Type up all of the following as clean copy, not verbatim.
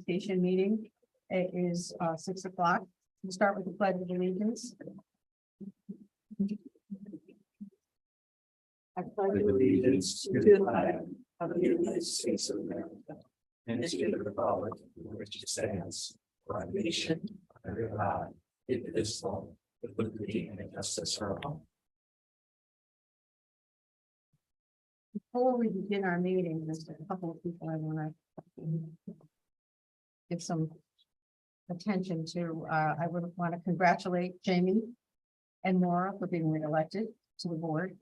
Education meeting. It is 6 o'clock. We'll start with the Pledge of Allegiance. I pledge allegiance to the flag of the United States of America and to the republic for which it stands, one nation, under God, indivisible, with liberty and justice for all. Before we begin our meeting, there's a couple of people I want to give some attention to. I would want to congratulate Jamie and Maura for being reelected to the board.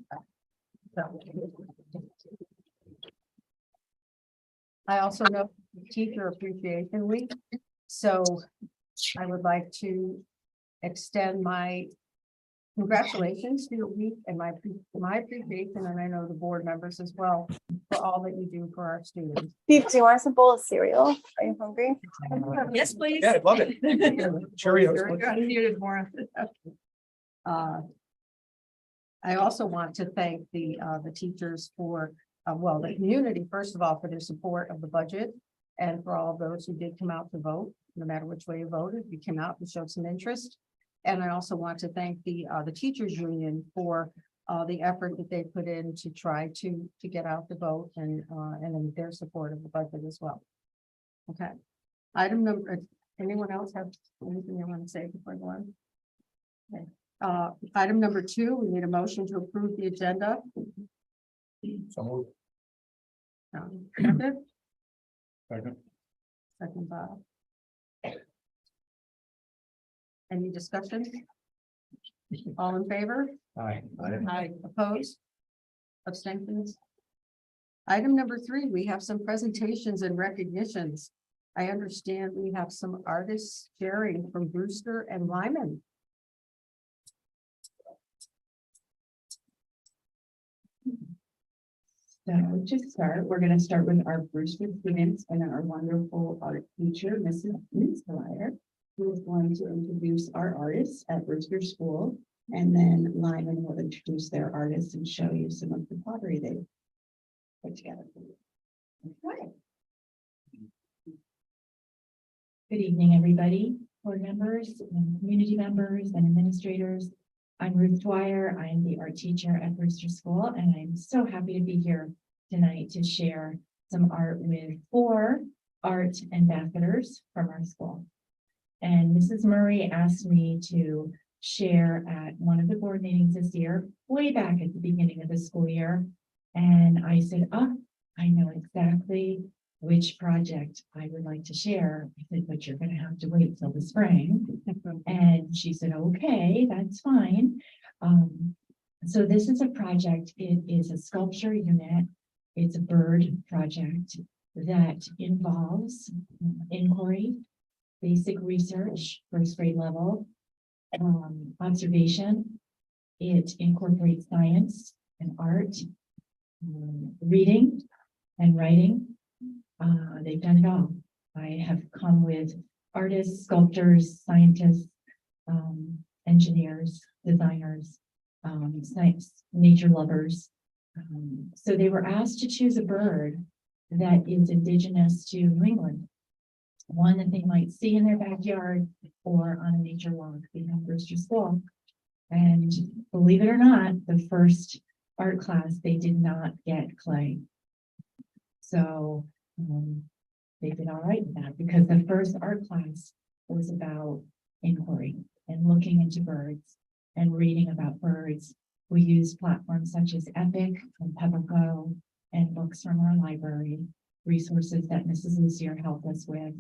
I also know Teacher Appreciation Week, so I would like to extend my congratulations to your week and my appreciation, and I know the board members as well, for all that you do for our students. Steve, do you want some bowl of cereal? Are you hungry? Yes, please. Yeah, I'd love it. Cheerios. I also want to thank the teachers for, well, the community, first of all, for their support of the budget, and for all of those who did come out to vote, no matter which way you voted, you came out and showed some interest. And I also want to thank the teachers union for the effort that they put in to try to get out the vote, and in their support of the budget as well. Okay. Item number, anyone else have anything they want to say before I go on? Okay. Item number 2, we need a motion to approve the agenda. So Second, moved. second, Bob. Any discussion? All in favor? Aye. Aye. Opposed? Abstentions? Item number 3, we have some presentations and recognitions. I understand we have some artists sharing from Brewster and Lyman. So to start, we're going to start with our Brewster students and our wonderful art teacher, Mrs. Minsteyer, who is going to introduce our artists at Brewster School. And then Lyman will introduce their artists and show you some of the pottery they put together. Okay. Good evening, everybody, board members, and community members, and administrators. I'm Ruth Dwyer. I am the art teacher at Brewster School, and I'm so happy to be here tonight to share some art with 4 art ambassadors from our school. And Mrs. Murray asked me to share at one of the board meetings this year, way back at the beginning of the school year. And I said, oh, I know exactly which project I would like to share. I said, but you're going to have to wait till the spring. And she said, okay, that's fine. So this is a project. It is a sculpture unit. It's a bird project that involves inquiry, basic research, first grade level, observation. It incorporates science and art, reading and writing. They've done it all. I have come with artists, sculptors, scientists, engineers, designers, science, nature lovers. So they were asked to choose a bird that is indigenous to New England, one that they might see in their backyard or on a nature walk behind Brewster School. And believe it or not, the first art class, they did not get clay. So they did all right with that, because the first art class was about inquiry and looking into birds and reading about birds. We used platforms such as Epic and PepperGo and books from our library, resources that Mrs. Lucier helped us with.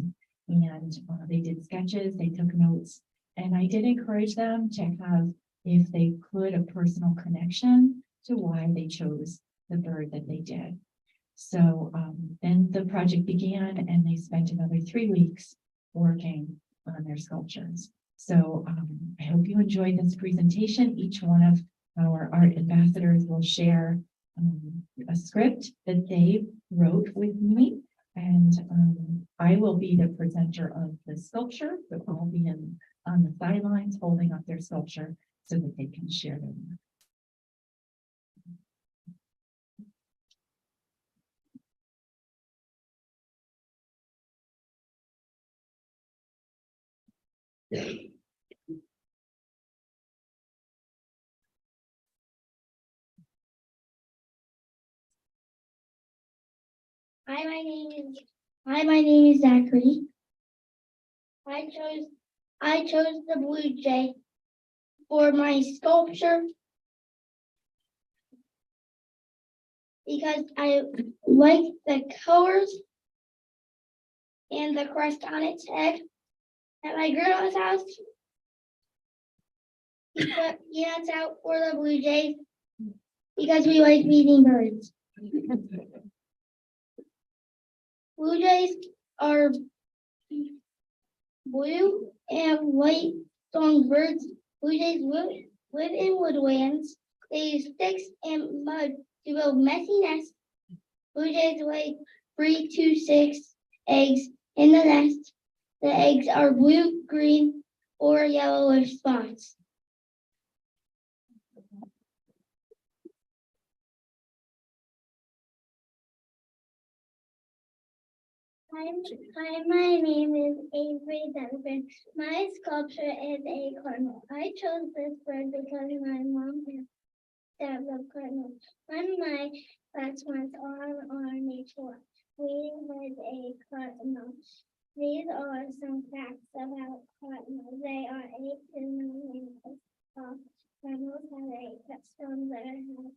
And they did sketches, they took notes, and I did encourage them to have, if they could, a personal connection to why they chose the bird that they did. So then the project began, and they spent another 3 weeks working on their sculptures. So I hope you enjoyed this presentation. Each one of our art ambassadors will share a script that they wrote with me, and I will be the presenter of the sculpture. So I'll be on the sidelines holding up their sculpture so that they can share them. Hi, my name is Zachary. I chose the blue jay for my sculpture because I like the colors and the crest on its head at my grandma's house. He put peanuts out for the blue jays because we like feeding birds. Blue jays are blue and white songbirds. Blue jays live in woodlands. They use sticks and mud to build messy nests. Blue jays lay 3 to 6 eggs in the nest. The eggs are blue, green, or yellow with spots. Hi, my name is Avery Donovan. My sculpture is a cardinal. I chose this bird because my mom and dad love cardinals. When my classmates are on nature walk, we with a cardinal. These are some facts about cardinals. They are 8 to 9 inches tall. Cardinals have 8 stones that have.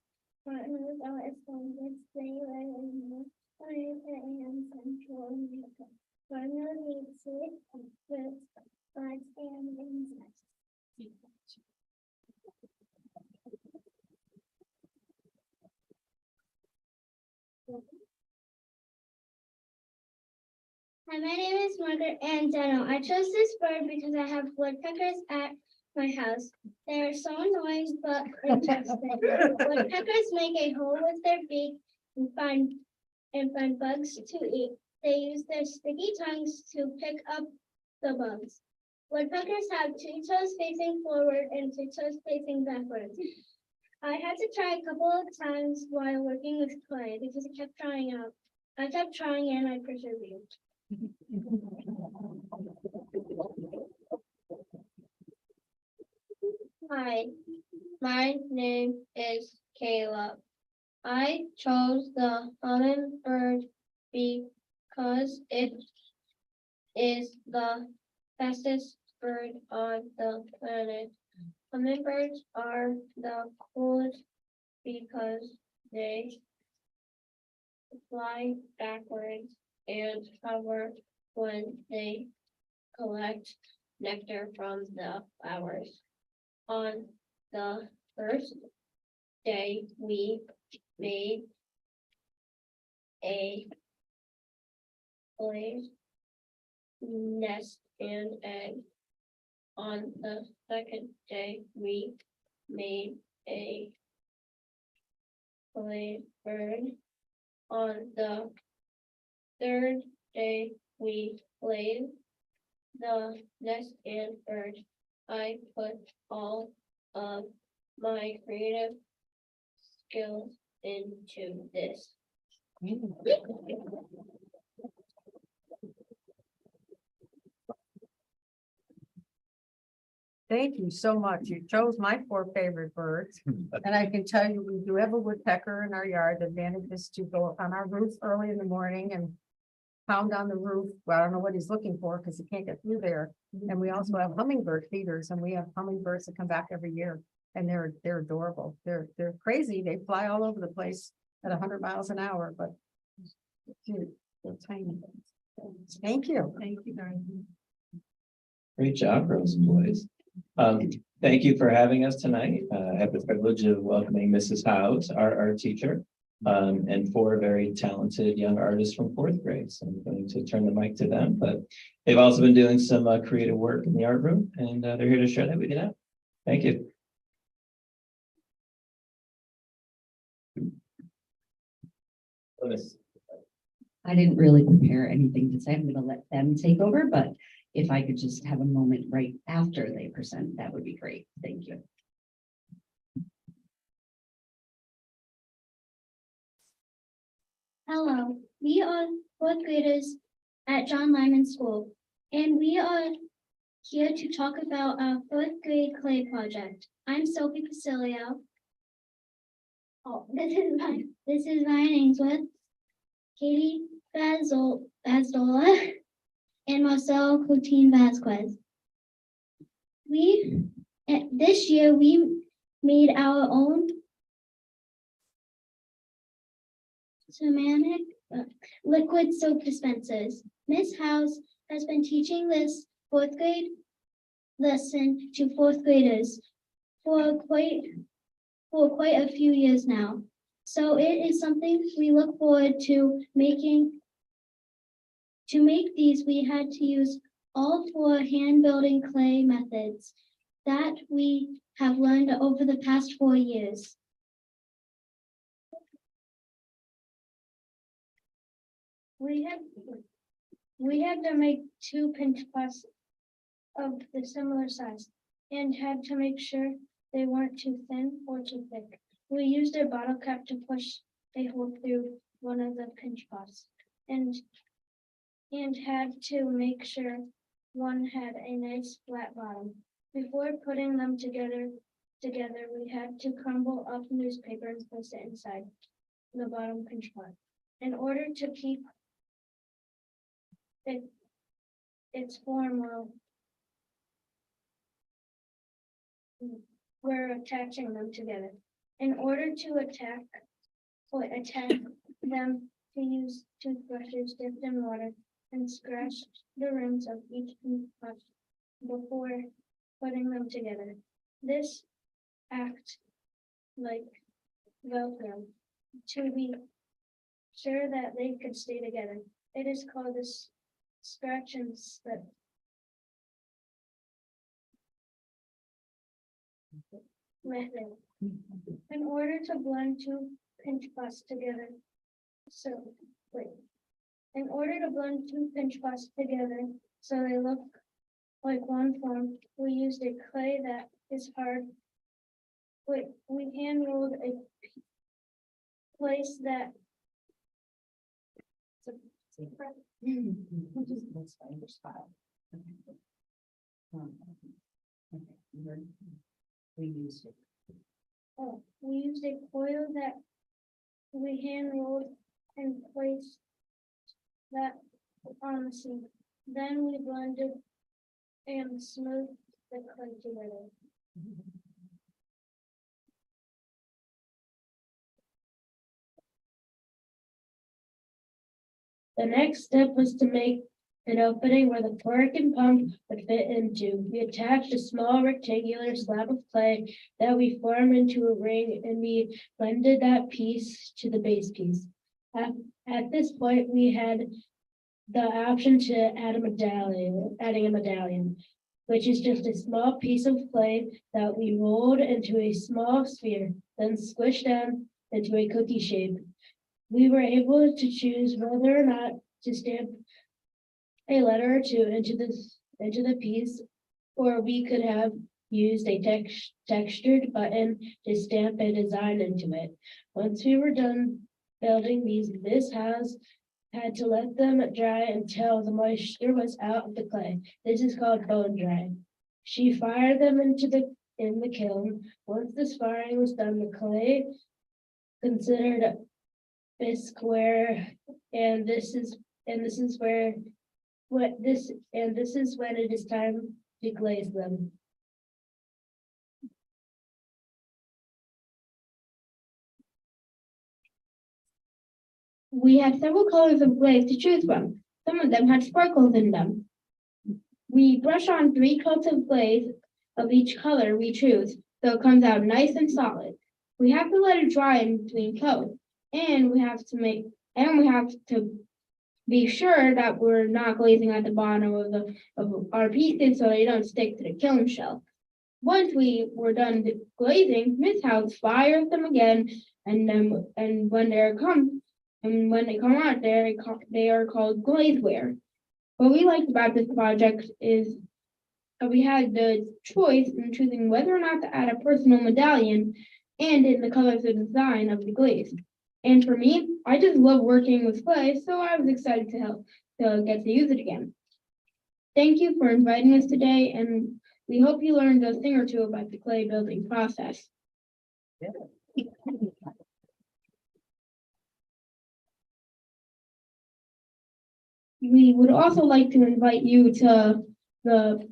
Cardinals are sponges. They live in the and Central America. Cardinals eat seeds, fruits, buds, and insects. Hi, my name is Margaret Ann Deno. I chose this bird because I have woodpeckers at my house. They are so annoying but interesting. Woodpeckers make a hole with their beak and find bugs to eat. They use their sticky tongues to pick up the bugs. Woodpeckers have 2 toes facing forward and 2 toes facing backwards. I had to try a couple of times while working with clay because I kept trying out. I kept trying and I persevered. Hi, my name is Caleb. I chose the hummingbird because it is the fastest bird on the planet. Hummingbirds are the coolest because they fly backwards and hover when they collect nectar from the flowers. On the first day, we made a glazed nest and egg. On the second day, we made a glazed bird. On the third day, we glazed the nest and bird. I put all of my creative skills into this. Thank you so much. You chose my 4 favorite birds. And I can tell you, we do have a woodpecker in our yard that manages to go up on our roof early in the morning and pound on the roof. Well, I don't know what he's looking for because he can't get through there. And we also have hummingbird feeders, and we have hummingbirds that come back every year. And they're adorable. They're crazy. They fly all over the place at 100 miles an hour, but cute. They're tiny. Thank you. Thank you very much. Great job, girls and boys. Thank you for having us tonight. I have the privilege of welcoming Mrs. House, our art teacher, and 4 very talented young artists from 4th grade. So I'm going to turn the mic to them, but they've also been doing some creative work in the art room, and they're here to share that with you now. Thank you. I didn't really prepare anything to say. I'm going to let them take over, but if I could just have a moment right after they present, that would be great. Thank you. Hello, we are 4th graders at John Lyman School, and we are here to talk about our fourth grade clay project. I'm Sophie Pasilio. Oh, this is Ryan Ainsworth, Katie Bazdola, and Marcelo Coutinho Vasquez. This year we made our own ceramic liquid soap dispensers. Miss House has been teaching this fourth grade lesson to fourth graders for quite a few years now. So it is something we look forward to making. To make these, we had to use all 4 hand building clay methods that we have learned over the past 4 years. We had to make 2 pinch pots of the similar size and had to make sure they weren't too thin or too thick. We used a bottle cap to push a hole through one of the pinch pots and had to make sure one had a nice flat bottom. Before putting them together, we had to crumble up newspaper and place it inside the bottom pinch pot in order to keep its form while we're attaching them together. In order to attach them, to use toothbrushes dipped in water and scratch the rims of each pot before putting them together. This acts like Velcro to be sure that they could stay together. It is called this scratch and slip method. In order to blend 2 pinch pots together, in order to blend 2 pinch pots together so they look like one form, we used a clay that is hard. We hand rolled a place that we used a coil that we hand rolled and placed that on the sink. Then we blended and smoothed the clay together. The next step was to make an opening where the torque and pump would fit into. We attached a small rectangular slab of clay that we formed into a ring, and we blended that piece to the base piece. At this point, we had the option to add adding a medallion, which is just a small piece of clay that we rolled into a small sphere, then squished down into a cookie shape. We were able to choose whether or not to stamp a letter or two into the piece, or we could have used a textured button to stamp a design into it. Once we were done building these, Miss House had to let them dry until the moisture was out of the clay. This is called bone drying. She fired them in the kiln. Once this firing was done, the clay considered square, and this is when it is time to glaze them. We had several colors of glaze to choose from. Some of them had sparkles in them. We brush on 3 coats of glaze of each color we choose, so it comes out nice and solid. We have to let it dry in between coats, and we have to be sure that we're not glazing at the bottom of our pieces so they don't stick to the kiln shell. Once we were done glazing, Miss House fires them again, and when they come out, they are called glazeware. What we liked about this project is that we had the choice in choosing whether or not to add a personal medallion and in the colors of design of the glaze. And for me, I just love working with clay, so I was excited to get to use it again. Thank you for inviting us today, and we hope you learned a thing or two about the clay building process. We would also like to invite you to the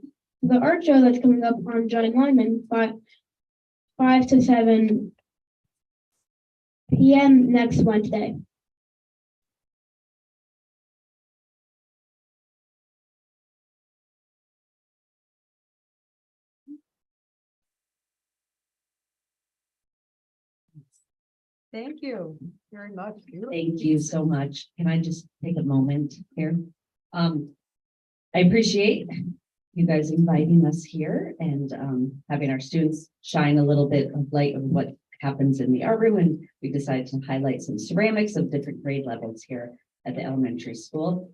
art show that's coming up on John Lyman, 5 to 7 p.m. next Wednesday. Thank you very much. Beautiful. Thank you so much. Can I just take a moment here? I appreciate you guys inviting us here and having our students shine a little bit of light of what happens in the art room. And we decided to highlight some ceramics of different grade levels here at the elementary school,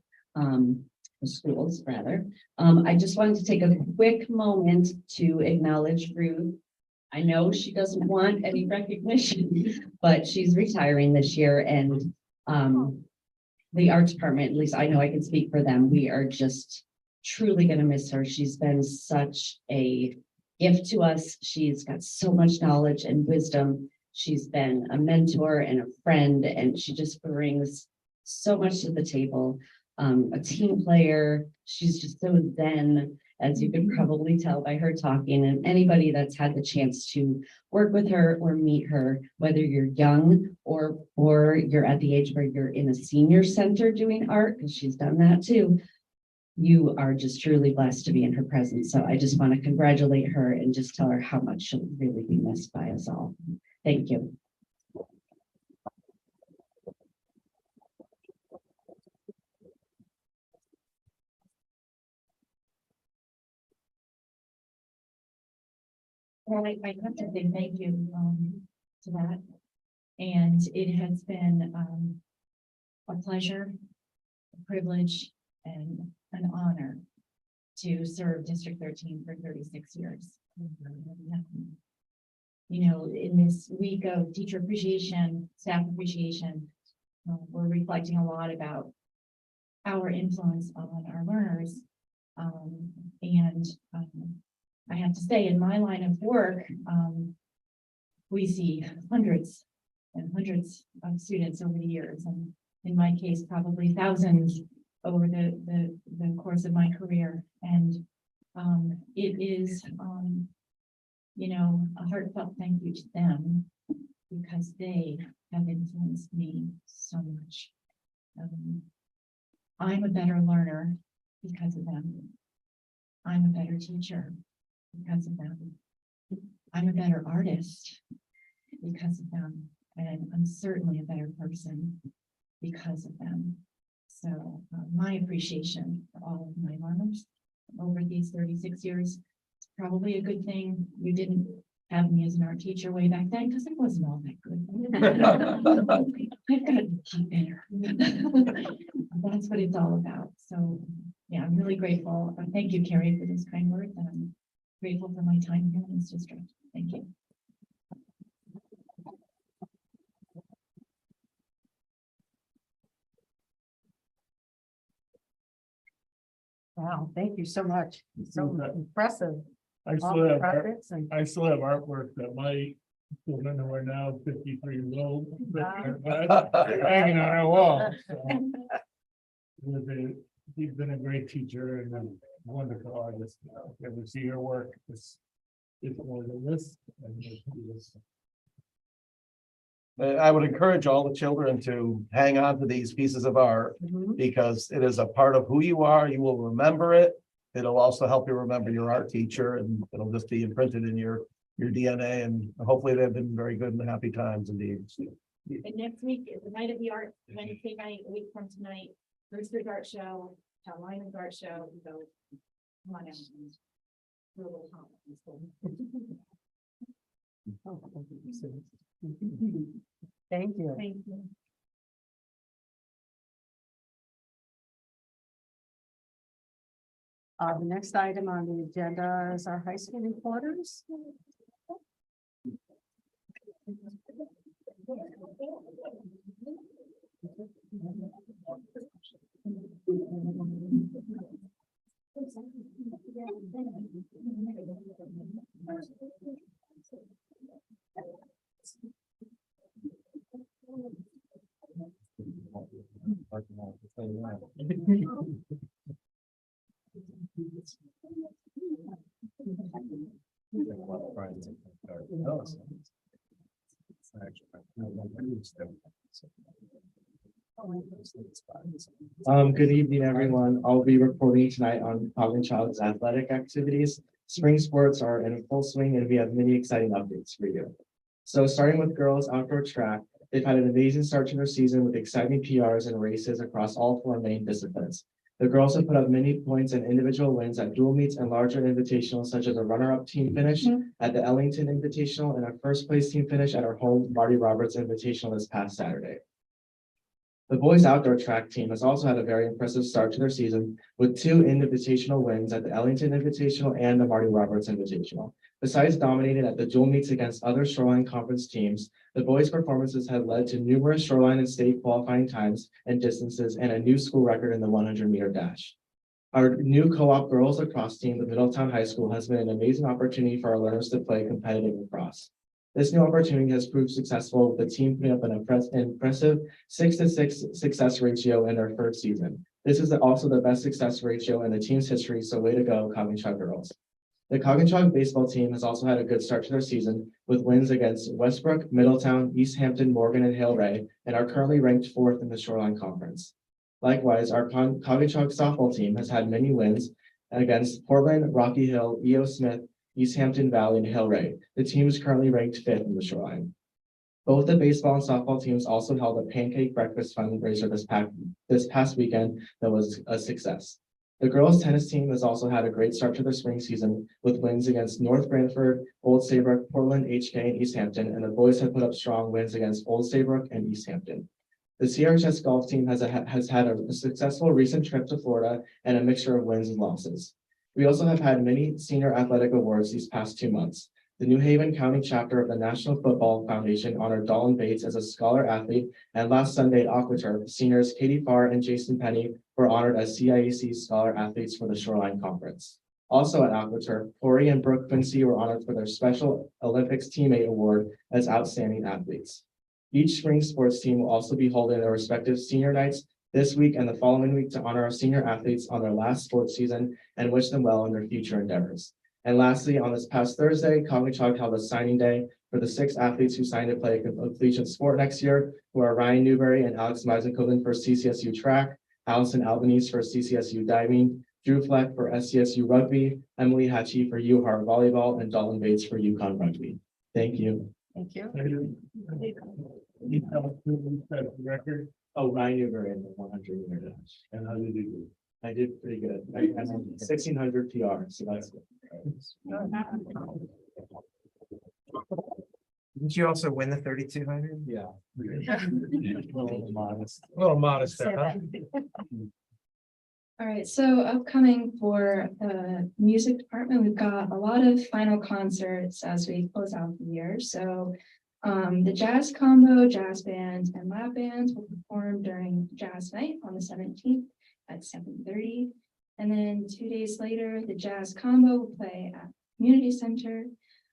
schools rather. I just wanted to take a quick moment to acknowledge Ruth. I know she doesn't want any recognition, but she's retiring this year, and the art department, at least I know I can speak for them, we are just truly going to miss her. She's been such a gift to us. She's got so much knowledge and wisdom. She's been a mentor and a friend, and she just brings so much to the table. A team player. She's just so zen, as you can probably tell by her talking, and anybody that's had the chance to work with her or meet her, whether you're young or you're at the age where you're in a senior center doing art, because she's done that too, you are just truly blessed to be in her presence. So I just want to congratulate her and just tell her how much she'll really be missed by us all. Thank you. Well, I have to say thank you to that. And it has been a pleasure, a privilege, and an honor to serve District 13 for 36 years. You know, in this week of teacher appreciation, staff appreciation, we're reflecting a lot about our influence on our learners. I have to say, in my line of work, we see hundreds and hundreds of students over the years, and in my case, probably thousands over the course of my career. And it is, you know, a heartfelt thank you to them, because they have influenced me so much. I'm a better learner because of them. I'm a better teacher because of them. I'm a better artist because of them. And I'm certainly a better person because of them. So my appreciation for all of my learners over these 36 years, it's probably a good thing you didn't have me as an art teacher way back then, because it wasn't all that good. I've gotten a lot better. That's what it's all about. So yeah, I'm really grateful. Thank you, Carrie, for those kind words. And I'm grateful for my time here in this district. Thank you. Wow, thank you so much. So impressive. I All still the have, projects and I still have artwork that my children who are now 53 years old, hanging on our wall. So, he's been a great teacher and a wonderful artist. If you ever see her work, it's more than this. I would encourage all the children to hang on to these pieces of art Mhm. because it is a part of who you are. You will remember it. It'll also help you remember your art teacher, and it'll just be imprinted in your DNA. And hopefully they've been very good and happy times indeed. And next week is the night of the art, Wednesday night, a week from tonight, Brewster's art show, John Lyman's art show. So come on out. Do a little conference. Thank you. Thank you. The next item on the agenda is our high school reporters. Good evening, everyone. I'll be reporting tonight on Child's athletic activities. Spring sports are in full swing and we have many exciting updates for you. So starting with girls outdoor track, they've had an amazing start to their season with exciting PRs and races across all 4 main disciplines. The girls have put up many points and individual wins at dual meets and larger invitationals, such as a runner-up team finish at the Ellington Invitational and a first place team finish at our home Marty Roberts Invitational this past Saturday. The boys outdoor track team has also had a very impressive start to their season with 2 invitational wins at the Ellington Invitational and the Marty Roberts Invitational. Besides dominating at the dual meets against other Shoreline Conference teams, the boys' performances have led to numerous Shoreline and state qualifying times and distances and a new school record in the 100-meter dash. Our new co-op girls lacrosse team with Middletown High School has been an amazing opportunity for our learners to play competitive lacrosse. This new opportunity has proved successful with the team putting up an impressive 6-6 success ratio in their 3rd season. This is also the best success ratio in the team's history, so way to go, Coggins girls. The Coggins baseball team has also had a good start to their season with wins against Westbrook, Middletown, East Hampton, Morgan, and Hale Ray, and are currently ranked 4th in the Shoreline Conference. Likewise, our Coggins softball team has had many wins against Portland, Rocky Hill, E.O. Smith, East Hampton Valley, and Hale Ray. The team is currently ranked 5th in the Shoreline. Both the baseball and softball teams also held a pancake breakfast fundraiser this past weekend that was a success. The girls tennis team has also had a great start to their spring season with wins against North Brantford, Old Saybrook, Portland, HK, and East Hampton, and the boys have put up strong wins against Old Saybrook and East Hampton. The CRHS golf team has had a successful recent trip to Florida and a mixture of wins and losses. We also have had many senior athletic awards these past 2 months. The New Haven County chapter of the National Football Foundation honored Dolan Bates as a scholar athlete, and last Sunday at Aquaturf, seniors Katie Farr and Jason Penny were honored as CIAC scholar athletes for the Shoreline Conference. Also at Aquaturf, Corey and Brooke Quincy were honored for their Special Olympics Teammate Award as outstanding athletes. Each spring sports team will also be holding their respective senior nights this week and the following week to honor our senior athletes on their last sports season and wish them well in their future endeavors. And lastly, on this past Thursday, Coggins held a signing day for the 6 athletes who signed to play a collegiate sport next year, who are Ryan Newberry and Alex Meisenkoven for CCSU track, Allison Albanese for CCSU diving, Drew Fleck for SCSU rugby, Emily Hatchie for UHAR volleyball, and Dalton Bates for UConn rugby. Thank you. Thank you. Record. Oh, Ryan Newberry in the 100-meter dash. And how did you do? I did pretty good. I had 1,600 PR, so that's good. Didn't you also win the 3,200? Yeah. A little modest there, huh? All right, so upcoming for the music department, we've got a lot of final concerts as we close out the year. So the jazz combo, jazz band, and lab bands will perform during Jazz Night on the 17th at 7:30. And then 2 days later, the jazz combo will play at Community Center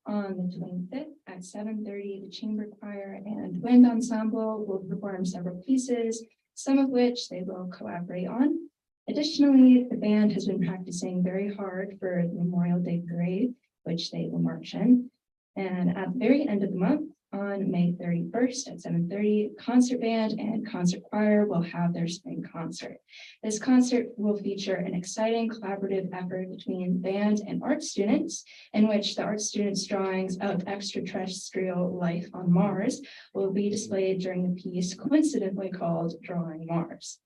on the 25th at 7:30. The chamber choir and wind ensemble will perform several pieces, some of which they will collaborate on. Additionally, the band has been practicing very hard for the Memorial Day Parade, which they will march in. And at the very end of the month, on May 31st at 7:30, concert band and concert choir will have their spring concert. This concert will feature an exciting collaborative effort between band and art students, in which the art students' drawings of extraterrestrial life on Mars will be displayed during the piece coincidentally called Drawing Mars.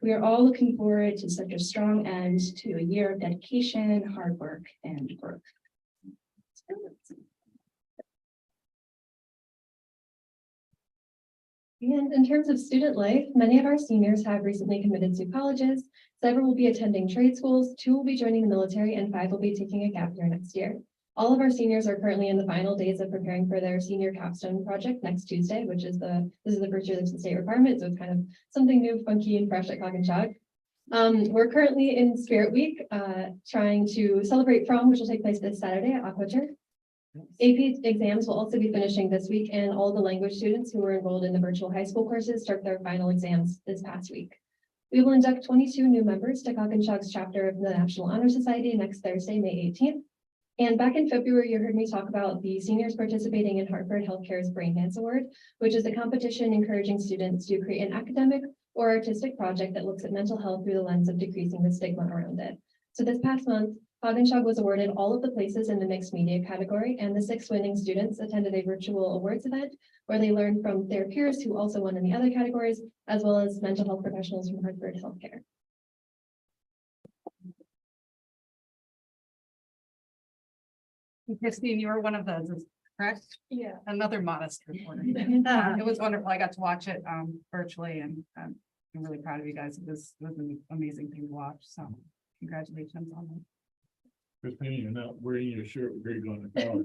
We are all looking forward to such a strong end to a year of dedication, hard work, and growth. And in terms of student life, many of our seniors have recently committed to colleges. Several will be attending trade schools, 2 will be joining the military, and 5 will be taking a gap year next year. All of our seniors are currently in the final days of preparing for their senior capstone project next Tuesday, which is this is the first year that's the state requirement, so it's kind of something new, funky, and fresh at Coggins. We're currently in Spirit Week, trying to celebrate prom, which will take place this Saturday at Aquature. AP exams will also be finishing this week, and all the language students who were enrolled in the virtual high school courses start their final exams this past week. We will induct 22 new members to Cockenshog's chapter of the National Honor Society next Thursday, May 18th. And back in February, you heard me talk about the seniors participating in Hartford Healthcare's Brain Dance Award, which is a competition encouraging students to create an academic or artistic project that looks at mental health through the lens of decreasing the stigma around it. So this past month, Cockenshog was awarded all of the places in the mixed media category, and the 6 winning students attended a virtual awards event where they learned from their peers who also won in the other categories, as well as mental health professionals from Hartford Healthcare. Christine, you were one of those, correct? Yeah. Another modest reporter. It was wonderful. I got to watch it virtually, and I'm really proud of you guys. It was an amazing thing to watch. So congratulations on that. Christine, you're not wearing your shirt where you're going to college.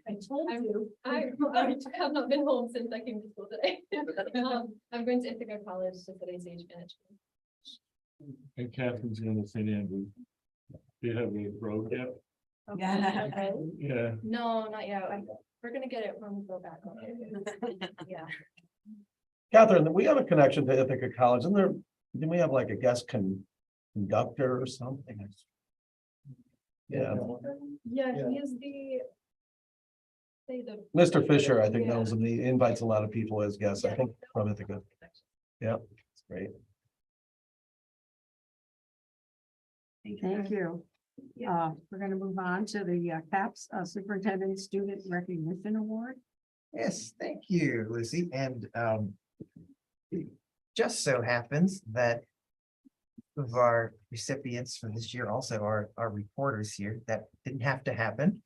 I told you. I have not been home since I came to school today. I'm going to Ithaca College to study stage management. And Catherine's going to St. Andrews. Do you have a road yet? Yeah. Yeah. No, not yet. We're gonna get it when we go back. Yeah. Catherine, we have a connection to Ithaca College, and then we have like a guest conductor or something. Yeah, Yeah, he is the. Say the. Mr. Fisher, I think knows him. He invites a lot of people as guests, I think, from Ithaca. Yeah, it's great. Thank you. We're going to move on to the CAPS Superintendent Student Recognition Award. Yes, thank you, Lucy. And it just so happens that of our recipients for this year also are reporters here. That didn't have to happen.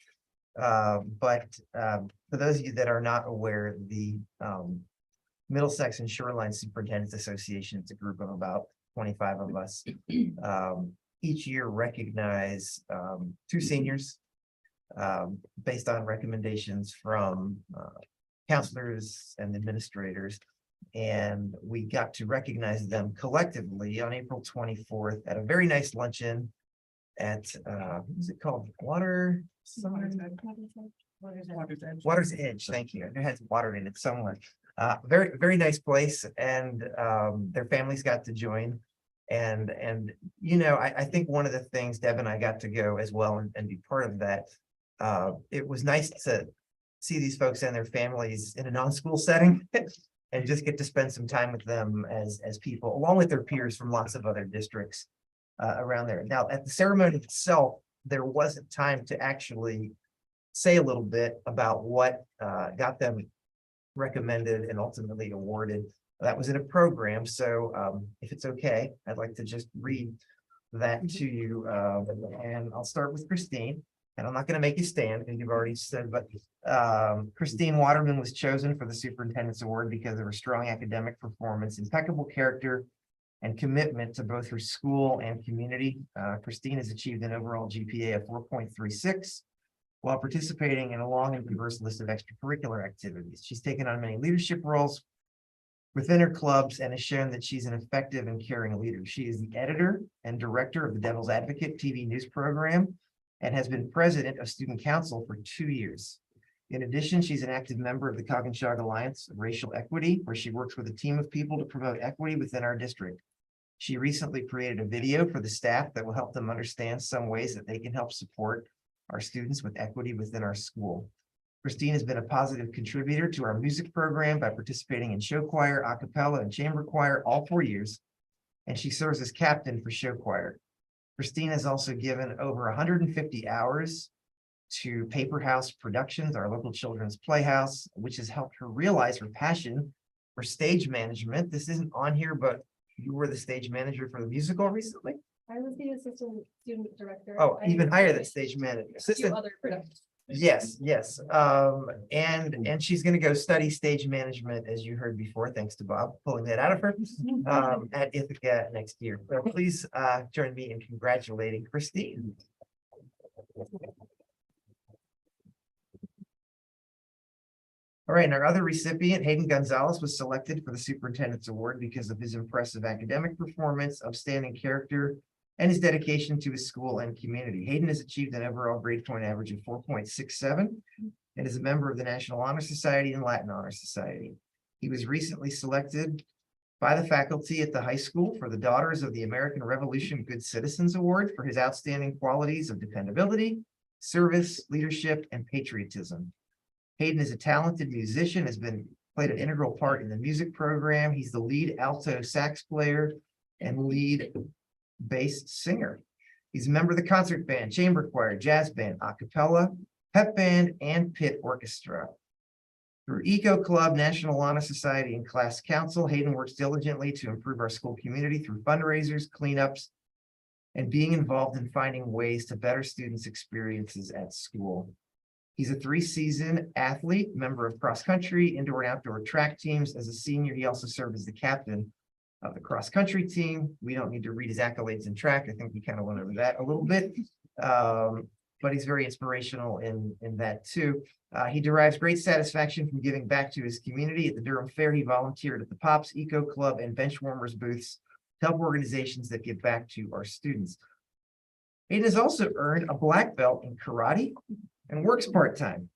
But for those of you that are not aware, the Middlesex and Shoreline Superintendents Association, it's a group of about 25 of us. Each year recognize 2 seniors based on recommendations from counselors and administrators. And we got to recognize them collectively on April 24th at a very nice luncheon at, what is it called? Water's Edge. Thank you. It has water in it somewhere. Very, very nice place. And their families got to join. And you know, I think one of the things, Deb and I got to go as well and be part of that. It was nice to see these folks and their families in a non-school setting and just get to spend some time with them as people, along with their peers from lots of other districts around there. Now, at the ceremony itself, there wasn't time to actually say a little bit about what got them recommended and ultimately awarded. That was in a program, so if it's okay, I'd like to just read that to you, and I'll start with Christine. And I'm not going to make you stand because you've already said, but Christine Waterman was chosen for the Superintendent's Award because of her strong academic performance, impeccable character, and commitment to both her school and community. Christine has achieved an overall GPA of 4.36 while participating in a long and diverse list of extracurricular activities. She's taken on many leadership roles within her clubs and has shown that she's an effective and caring leader. She is the editor and director of the Devil's Advocate TV news program and has been president of Student Council for 2 years. In addition, she's an active member of the Cockenshog Alliance of Racial Equity, where she works with a team of people to promote equity within our district. She recently created a video for the staff that will help them understand some ways that they can help support our students with equity within our school. Christine has been a positive contributor to our music program by participating in show choir, a cappella, and chamber choir all 4 years, and she serves as captain for show choir. Christine has also given over 150 hours to Paper House Productions, our local children's playhouse, which has helped her realize her passion for stage management. This isn't on here, but you were the stage manager for the musical recently? I was the assistant student director. Oh, I even higher than stage manager. a few Assistant. other productions. Yes, yes. And she's going to go study stage management, as you heard before, thanks to Bob pulling that out of her, at Ithaca next year. So please join me in congratulating Christine. All right, and our other recipient, Hayden Gonzalez, was selected for the Superintendent's Award because of his impressive academic performance, outstanding character, and his dedication to his school and community. Hayden has achieved an overall grade point average of 4.67 and is a member of the National Honor Society and Latin Honor Society. He was recently selected by the faculty at the high school for the Daughters of the American Revolution Good Citizens Award for his outstanding qualities of dependability, service, leadership, and patriotism. Hayden is a talented musician, played an integral part in the music program. He's the lead alto sax player and lead bass singer. He's a member of the concert band, chamber choir, jazz band, a cappella, pep band, and pit orchestra. Through Eco Club, National Honor Society, and Class Council, Hayden works diligently to improve our school community through fundraisers, cleanups, and being involved in finding ways to better students' experiences at school. He's a 3-season athlete, member of cross-country, indoor and outdoor track teams. As a senior, he also served as the captain of the cross-country team. We don't need to read his accolades in track. I think we kind of went over that a little bit. But he's very inspirational in that too. He derives great satisfaction from giving back to his community. At the Durham Fair, he volunteered at the Pops, Eco Club, and Benchwarmers booths to help organizations that give back to our students. Hayden has also earned a black belt in karate and works part-time.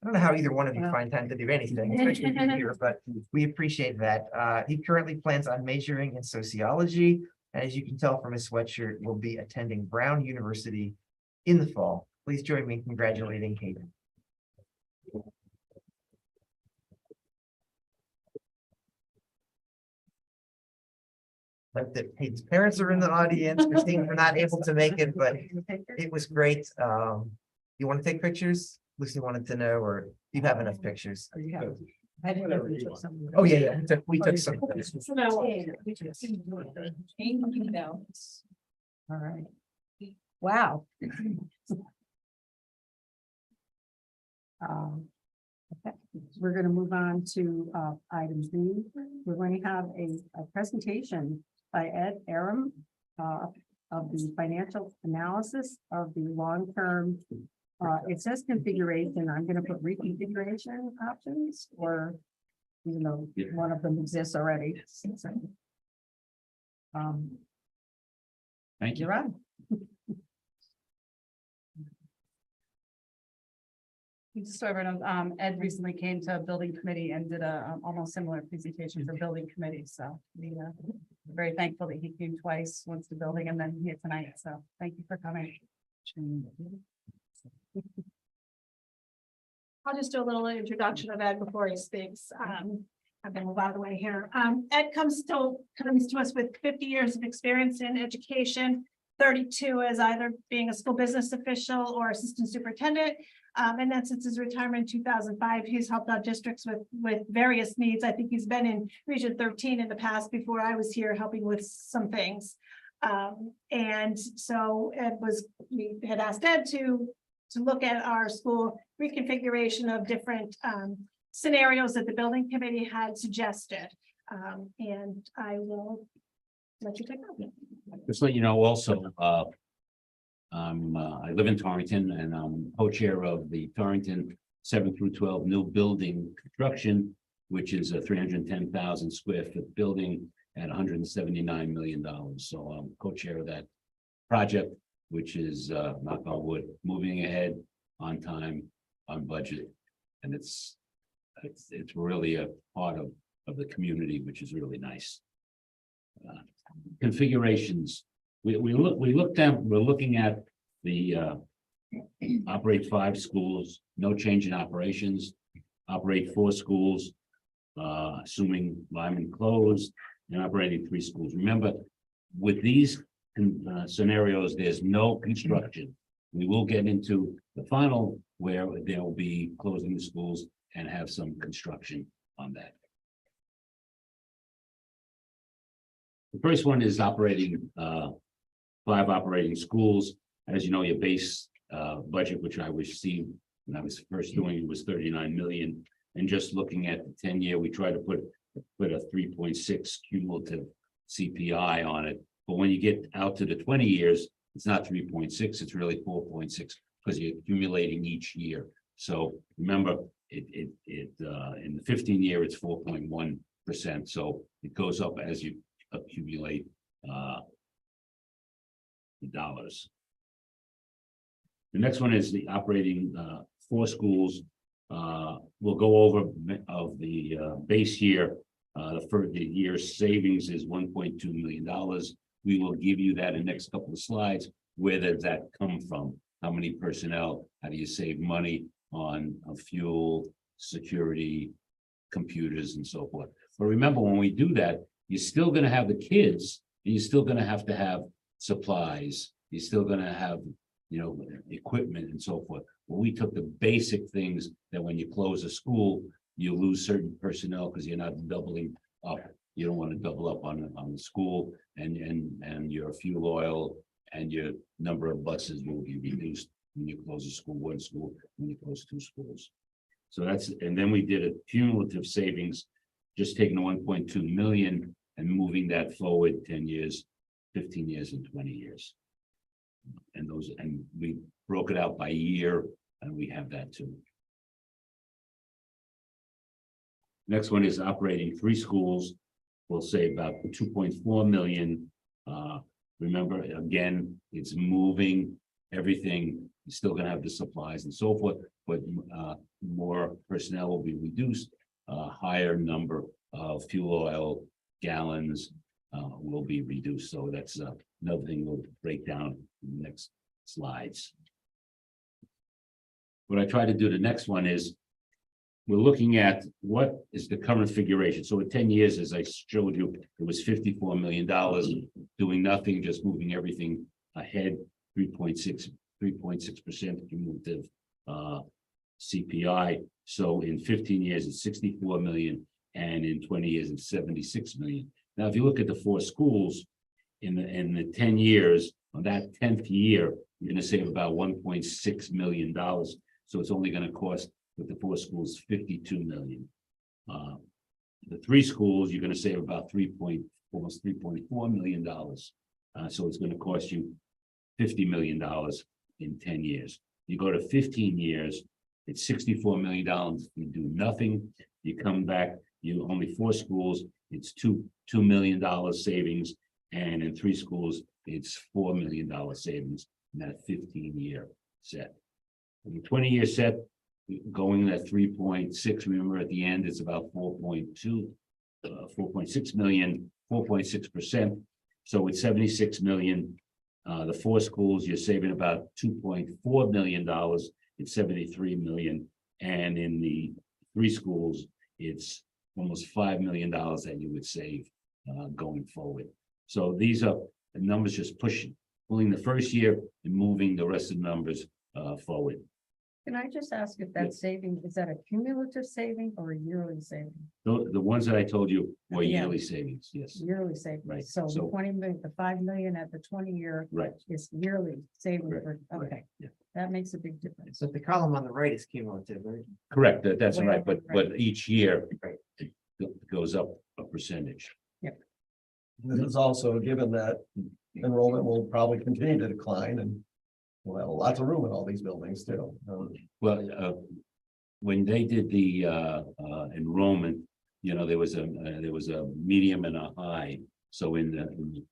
I don't know how either one of you find time to do anything, especially here, but we appreciate that. He currently plans on majoring in sociology, and as you can tell from his sweatshirt, will be attending Brown University in the fall. Please join me in congratulating Hayden. Like that Hayden's parents are in the audience. Christine, we're not able to make it, but it was great. You want to take pictures? Lucy wanted to know, or you have enough pictures? Oh, you have- I didn't know you took some. Oh, yeah, we took some. All right. Wow. Okay. We're going to move on to item B. We're going to have a presentation by Ed Aram of the financial analysis of the long-term. It says configuration. I'm going to put reconfiguration options, or you know, one of them exists already. So, Thank you. you're on. Just so everyone knows, Ed recently came to building committee and did a almost similar presentation for building committee. So we are very thankful that he came twice, once to building and then here tonight. So thank you for coming. I'll just do a little introduction of Ed before he speaks. I'm gonna move out of the way here. Ed comes to us with 50 years of experience in education, 32 as either being a school business official or assistant superintendent. And then since his retirement in 2005, he's helped out districts with various needs. I think he's been in Region 13 in the past before I was here helping with some things. And so we had asked Ed to look at our school reconfiguration of different scenarios that the building committee had suggested. And I will let you take over. Just let you know also, I live in Torrington and I'm co-chair of the Torrington 7 through 12 new building construction, which is a 310,000 square foot building at $179 million. So I'm co-chair of that project, which is knock on wood, moving ahead on time, on budget. And it's really a part of the community, which is really nice. Configurations. We're looking at the operate 5 schools, no change in operations, operate 4 schools, assuming Lyman closed, and operating 3 schools. Remember, with these scenarios, there's no construction. We will get into the final where there will be closing the schools and have some construction on that. The first one is operating 5 operating schools. As you know, your base budget, which I received when I was first doing it, was 39 million. And just looking at the 10-year, we try to put a 3.6 cumulative CPI on it. But when you get out to the 20 years, it's not 3.6, it's really 4.6 because you're accumulating each year. So remember, in the 15-year, it's 4.1%. So it goes up as you accumulate the dollars. The next one is the operating 4 schools. We'll go over of the base year. For the year's savings is $1.2 million. We will give you that in the next couple of slides. Where does that come from? How many personnel? How do you save money on fuel, security, computers, and so forth? But remember, when we do that, you're still going to have the kids, and you're still going to have supplies. You're still going to have, equipment and so forth. Well, we took the basic things that when you close a school, you lose certain personnel because you're not doubling up. You don't want to double up on the school, and your fuel oil and your number of buses will be reduced when you close a school, one school, when you close 2 schools. So and then we did a cumulative savings, just taking the 1.2 million and moving that forward 10 years, 15 years, and 20 years. And we broke it out by year, and we have that too. Next one is operating 3 schools. We'll say about 2.4 million. Remember, again, it's moving everything. You're still going to have the supplies and so forth, but more personnel will be reduced. Higher number of fuel oil gallons will be reduced. So that's another thing we'll break down in the next slides. What I try to do, the next one is we're looking at what is the current configuration. So in 10 years, as I showed you, it was $54 million doing nothing, just moving everything ahead, 3.6% cumulative CPI. So in 15 years, it's 64 million, and in 20 years, it's 76 million. Now, if you look at the 4 schools in the 10 years, on that 10th year, you're going to save about $1.6 million. So it's only going to cost with the 4 schools, 52 million. The 3 schools, you're going to save about almost $3.4 million. So it's going to cost you $50 million in 10 years. You go to 15 years, it's $64 million. You do nothing. You come back, you only 4 schools, it's $2 million savings. And in 3 schools, it's $4 million savings in that 15-year set. In the 20-year set, going at 3.6, remember at the end, it's about 4.6 million, 4.6%. So it's 76 million. The 4 schools, you're saving about $2.4 million. It's 73 million. And in the 3 schools, it's almost $5 million that you would save going forward. So these are the numbers just pulling the first year and moving the rest of the numbers forward. Can I just ask if that saving, is that a cumulative saving or a yearly saving? The ones that I told you were Yeah. yearly savings, yes. Yearly savings. Right. So the So- 20 million, the 5 million at the 20-year Right. is yearly saving Right. for, Right. okay. Yeah. That makes a big difference. So the column on the right is cumulative, right? Correct, that's Way right, over, but each year Right. it goes up a percentage. This is also given that enrollment will probably continue to decline, and we'll have lots of room in all these buildings too. Well, when they did the enrollment, there was a medium and a high. So in the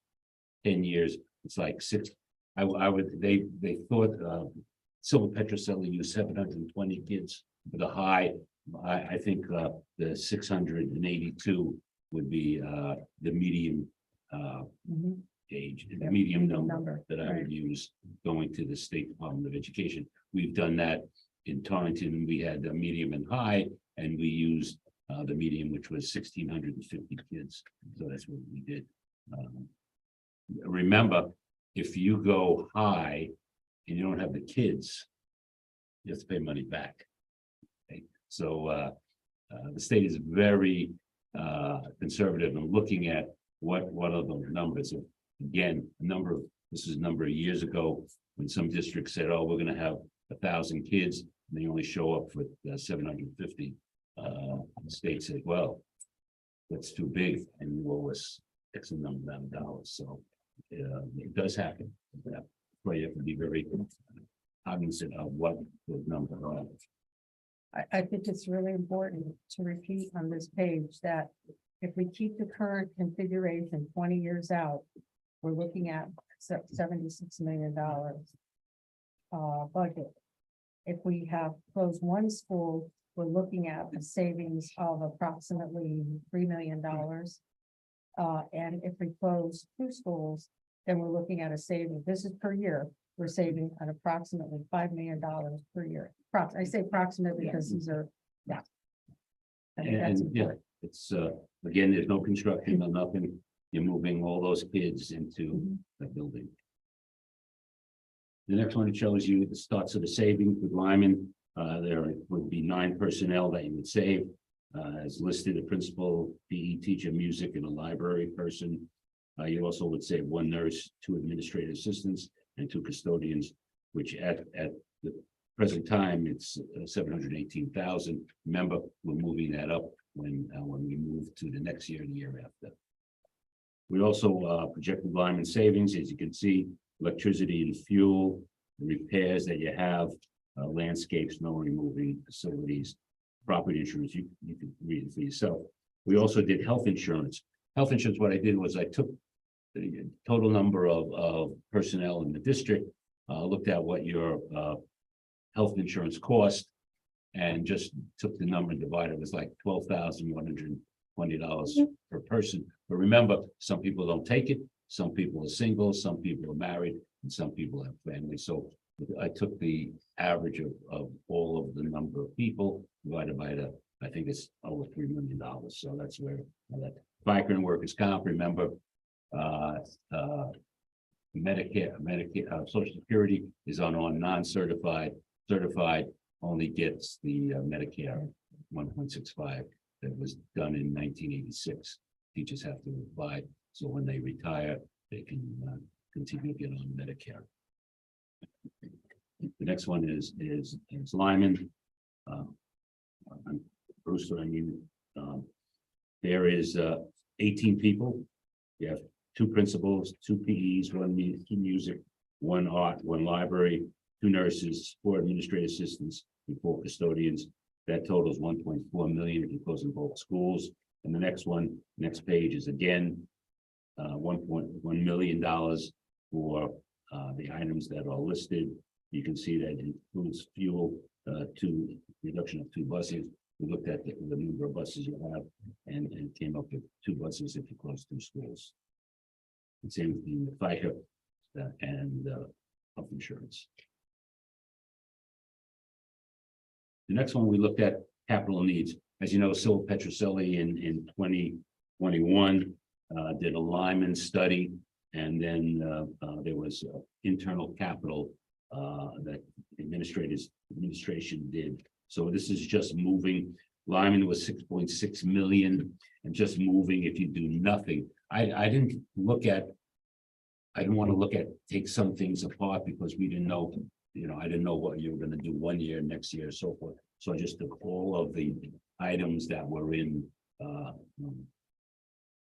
10 years, it's like 6. They thought Silver Petrocelli used 720 kids for the high. I think the 682 would be the medium Mhm. age, the Yeah, medium medium number number, that I right. would use going to the State Department of Education. We've done that in Torrington. We had the medium and high, and we used the medium, which was 1,650 kids. So that's what we did. Remember, if you go high and you don't have the kids, you have to pay money back. Okay? So the state is very conservative in looking at what are the numbers. Again, this is a number of years ago when some districts said, oh, we're going to have 1,000 kids, and they only show up with 750. The state said, well, that's too big, and you owe us X number of dollars. So it does happen. But you have to be very cognizant of what those numbers are. I think it's really important to repeat on this page that if we keep the current configuration 20 years out, we're looking at $76 million budget. If we have closed one school, we're looking at a savings of approximately $3 million. And if we close two schools, then we're looking at a saving, this is per year, we're saving an approximately $5 million per year. I say approximately because these are, yeah. I think that's And yeah, important. it's, again, there's no construction or nothing. You're moving all those kids into the building. The next one shows you the starts of the savings with Lyman. There would be 9 personnel that you would save. As listed, a principal, PE teacher, music, and a library person. You also would save 1 nurse, 2 administrative assistants, and 2 custodians, which at the present time, it's 718,000. Remember, we're moving that up when we move to the next year and the year after. We also projected Lyman savings, as you can see, electricity and fuel, the repairs that you have, landscape, snow removing facilities, property insurance, you can read it for yourself. We also did health insurance. Health insurance, what I did was I took the total number of personnel in the district, looked at what your health insurance cost, and just took the number and divided. It was like $12,120 per person. But remember, some people don't take it. Some people are single, some people are married, and some people have families. So I took the average of all of the number of people divided by I think it's over $3 million. So that's where that FICA and workers' comp, remember, Medicare, Social Security is on non-certified. Certified only gets the Medicare 1.65 that was done in 1986. Teachers have to apply, so when they retire, they can continue to get on Medicare. The next one is Lyman. Bruce, there is 18 people. You have 2 principals, 2 PEs, 1 music, 1 art, 1 library, 2 nurses, 4 administrative assistants, and 4 custodians. That totals 1.4 million if you close in both schools. And the next page is again $1.1 million for the items that are listed. You can see that includes fuel, 2 reduction of 2 buses. We looked at the number of buses you have and came up with 2 buses if you close 2 schools. The same thing with FICA and health insurance. The next one we looked at capital needs. As you know, Syl Petroselli in 2021 did a Lyman study, and then there was internal capital that administration did. So this is just moving. Lyman was 6.6 million, and just moving if you do nothing. I didn't want to look at take some things apart because we didn't know, I didn't know what you were going to do 1 year, next year, so forth. So I just took all of the items that were in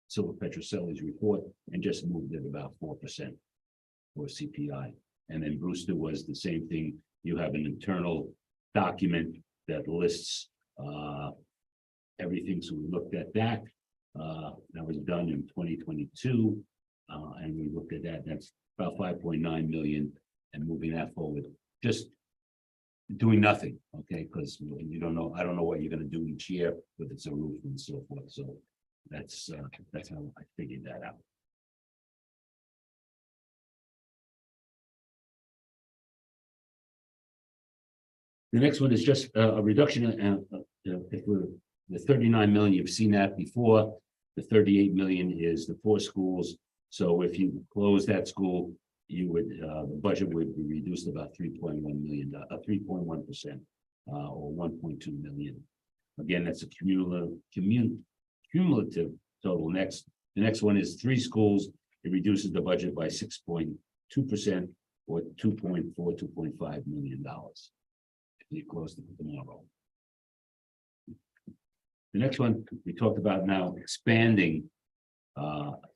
Syl Petroselli's report and just moved it about 4% for CPI. And then Brewster was the same thing. You have an internal document that lists everything. So we looked at that. That was done in 2022. And we looked at that. That's about 5.9 million and moving that forward. Just doing nothing, okay? Because you don't know, I don't know what you're going to do each year, but it's a roof and so forth. So that's how I figured that out. The next one is just a reduction in the 39 million. You've seen that before. The 38 million is the 4 schools. So if you close that school, you would the budget would be reduced about 3.1 million, 3.1%, or 1.2 million. Again, that's a cumulative total. The next one is 3 schools. It reduces the budget by 6.2%, or $2.5 million. You close them tomorrow. The next one we talked about now, expanding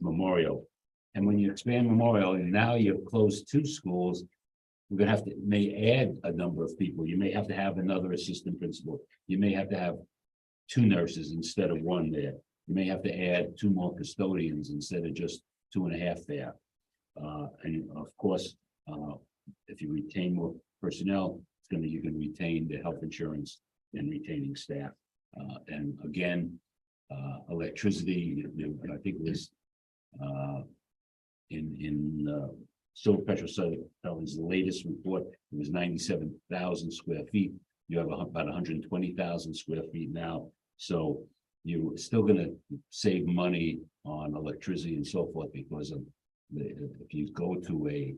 Memorial. And when you expand Memorial and now you've closed 2 schools, we're gonna have to, may add a number of people. You may have to have another assistant principal. You may have to have 2 nurses instead of 1 there. You may have to add 2 more custodians instead of just 2.5 there. And of course, if you retain more personnel, you can retain the health insurance and retaining staff. And again, electricity, I think it was in Silver Petrol Service's latest report, it was 97,000 square feet. You have about 120,000 square feet now. So you're still gonna save money on electricity and so forth because of if you go to a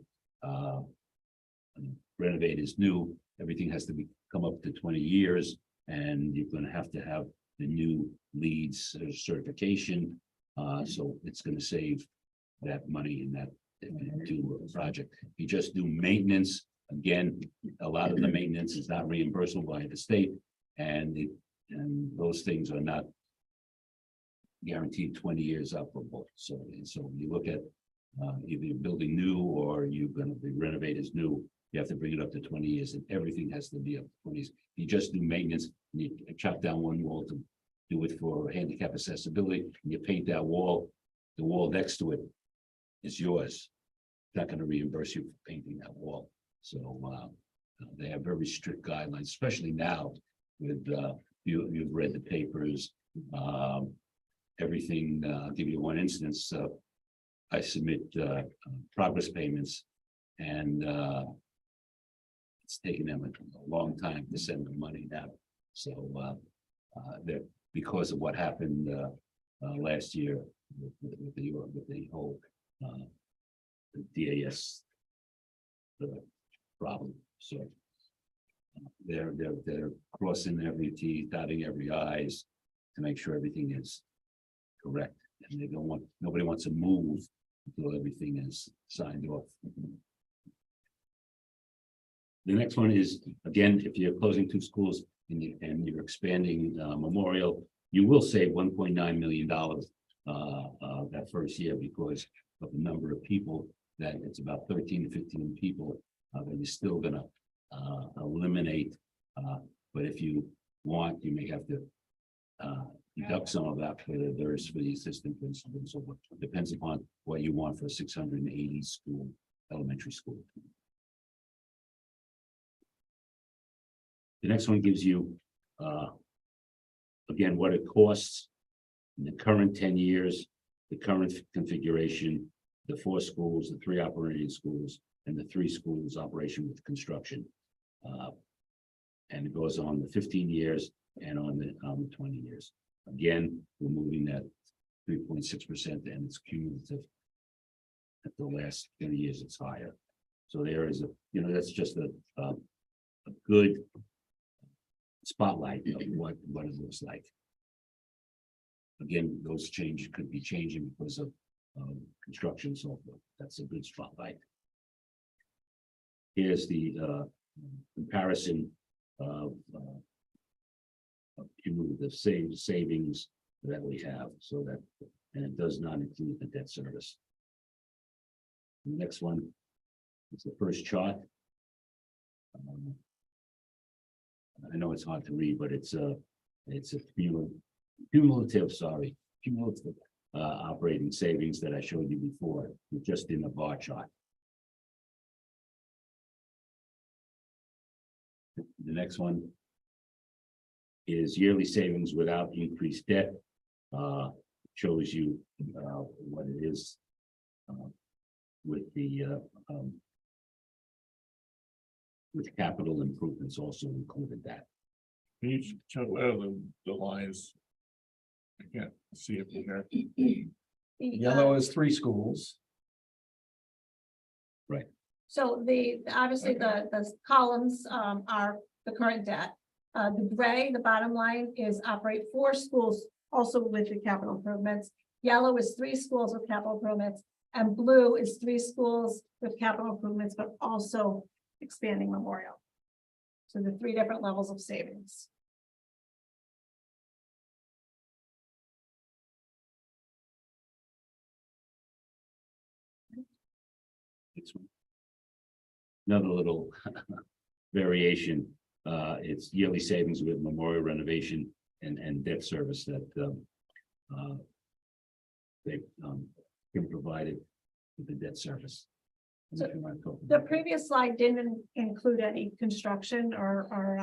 renovate is new, everything has to come up to 20 years, and you're gonna have to have the new leads certification. So it's gonna save that money in that to a project. You just do maintenance. Again, a lot of the maintenance is not reimbursable by the state, and those things are not guaranteed 20 years upward. So you look at either you're building new or you're going to be renovated as new. You have to bring it up to 20 years, and everything has to be up to 20 years. You just do maintenance, and you chop down one wall to do it for handicap accessibility, and you paint that wall. The wall next to it is yours. Not going to reimburse you for painting that wall. So they have very strict guidelines, especially now with you've read the papers. Everything. I'll give you one instance. I submit progress payments, and it's taken them a long time to send the money now. So that because of what happened last year with the whole DAS problem. So they're crossing every T, dotting every I's to make sure everything is correct. And they don't want, nobody wants to move until everything is signed off. The next one is, again, if you're closing 2 schools and you're expanding Memorial, you will save $1.9 million that first year because of the number of people that it's about 13 to 15 people that you're still gonna eliminate. But if you want, you may have to deduct some of that for the assistant principal. So it depends upon what you want for a 680 school, elementary school. The next one gives you, again, what it costs in the current 10 years, the current configuration, the 4 schools, the 3 operating schools, and the 3 schools operation with construction. And it goes on the 15 years and on the 20 years. Again, we're moving that 3.6%, and it's cumulative. At the last 20 years, it's higher. So there is that's just a good spotlight of what it looks like. Again, those changes could be changing because of construction, so that's a good spotlight. Here's the comparison of cumulative savings that we have, so that, and it does not include the debt service. The next one is the first chart. I know it's hard to read, but it's a cumulative operating savings that I showed you before, just in a bar chart. The next one is yearly savings without increased debt. Shows you what it is with the with capital improvements also included that. Can you show the lines? I can't see it here. Yellow is 3 schools. Right. So obviously the columns are the current debt. The gray, the bottom line is operate 4 schools also with the capital improvements. Yellow is 3 schools with capital improvements, and blue is 3 schools with capital improvements, but also expanding Memorial. So the 3 different levels of savings. another little variation. It's yearly savings with memorial renovation and debt service that they've been provided with the debt service. The previous slide didn't include any construction or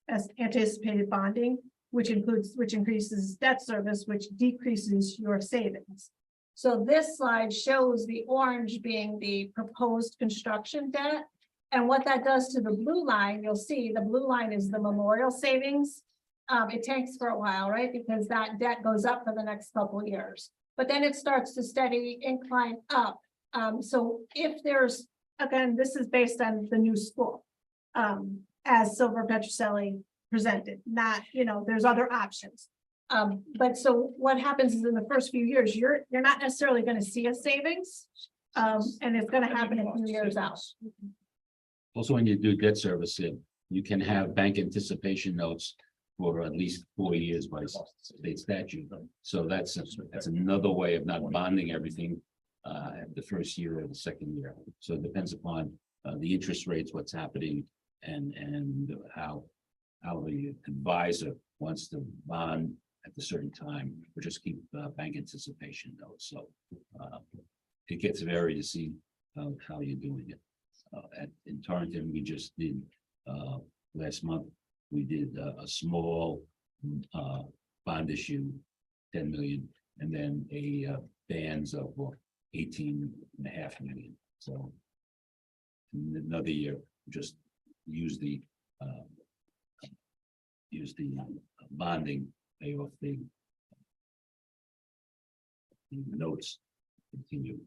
as anticipated bonding, which increases debt service, which decreases your savings. So this slide shows the orange being the proposed construction debt. And what that does to the blue line, you'll see the blue line is the memorial savings. It takes for a while, right? Because that debt goes up for the next couple of years, but then it starts to steady incline up. So if there's, again, this is based on the new school, as Silver Petroselli presented, not, there's other options. But so what happens is in the first few years, you're not necessarily going to see a savings. And it's going to happen a few years out. Also, when you do debt servicing, you can have bank anticipation notes for at least 4 years by state statute. So that's another way of not bonding everything the first year or the second year. So it depends upon the interest rates, what's happening, and how the advisor wants to bond at a certain time, or just keep bank anticipation notes. So it gets varied to see how you're doing it. In Torrington, we just did last month, we did a small bond issue, 10 million, and then a bands of 18.5 million. So in another year, just use the bonding, pay off the notes, continue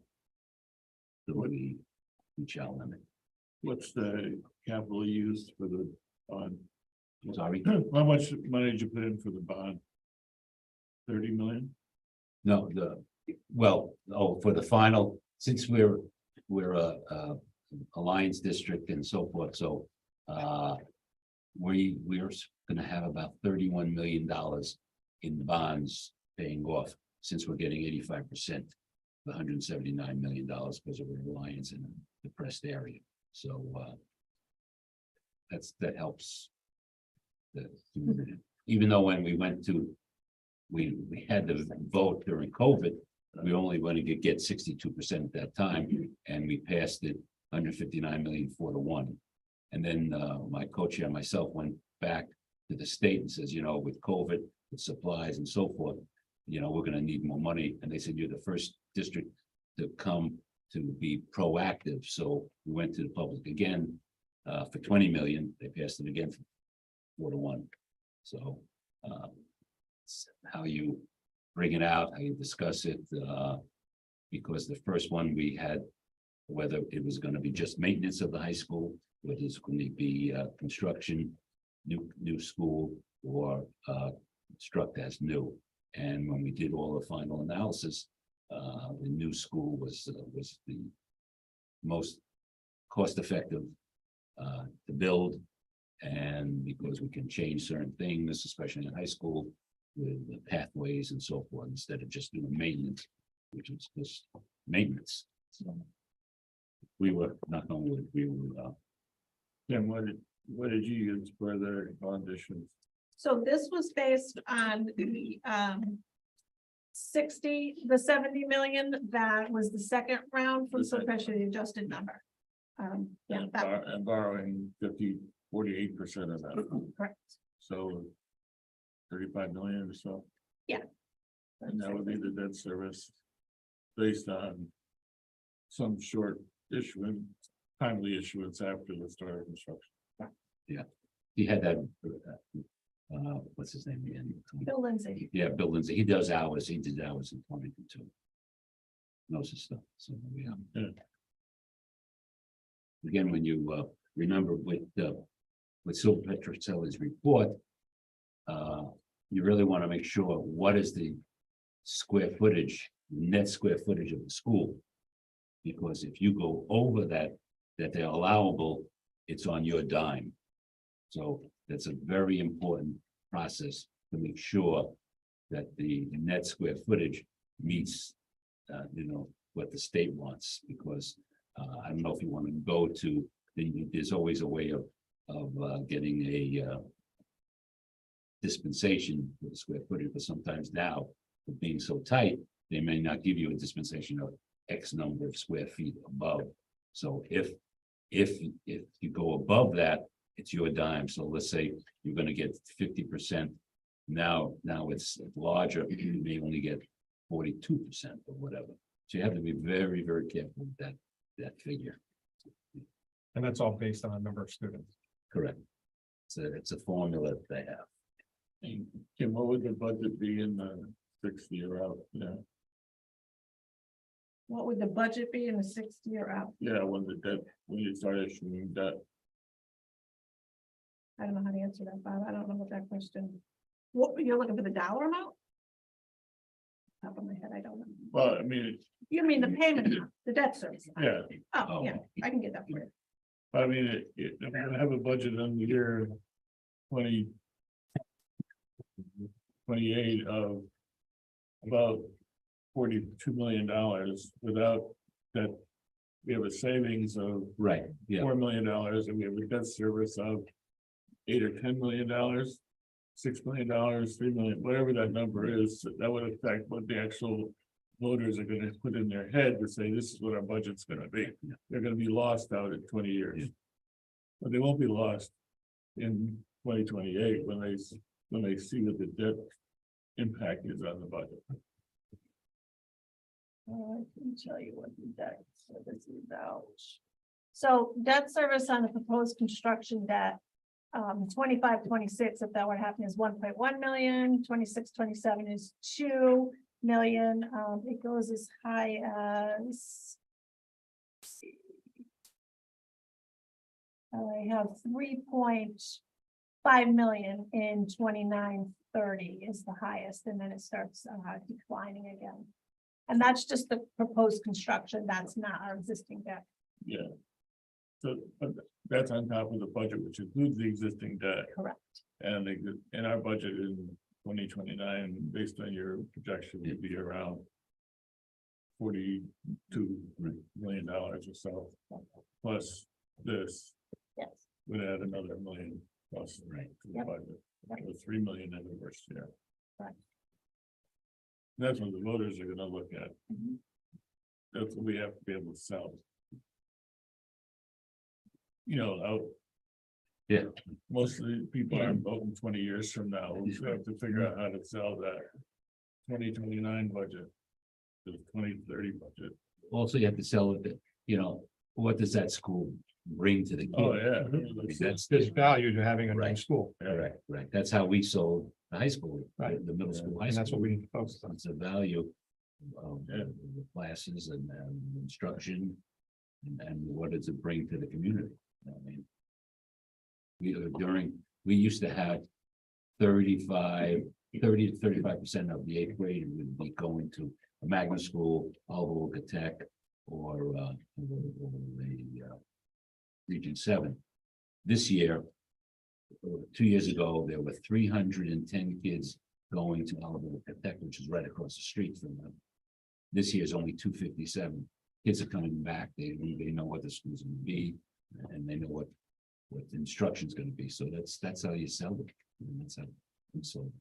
the way we shall limit. What's the capital used for the bond? Sorry, How much money did you put in for the bond? 30 million? no, for the final, since we're a alliance district and so forth, so we're gonna have about $31 million in bonds paying off, since we're getting 85%, the $179 million because of our alliance in a depressed area. So that helps. Even though when we went to, we had to vote during COVID, we only wanted to get 62% at that time, and we passed it 159 million 4-1. And then my co-chair and myself went back to the state and says, with COVID, with supplies and so forth, we're going to need more money. And they said, you're the first district to come to be proactive. So we went to the public again for 20 million. They passed it again for 4-1. So it's how you bring it out, how you discuss it, because the first one we had, whether it was going to be just maintenance of the high school, whether it's going to be construction, new school, or construct as new. And when we did all the final analysis, the new school was the most cost-effective to build, and because we can change certain things, especially in high school, with the pathways and so forth, instead of just doing maintenance, which is just maintenance. So we were not only we were. Then what did you use for the bond issues? So this was based on the 70 million, that was the second round from so especially the adjusted number. Yeah, And borrowing 48% of that. correct. So 35 million or so. Yeah. And that would be the debt service based on some short issuance, timely issuance after the start of construction. Yeah, he had that. What's his name again? Bill Lindsay. Yeah, Bill Lindsay. He does hours. He did hours in Torrington too. Knows his stuff. So yeah. Again, when you remember with Silver Petroselli's report, you really want to make sure what is the square footage, net square footage of the school. Because if you go over that they're allowable, it's on your dime. So that's a very important process to make sure that the net square footage meets, what the state wants. Because I don't know if you want to go to there's always a way of getting a dispensation for the square footage, but sometimes now, with being so tight, they may not give you a dispensation of X number of square feet above. So if you go above that, it's your dime. So let's say you're gonna get 50%. Now it's larger, you may only get 42% or whatever. So you have to be very, very careful with that figure. And that's all based on a number of students. Correct. It's a formula that they have. And Kim, what would the budget be in the 6th year out? Yeah, What would the budget be in the 6th year out? yeah, when you start issuing debt. I don't know how to answer that, Bob. I don't know what that question. What, you're looking for the dollar amount? Top of my head, I don't know. Well, I mean, You mean the payment, amount, the debt service? yeah, Oh, yeah, I can get that for you. I mean, if you're gonna have a budget in the year 2028 of about $42 million without that. We have a savings of Right, yeah. $4 million and we have a debt service of $8 or $10 million, $6 million, $3 million, whatever that number is, that would affect what the actual voters are gonna put in their head to say, this is what our budget's gonna be. They're gonna be lost out in 20 years. But they won't be lost in 2028 when they see what the debt impact is on the budget. I can tell you what the debt service is about. So debt service on the proposed construction debt, 25-26, if that were to happen, is 1.1 million, 26-27 is 2 million. It goes as high as. I have 3.5 million in 29-30 is the highest, and then it starts declining again. And that's just the proposed construction. That's not our existing debt. Yeah. So but that's on top of the budget, which includes the existing debt. Correct. And in our budget in 2029, based on your projection, would be around $42 million or so. Plus this Yes. would add another million plus Right. to the Yep. budget. Yep. So 3 million in the first year. Right. That's what the voters are gonna look at. Mhm. That's what we have to be able to sell. You know, out. Yeah. Most of the people aren't voting 20 years from now. We have to figure out how to sell that 2029 budget. The 2030 budget. Also, you have to sell it, what does that school bring to the kid? Oh, yeah. That's There's value to having a Right. nice school. right. That's how we sold the high school, Right. the middle school, high And that's school. what we need to focus on. It's a value of Yeah. the classes and instruction. And what does it bring to the community? I mean. We used to have 30 to 35% of the 8th grade would be going to a magnet school, Alva Tech, or the Region 7. This year, 2 years ago, there were 310 kids going to Alva Tech, which is right across the street from them. This year is only 257. Kids are coming back. They know what the school's going to be, and they know what the instruction's going to be. So that's how you sell it. And that's how we sold it.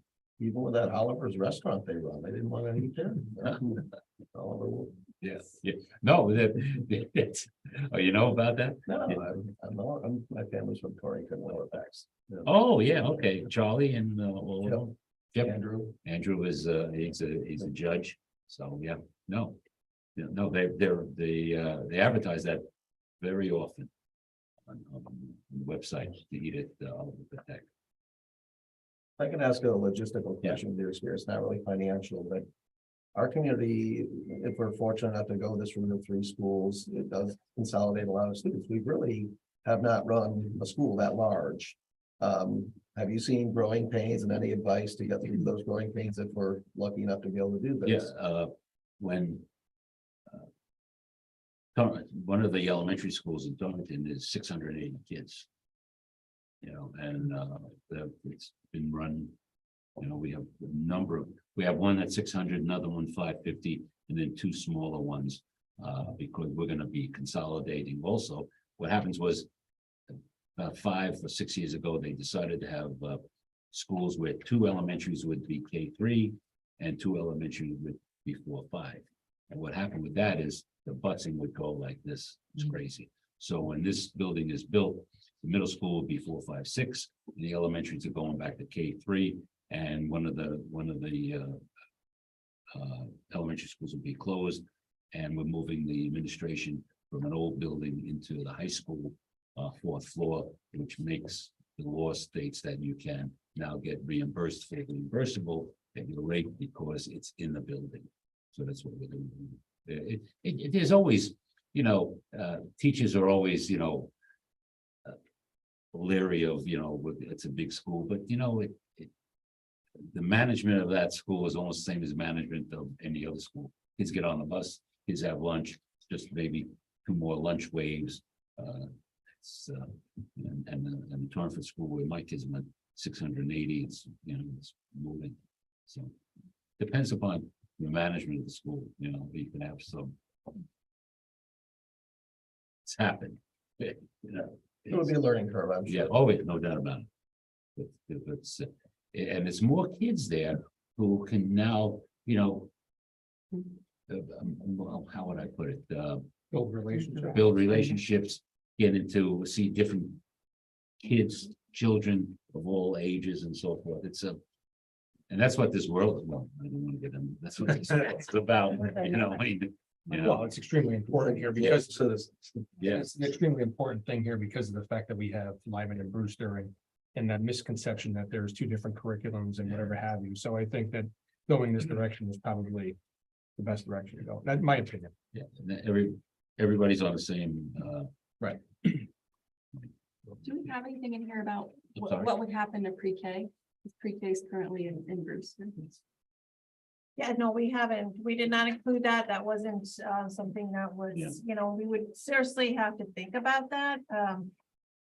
Even with that Oliver's restaurant they run, they didn't want to eat there. Oliver, Yes, yeah, no, oh, you know about that? no, my family's from Torrington, Lower Backs. Oh, yeah, okay, Charlie and, all of them. Yep, Andrew, is, he's a judge, so, yeah, no. Yeah, no, they advertise that very often. On the website, to eat it, Tech. I can ask a logistical question there, it's not really financial, but our community, if we're fortunate enough to go this route of 3 schools, it does consolidate a lot of students. We really have not run a school that large. Have you seen growing pains and any advice to get through those growing pains if we're lucky enough to be able to do this? Yeah, when one of the elementary schools in Darlington is 680 kids. And it's been run, we have we have one that's 600, another one 550, and then 2 smaller ones. Because we're gonna be consolidating also. What happens was about 5 or 6 years ago, they decided to have schools where 2 elementaries would be K3 and 2 elementary would be 4 or 5. And what happened with that is the busing would go like this. It's crazy. So when this building is built, the middle school will be 4, 5, 6. And the elementaries are going back to K3, and one of the elementary schools will be closed. And we're moving the administration from an old building into the high school, 4th floor, which makes the law states that you can now get reimbursed for the reimbursable at your rate because it's in the building. So that's what we're doing. There's always, teachers are always, leery of, it's a big school, but the management of that school is almost the same as management of any other school. Kids get on the bus, kids have lunch, just maybe 2 more lunch waves. And the Torrenford School where my kids went, 680, it's moving. So depends upon the management of the school, you can have some. It's happened. It would be a learning curve, I'm Yeah, sure. always, no doubt about it. And it's more kids there who can now, how would I put it? Build relationships. Build relationships, get into, see different kids, children of all ages and so forth. And that's what this world is about. I don't want to get in. That's what it's about, Well, it's extremely important here because Yes. it's an extremely important thing here because of the fact that we have Lyman and Brewster and that misconception that there's 2 different curriculums and whatever have you. So I think that going this direction is probably the best direction to go. That's my opinion. Yeah, and everybody's on the same, Right. Do we have anything in here about I'm sorry? what would happen to pre-K? Pre-K is currently in Brewster. Yeah, no, we haven't. We did not include that. That wasn't something that was, we would seriously have to think about that.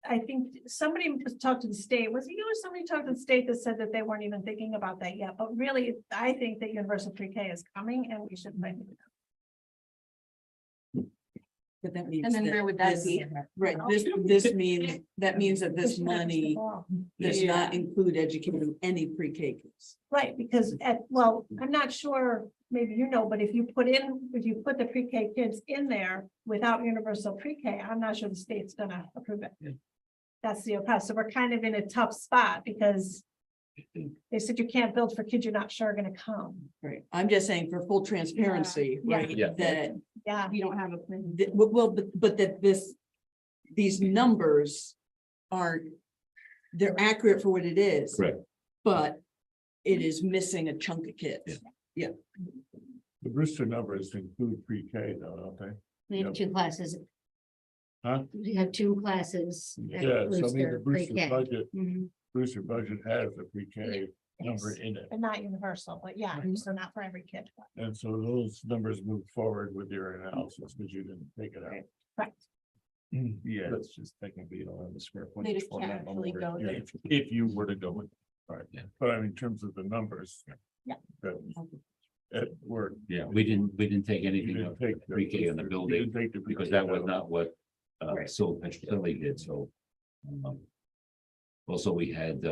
I think somebody talked to the state. Was it you or somebody talked to the state that said that they weren't even thinking about that yet? But really, I think that universal pre-K is coming and we should think about it. But that means. And then where would that this- be? Right, this means, that means that this money does not include educating any pre-K kids. Right, because I'm not sure, maybe but if you put the pre-K kids in there without universal pre-K, I'm not sure the state's gonna approve it. Yeah. That's the so we're kind of in a tough spot because they said you can't build for kids you're not sure are gonna come. Right, I'm just saying for full transparency, Yeah. right, Yeah. that, Yeah, We don't have a plan. but that these numbers aren't, they're accurate for what it is. correct. But it is missing a chunk of kids. The Brewster numbers include pre-K though, don't they? We have Yep. 2 classes. Huh? We have 2 classes. at Yeah, so I mean, the Brewster Brewster pre-K. budget, Mhm. Brewster budget has the pre-K number in it. but not universal, but so not for every kid. And so those numbers move forward with your analysis, because you didn't take it out. Correct. Yeah, it's just technically, you don't have the square footage. They just for can't that actually number. go Yeah, there. if you were to go with, right, Yeah. but I mean, in terms of the numbers. Yeah. That, it worked. Yeah, we didn't take You anything didn't of take the pre-K on the you building didn't take the because pre-K that was out. not what Right. Silver Petrocelli did, so. Also, we had,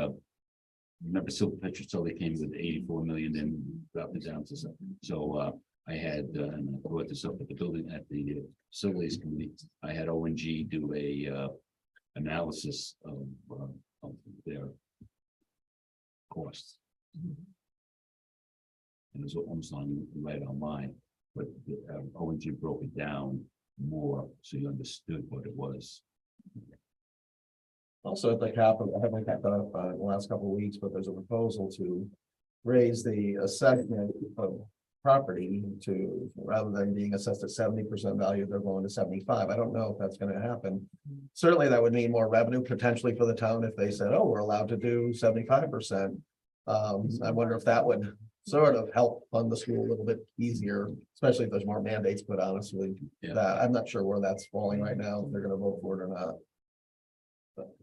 remember Silver Petrocelli came with 84 million and dropped it down to something. So I had, and I brought this up at the building at the facilities committee, I had ONG do a analysis of their costs. And it was almost right on mine, but ONG broke it down more, so you understood what it was. Also, at the capital, I haven't got that up in the last couple of weeks, but there's a proposal to raise the assessment of property to, rather than being assessed at 70% value, they're going to 75. I don't know if that's gonna happen. Certainly, that would mean more revenue potentially for the town if they said, oh, we're allowed to do 75%. I wonder if that would sort of help fund the school a little bit easier, especially if there's more mandates put on us with Yeah. that. I'm not sure where that's falling right now, if they're gonna vote for it or not. But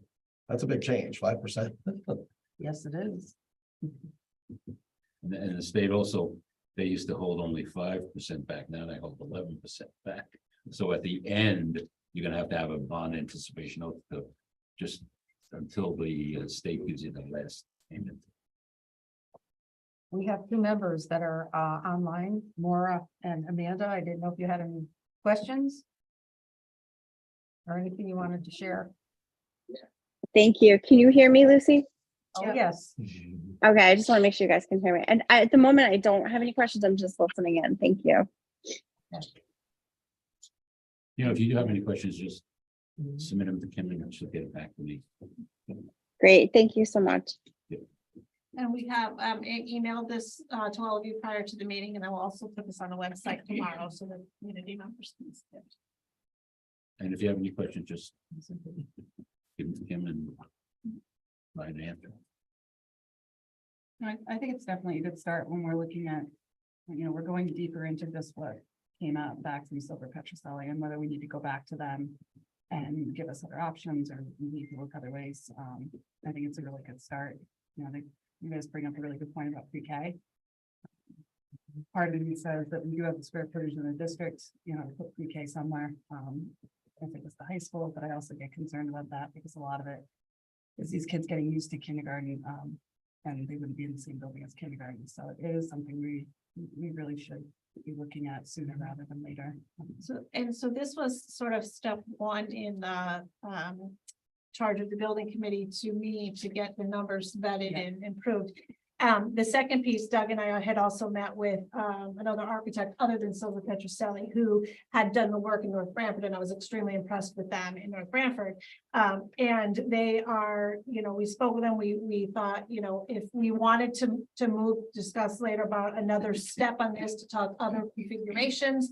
that's a big change, 5%. Yes, it is. And the state also, they used to hold only 5% back, now they hold 11% back. So at the end, you're gonna have to have a bond anticipation note to just until the state gives you the last payment. We have two members that are online, Maura and Amanda. I didn't know if you had any questions or anything you wanted to share. Thank you. Can you hear me, Lucy? Oh, yes. Okay, I just want to make sure you guys can hear me. And at the moment, I don't have any questions. I'm just listening in. Thank you. You know, if you do have any questions, just submit them to Kim and she'll get it back to me. Great. Thank you so much. And we have emailed this to all of you prior to the meeting, and I will also put this on the website tomorrow so that community members can see it. And if you have any questions, just give them to Kim and write an answer. I think it's definitely a good start when we're looking at, you know, we're going deeper into just what came out back from Silver Petroselli and whether we need to go back to them and give us other options or we need to look other ways. I think it's a really good start. You know, you guys bring up a really good point about pre-K. Part of me says that we do have the square footage in the district, you know, to put pre-K somewhere. I think it's the high school, but I also get concerned about that because a lot of it is these kids getting used to kindergarten, and they wouldn't be in the same building as kindergarten. So it is something we really should be looking at sooner rather than later. So this was sort of step one in the charge of the building committee to me to get the numbers vetted and improved. The second piece, Doug and I had also met with another architect other than Silver Petroselli who had done the work in North Branford, and I was extremely impressed with them in North Branford. And they are, you know, we spoke with them. We thought, you know, if we wanted to move, discuss later about another step on this to talk other configurations,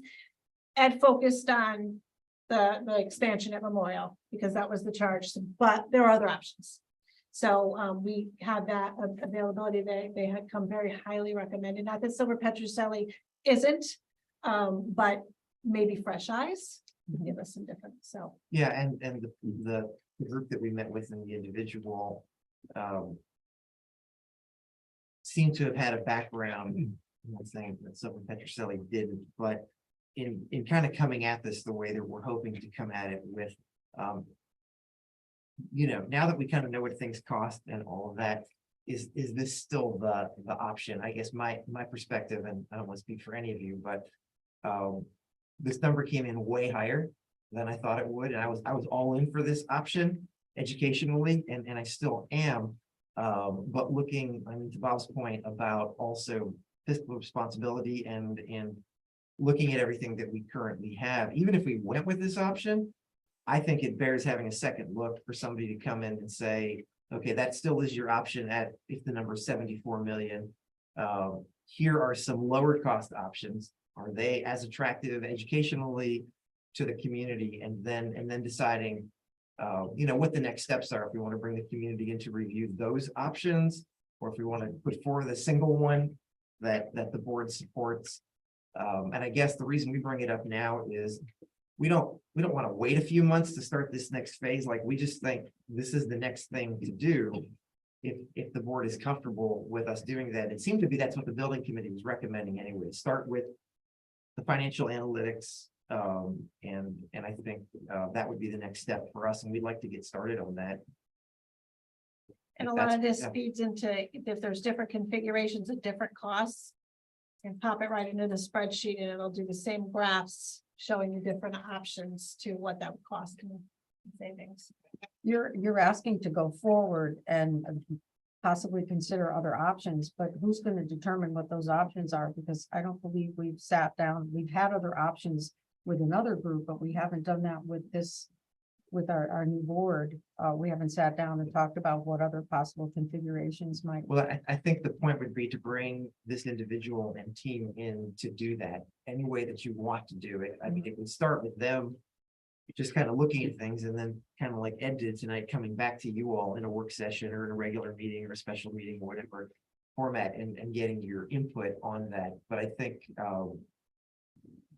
Ed focused on the expansion at Memorial because that was the charge, but there are other options. So we had that availability. They had come very highly recommended. Not that Silver Petroselli isn't, but maybe fresh eyes give us some different. So Yeah, and the group that we met with in the individual seemed to have had a background. I'm not saying that Silver Petroselli didn't, but in kind of coming at this the way that we're hoping to come at it with you know, now that we kind of know what things cost and all of that, is this still the option? I guess my perspective, and I don't want to speak for any of you, but this number came in way higher than I thought it would, and I was all in for this option educationally, and I still am. But looking, I mean, to Bob's point about also fiscal responsibility and looking at everything that we currently have, even if we went with this option, I think it bears having a second look for somebody to come in and say, okay, that still is your option at if the number is 74 million. Here are some lower cost options. Are they as attractive educationally to the community? And then deciding, you know, what the next steps are if we want to bring the community in to review those options, or if we want to put forward a single one that the board supports. And I guess the reason we bring it up now is we don't want to wait a few months to start this next phase. Like, we just think this is the next thing to do. If the board is comfortable with us doing that, it seemed to be that's what the building committee was recommending anyway. Start with the financial analytics, and I think that would be the next step for us, and we'd like to get started on that. and a lot of this feeds into if there's different configurations at different costs, and pop it right into the spreadsheet, and it'll do the same graphs showing you different options to what that would cost in savings. You're asking to go forward and possibly consider other options, but who's going to determine what those options are? Because I don't believe we've sat down. We've had other options with another group, but we haven't done that with this, with our new board. We haven't sat down and talked about what other possible configurations might. Well, I think the point would be to bring this individual and team in to do that any way that you want to do it. I mean, it would start with them just kind of looking at things, and then kind of like Ed did tonight, coming back to you all in a work session or in a regular meeting or a special meeting or whatever format, and getting your input on that. But I think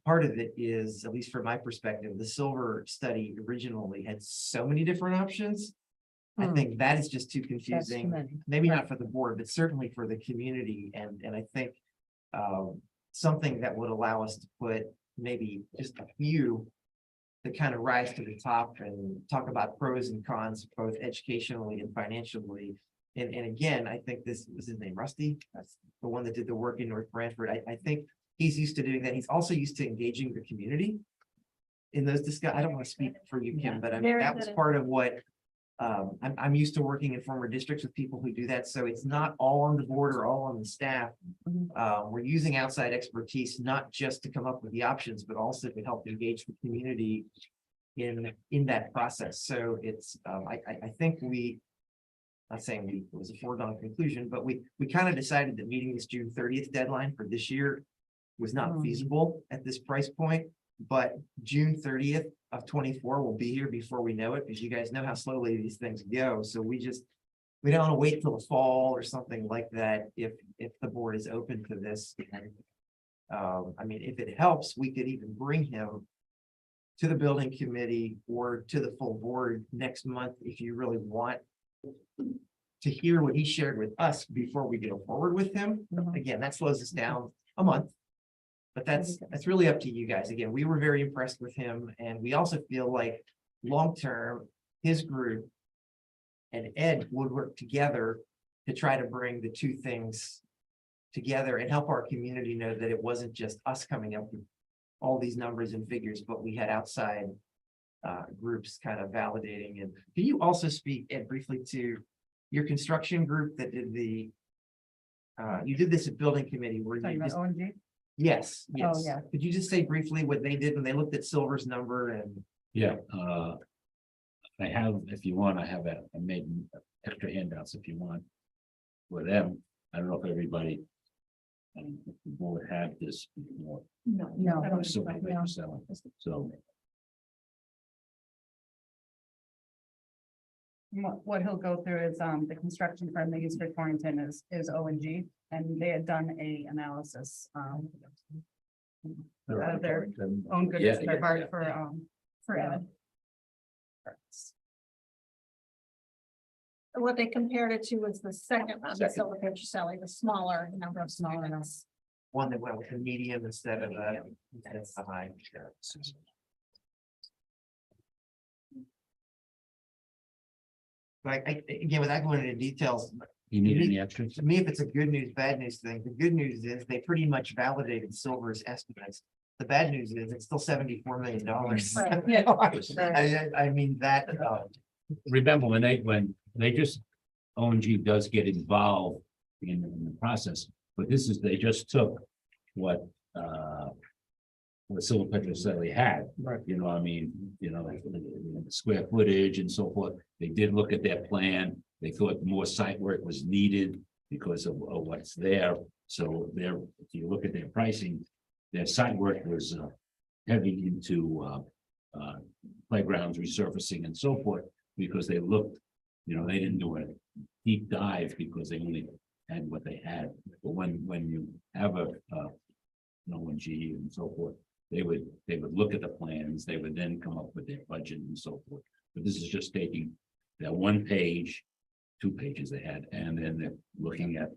part of it is, at least from my perspective, the silver study originally had so many different options. I think that is just too confusing, maybe not for the board, but certainly for the community. And I think something that would allow us to put maybe just a few kind of rise to the top and talk about pros and cons, both educationally and financially. And again, I think this was his name, Rusty. That's the one that did the work in North Branford. I think he's used to doing that. He's also used to engaging the community in those discussions. I don't want to speak for you, Kim, but I mean, Very that was good. part of what I'm used to working in former districts with people who do that. So it's not all on the board or all on the staff. We're using outside expertise, not just to come up with the options, but also to help engage the community in that process. So it's, I think not saying it was a foregone conclusion, but we kind of decided that meeting this June 30th deadline for this year was not feasible at this price point. But June 30th of 24 will be here before we know it, because you guys know how slowly these things go. So we don't want to wait till the fall or something like that if the board is open to this. I mean, if it helps, we could even bring him to the building committee or to the full board next month if you really want to hear what he shared with us before we go forward with him. Again, that slows us down a month. But that's really up to you guys. Again, we were very impressed with him, and we also feel like long-term, his group and Ed would work together to try to bring the two things together and help our community know that it wasn't just us coming up with all these numbers and figures, but we had outside groups kind of validating. And can you also speak, Ed, briefly to your construction group that did you did this at building committee where you just, ONG? yes. yeah. Could you just say briefly what they did when they looked at Silver's number and? Yeah, I have, if you want, I made extra handouts if you want. For them, I don't know if everybody. If the board had this before. No. So. What he'll go through is, the construction firm they use for Torrington is ONG, and they had done a analysis, out of their own goodness, Yeah, their yeah, heart yeah. for Ed. What they compared it to was the second one, the Silver Petroselli, the smaller number of smaller ones. One that went with the medium instead of the high. Like, again, without going into details, You need any extras? to me, if it's a good news, bad news thing, the good news is they pretty much validated Silver's estimates. The bad news is it's still $74 million. I mean, that, Remember when they just, ONG does get involved in the process, but they just took what Silver Petroselli had. Right. You know, I mean, the square footage and so forth. They did look at their plan. They thought more site work was needed because of what's there. So if you look at their pricing, their site work was heavy into playgrounds resurfacing and so forth, because they looked, they didn't do a deep dive because they only had what they had. But when you have an ONG and so forth, they would look at the plans, they would then come up with their budget and so forth. But this is just taking that 1 page, 2 pages they had, and then they're looking at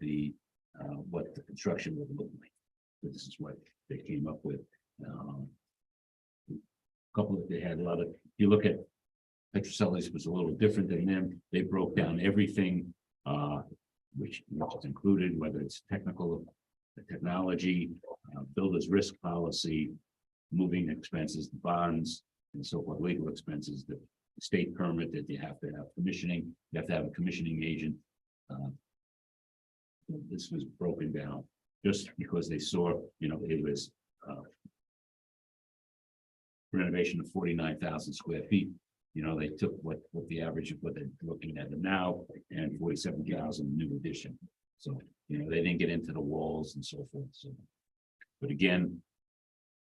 what the construction would look like. So this is what they came up with. They had a lot of, you look at Petroselli's was a little different than them. They broke down everything, which is included, whether it's technical, the technology, builder's risk policy, moving expenses, bonds, and so forth, legal expenses, the state permit that you have to have commissioning, you have to have a commissioning agent. This was broken down just because they saw, it was renovation of 49,000 square feet. They took what the average of what they're looking at now and 47,000 new addition. So, they didn't get into the walls and so forth. So, but again,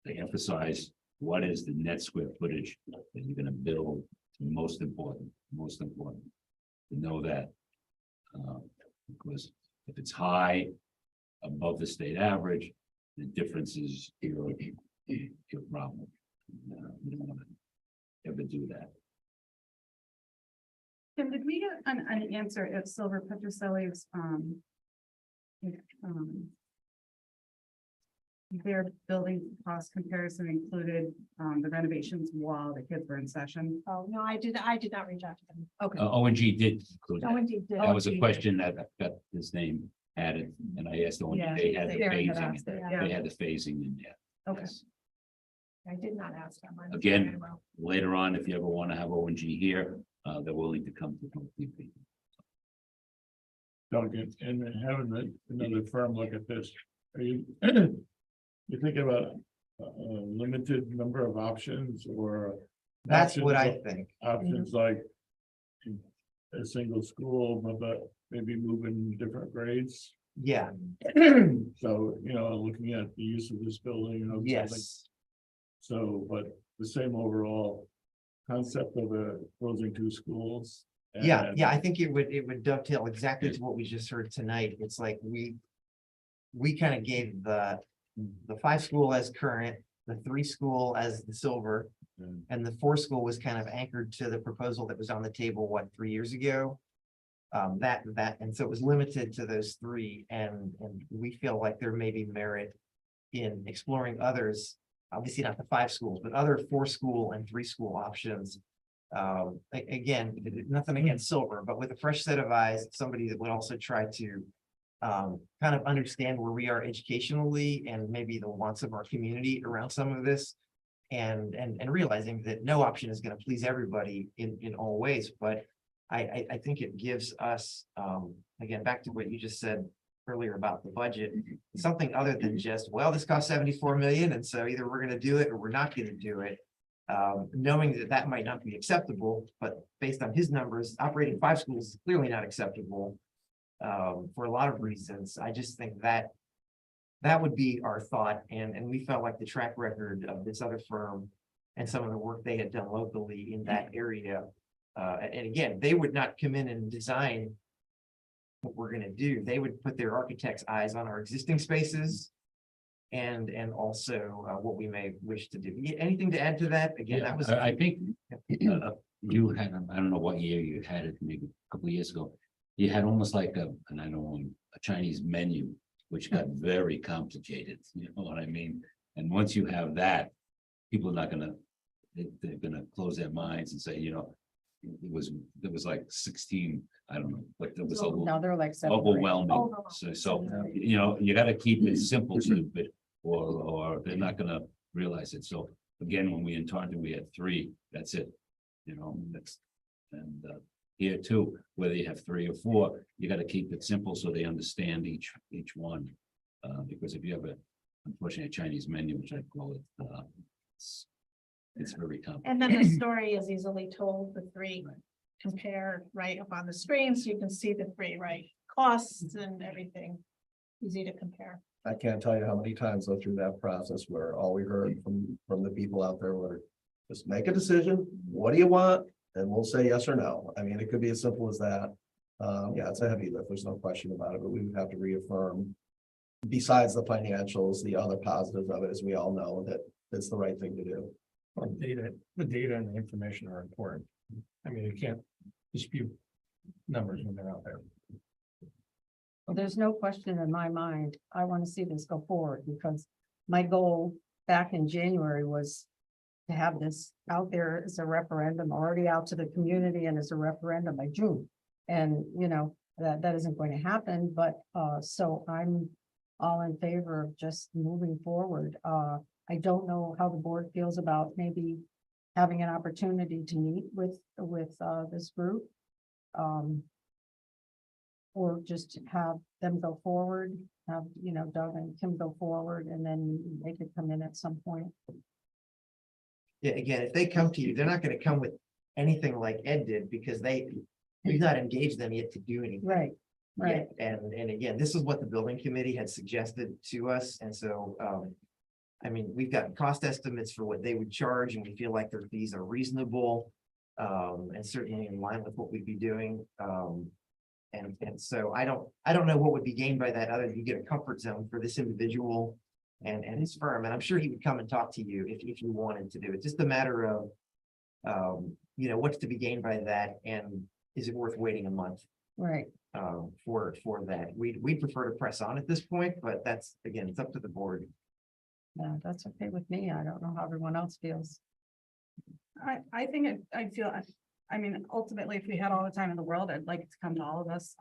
they emphasize what is the net square footage that you're going to build. Most important to know that, because if it's high above the state average, the difference is your problem. We don't want to ever do that. Kim, did we get an answer if Silver Petroselli's Their building cost comparison included the renovations while the kids were in session. Oh, no, I did not reach out to them. Okay. O&G did include Oh, that. indeed, did. That was a ONG. question that I got his name added, and I asked O&G, Yeah, they had the Darren had phasing, asked it, they had the phasing in there. Okay. Yes. I did not ask them. I'm Again, sorry, well, later on, if you ever want to have O&G here, they're willing to come to complete. Duncan, and having another firm look at this, are you, you thinking about a limited number of options or? That's what I options- think. Options like a single school, but maybe moving different grades. Yeah, So, looking at the use of this building, something. yes, So, but the same overall concept of closing two schools. yeah, and- yeah, I think it would dovetail exactly to what we just heard tonight. It's like we kind of gave the 5 school as current, the 3 school as the silver, Mm. and the 4 school was kind of anchored to the proposal that was on the table, 3 years ago? And so it was limited to those 3, and we feel like there may be merit in exploring others, obviously not the 5 schools, but other 4 school and 3 school options. Again, nothing against silver, but with a fresh set of eyes, somebody that would also try to kind of understand where we are educationally and maybe the wants of our community around some of this. And realizing that no option is going to please everybody in all ways, but I think it gives us, again, back to what you just said earlier about the budget, something other than just, well, this costs 74 million, and so either we're going to do it or we're not going to do it. Knowing that that might not be acceptable, but based on his numbers, operating 5 schools is clearly not acceptable for a lot of reasons. I just think that would be our thought, and we felt like the track record of this other firm and some of the work they had done locally in that area. And again, they would not come in and design what we're gonna do. They would put their architect's eyes on our existing spaces and also what we may wish to do. Anything to add to that? Again, that was. I think you had, I don't know what year you had it, maybe a couple of years ago. You had almost like and I don't know, a Chinese menu, which got very complicated, you know what I mean? And once you have that, people are not gonna, they're gonna close their minds and say, there was like 16, I don't know, but there was a Now they're like 7 grades. overwhelming. So, you gotta keep it simple to it, or they're not gonna realize it. So again, when we in Taunton, we had 3, that's it. That's, and here too, whether you have 3 or 4, you gotta keep it simple so they understand each one. Because if you have unfortunately, a Chinese menu, which I call it, it's very complicated. And then the story is easily told, the 3 compare right up on the screen, so you can see the 3, right? Costs and everything, easy to compare. I can't tell you how many times though through that process where all we heard from the people out there were, just make a decision, what do you want? And we'll say yes or no. I mean, it could be as simple as that. Yeah, it's a heavy lift, there's no question about it, but we would have to reaffirm. Besides the financials, the other positives of it, as we all know, that it's the right thing to do. The data and the information are important. I mean, you can't dispute numbers when they're out there. Well, there's no question in my mind. I want to see this go forward because my goal back in January was to have this out there as a referendum, already out to the community and as a referendum by June. And, that isn't going to happen, but, so I'm all in favor of just moving forward. I don't know how the board feels about maybe having an opportunity to meet with this group. Or just have them go forward, have, Doug and Kim go forward, and then they could come in at some point. Yeah, again, if they come to you, they're not gonna come with anything like Ed did because we've not engaged them yet to do anything. Right. Right. And again, this is what the building committee had suggested to us. And so, I mean, we've got cost estimates for what they would charge and we feel like their fees are reasonable. And certainly in line with what we'd be doing. And so I don't know what would be gained by that other than you get a comfort zone for this individual and his firm. And I'm sure he would come and talk to you if you wanted to do it. Just a matter of, what's to be gained by that and is it worth waiting a month? Right. For that. We'd prefer to press on at this point, but that's, again, it's up to the board. Yeah, that's okay with me. I don't know how everyone else feels. I think I feel, I mean, ultimately, if we had all the time in the world, I'd like it to come to all of us.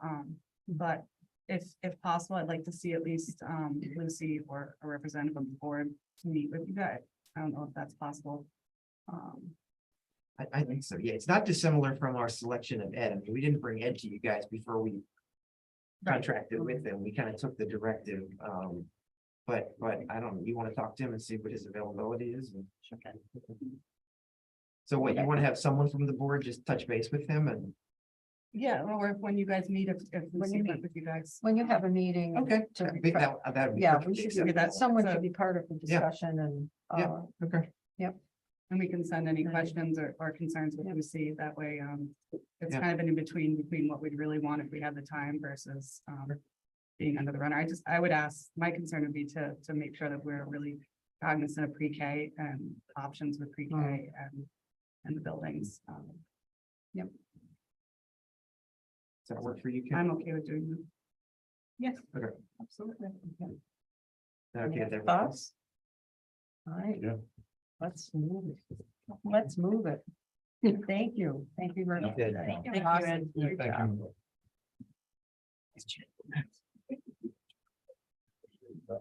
But if possible, I'd like to see at least Lucy or a representative of the board to meet with you guys. I don't know if that's possible. I think so. Yeah, it's not dissimilar from our selection of Ed. I mean, we didn't bring Ed to you guys before we contracted with him. We kind of took the directive. But I don't know, you want to talk to him and see what his availability is? Okay. So what, you want to have someone from the board just touch base with him and? Yeah, or when you guys meet, if Lucy met with you guys. When you have a meeting. Okay. to- That'd be Yeah, perfectly we should, acceptable. someone should be part of the discussion and. Yeah, okay. And we can send any questions or concerns with Lucy. That way, it's Yeah. kind of in between what we'd really want if we had the time versus being under the runner. I would ask, my concern would be to make sure that we're really cognizant of pre-K and options with pre-K and the buildings. Yep. Does that work for you, Kim? I'm okay with doing that. Yes. Okay. Absolutely. Okay, there. Thoughts? All right. Yeah. Let's move it. Let's move it. Thank you. Thank you very much. Yeah, Thank thank you, Awesome. Ed. Great Thank job. you. I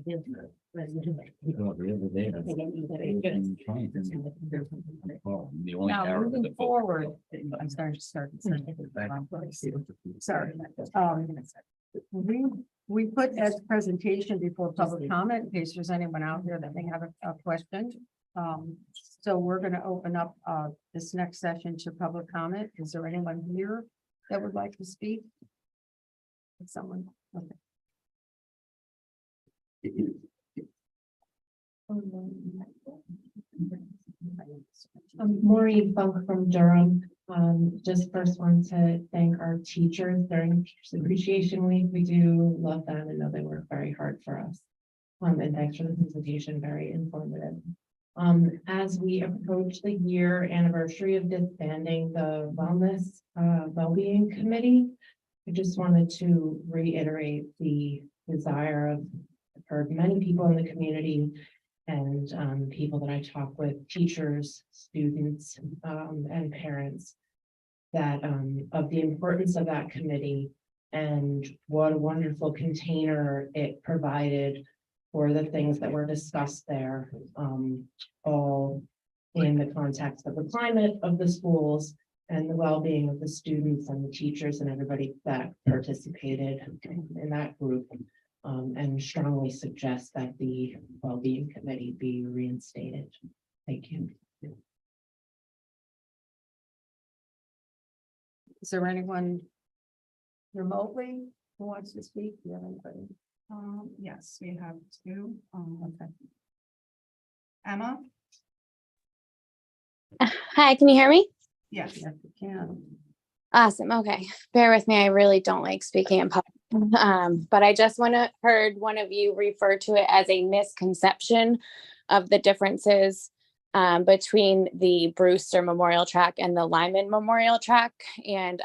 did. The only Now, error with moving the vote. forward, I'm starting to start. Sorry. We put as presentation before public comment, in case there's anyone out there that may have a question. So we're gonna open up this next session to public comment. Is there anyone here that would like to speak? Someone, okay. Maureen Funk from Durham. Just first want to thank our teachers during Teachers Appreciation Week. We do love them and know they work very hard for us. And thanks for the presentation, very informative. As we approach the year anniversary of disbanding the Wellness Wellbeing Committee, I just wanted to reiterate the desire of, I've heard many people in the community and people that I talk with, teachers, students, and parents, that of the importance of that committee and what a wonderful container it provided for the things that were discussed there, all in the context of the climate of the schools and the well-being of the students and the teachers and everybody that participated in that group. And strongly suggest that the well-being committee be reinstated. Thank you. Is there anyone remotely who wants to speak? Do you have anybody? Yes, we have two. Okay. Emma? Hi, can you hear me? Yes. Yes, you can. Awesome. Okay. Bear with me. I really don't like speaking in public. But I just heard one of you refer to it as a misconception of the differences between the Brewster Memorial Track and the Lyman Memorial Track. And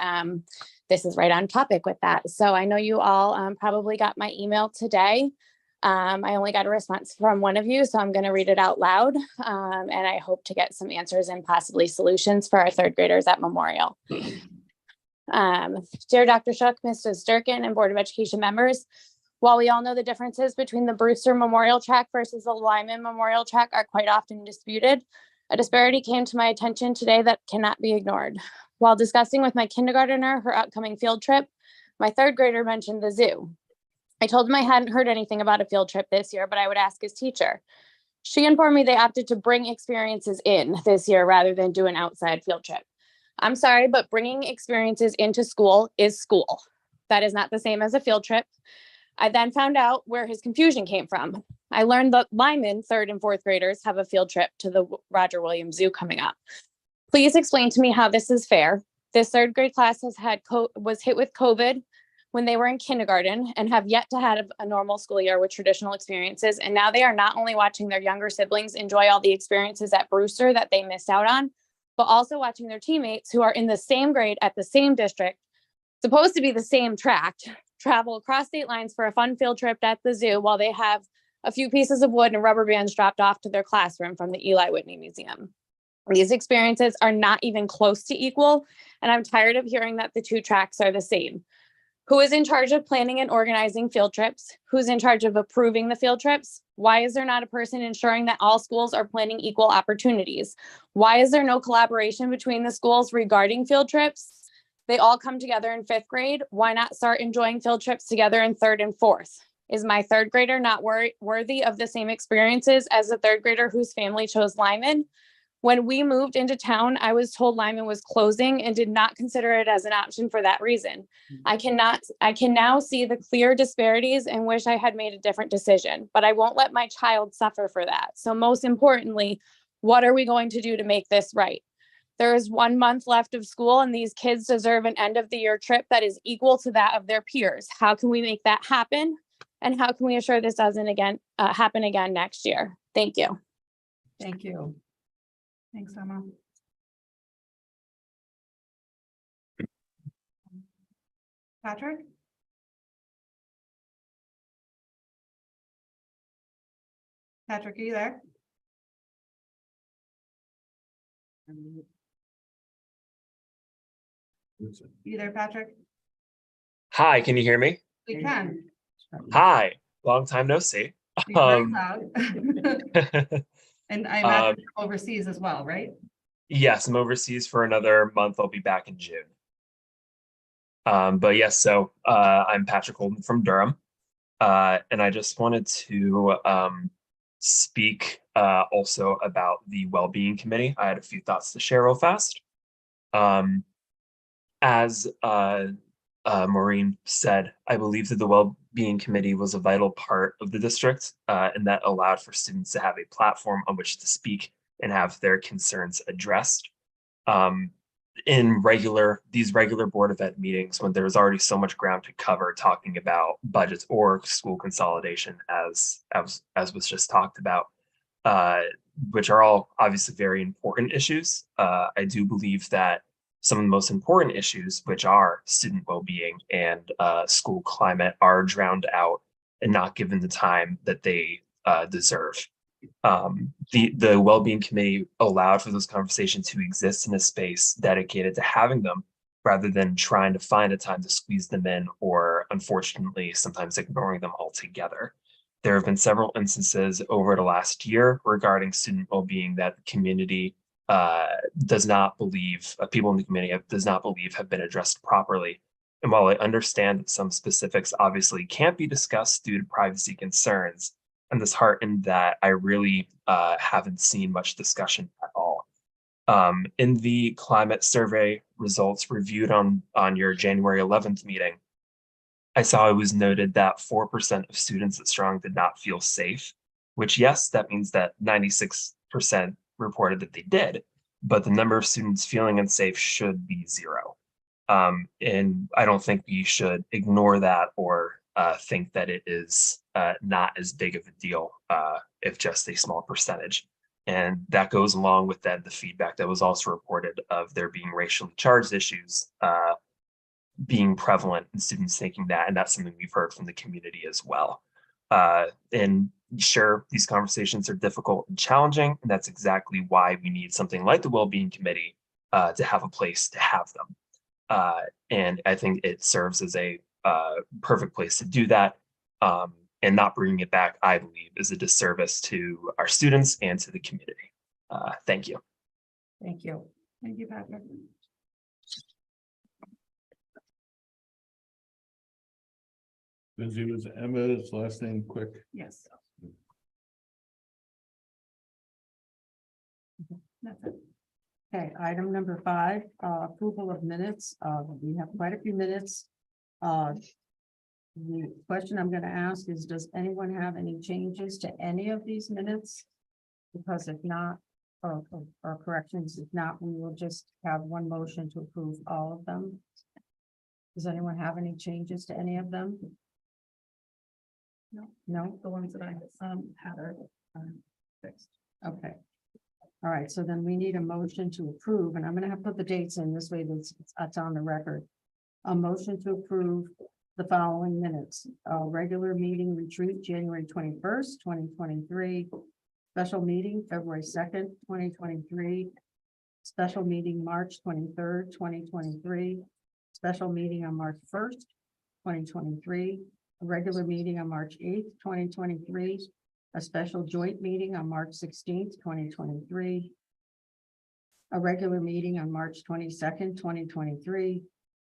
this is right on topic with that. So I know you all probably got my email today. I only got a response from one of you, so I'm going to read it out loud. And I hope to get some answers and possibly solutions for our third graders at Memorial. Dear Dr. Shook, Mrs. Durkin, and Board of Education members, while we all know the differences between the Brewster Memorial Track versus the Lyman Memorial Track are quite often disputed, a disparity came to my attention today that cannot be ignored. While discussing with my kindergartner her upcoming field trip, my third grader mentioned the zoo. I told him I hadn't heard anything about a field trip this year, but I would ask his teacher. She informed me they opted to bring experiences in this year rather than do an outside field trip. I'm sorry, but bringing experiences into school is school. That is not the same as a field trip. I then found out where his confusion came from. I learned that Lyman third and fourth graders have a field trip to the Roger Williams Zoo coming up. Please explain to me how this is fair. This third grade class was hit with COVID when they were in kindergarten and have yet to have a normal school year with traditional experiences. And now they are not only watching their younger siblings enjoy all the experiences at Brewster that they missed out on, but also watching their teammates who are in the same grade at the same district, supposed to be the same track, travel across state lines for a fun field trip at the zoo while they have a few pieces of wood and rubber bands dropped off to their classroom from the Eli Whitney Museum. These experiences are not even close to equal, and I'm tired of hearing that the two tracks are the same. Who is in charge of planning and organizing field trips? Who's in charge of approving the field trips? Why is there not a person ensuring that all schools are planning equal opportunities? Why is there no collaboration between the schools regarding field trips? They all come together in 5th grade. Why not start enjoying field trips together in 3rd and 4th? Is my 3rd grader not worthy of the same experiences as the 3rd grader whose family chose Lyman? When we moved into town, I was told Lyman was closing and did not consider it as an option for that reason. I can now see the clear disparities and wish I had made a different decision, but I won't let my child suffer for that. So most importantly, what are we going to do to make this right? There is 1 month left of school and these kids deserve an end of the year trip that is equal to that of their peers. How can we make that happen? And how can we assure this doesn't happen again next year? Thank you. Thank you. Thanks, Emma. Patrick? Patrick, are you there? You there, Patrick? Hi, can you hear me? We can. Hi, long time no see. You're very loud. And I imagine you're overseas as well, right? Yes, I'm overseas for another month. I'll be back in June. But yes, so I'm Patrick Holden from Durham. And I just wanted to speak also about the Wellbeing Committee. I had a few thoughts to share real fast. As Maureen said, I believe that the Wellbeing Committee was a vital part of the district, and that allowed for students to have a platform on which to speak and have their concerns addressed. In these regular Board of Ed meetings, when there was already so much ground to cover talking about budgets or school consolidation, as was just talked about, which are all obviously very important issues. I do believe that some of the most important issues, which are student well-being and school climate, are drowned out and not given the time that they deserve. The Wellbeing Committee allowed for those conversations to exist in a space dedicated to having them, rather than trying to find a time to squeeze them in, or unfortunately, sometimes ignoring them altogether. There have been several instances over the last year regarding student well-being that the community does not believe, people in the community does not believe have been addressed properly. And while I understand that some specifics obviously can't be discussed due to privacy concerns, I'm disheartened that I really haven't seen much discussion at all. In the climate survey results reviewed on your January 11th meeting, I saw it was noted that 4% of students at Strong did not feel safe, which, yes, that means that 96% reported that they did, but the number of students feeling unsafe should be 0. And I don't think we should ignore that or think that it is not as big of a deal if just a small percentage. And that goes along with the feedback that was also reported of there being racially charged issues being prevalent in students thinking that, and that's something we've heard from the community as well. And sure, these conversations are difficult and challenging, and that's exactly why we need something like the Wellbeing Committee to have a place to have them. And I think it serves as a perfect place to do that. And not bringing it back, I believe, is a disservice to our students and to the community. Thank you. Thank you. Thank you, Patrick. Busy was Emma's last name, quick. Yes. That's it. Okay, item number 5, approval of minutes. We have quite a few minutes. The question I'm going to ask is, does anyone have any changes to any of these minutes? Because if not, or corrections, if not, we will just have one motion to approve all of them. Does anyone have any changes to any of them? No, the ones that I had are fixed. Okay. All right, so then we need a motion to approve, and I'm gonna have to put the dates in this way that's it's on the record. A motion to approve the following minutes. Regular meeting retreat, January 21st, 2023. Special meeting, February 2nd, 2023. Special meeting, March 23rd, 2023. Special meeting on March 1st, 2023. A regular meeting on March 8th, 2023. A special joint meeting on March 16th, 2023. A regular meeting on March 22nd, 2023.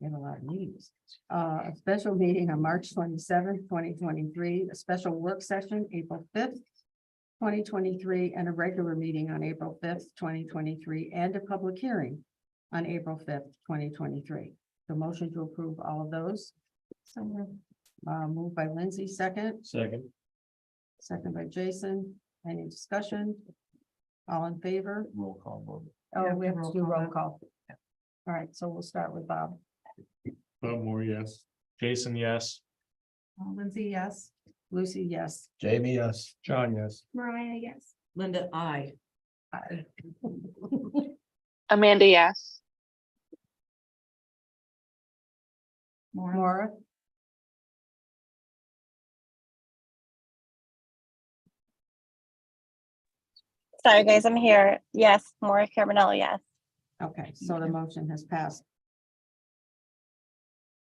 We have a lot of meetings. A special meeting on March 27th, 2023. A special work session, April 5th, 2023, and a regular meeting on April 5th, 2023, and a public hearing on April 5th, 2023. The motion to approve all of those. Moved by Lindsay, second. Second. Second by Jason. Any discussion? All in favor? Roll call vote. Oh, we have to do roll call. All right, so we'll start with Bob. Bob Moore, yes. Jason, yes. Lindsay, yes. Lucy, yes. Jamie, yes. John, yes. Mariah, yes. Linda, I. Aye. Amanda, yes. Maura, Sorry, guys, I'm here. Yes, Maura Carbonello, yes. okay, so the motion has passed.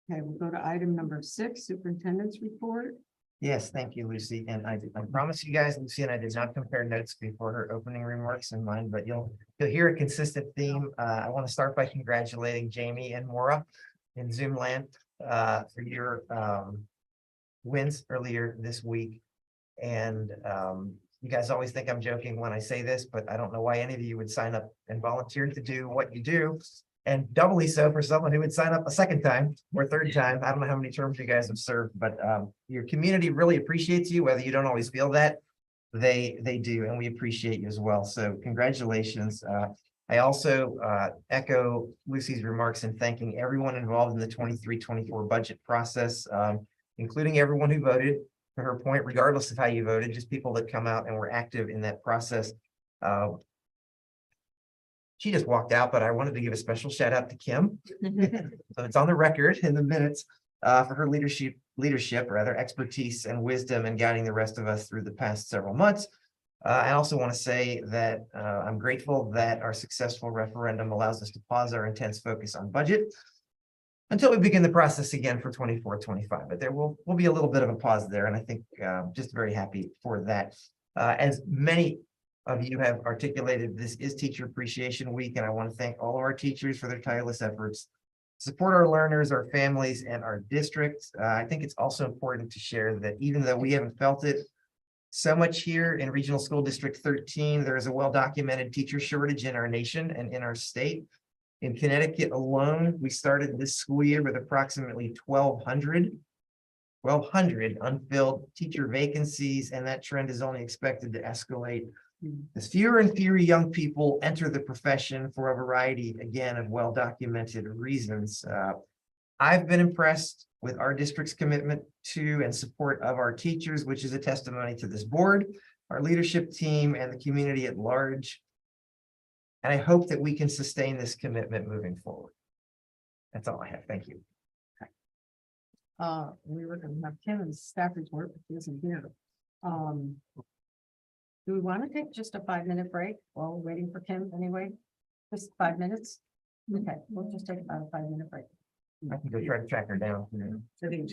Okay, we'll go to item number 6, superintendent's report. Yes, thank you, Lucy. And I promise you guys, Lucy and I did not compare notes before her opening remarks in mine, but you'll hear a consistent theme. I want to start by congratulating Jamie and Maura in Zoom land for your wins earlier this week. And you guys always think I'm joking when I say this, but I don't know why any of you would sign up and volunteer to do what you do. And doubly so for someone who would sign up a second time or third time. I don't know how many terms you guys have served, but your community really appreciates you, whether you don't always feel that. They do, and we appreciate you as well. So congratulations. I also echo Lucy's remarks in thanking everyone involved in the 23-24 budget process, including everyone who voted. To her point, regardless of how you voted, just people that come out and were active in that process. She just walked out, but I wanted to give a special shout out to Kim. So it's on the record in the minutes for her leadership, expertise and wisdom in guiding the rest of us through the past several months. I also want to say that I'm grateful that our successful referendum allows us to pause our intense focus on budget until we begin the process again for 24-25. But there will be a little bit of a pause there, and I think just very happy for that. As many of you have articulated, this is Teacher Appreciation Week, and I want to thank all of our teachers for their tireless efforts, support our learners, our families, and our districts. I think it's also important to share that even though we haven't felt it so much here in Regional School District 13, there is a well-documented teacher shortage in our nation and in our state. In Connecticut alone, we started this school year with approximately 1,200 unfilled teacher vacancies, and that trend is only expected to escalate as fewer and fewer young people enter the profession for a variety, again, of well-documented reasons. I've been impressed with our district's commitment to and support of our teachers, which is a testimony to this board, our leadership team, and the community at large. And I hope that we can sustain this commitment moving forward. That's all I have. Thank you. We were going to have Kevin's staff report, but he isn't here. Do we want to take just a 5-minute break while we're waiting for Kim anyway? Just 5 minutes? Okay, we'll just take about a 5-minute break. I can go try to track her down. I think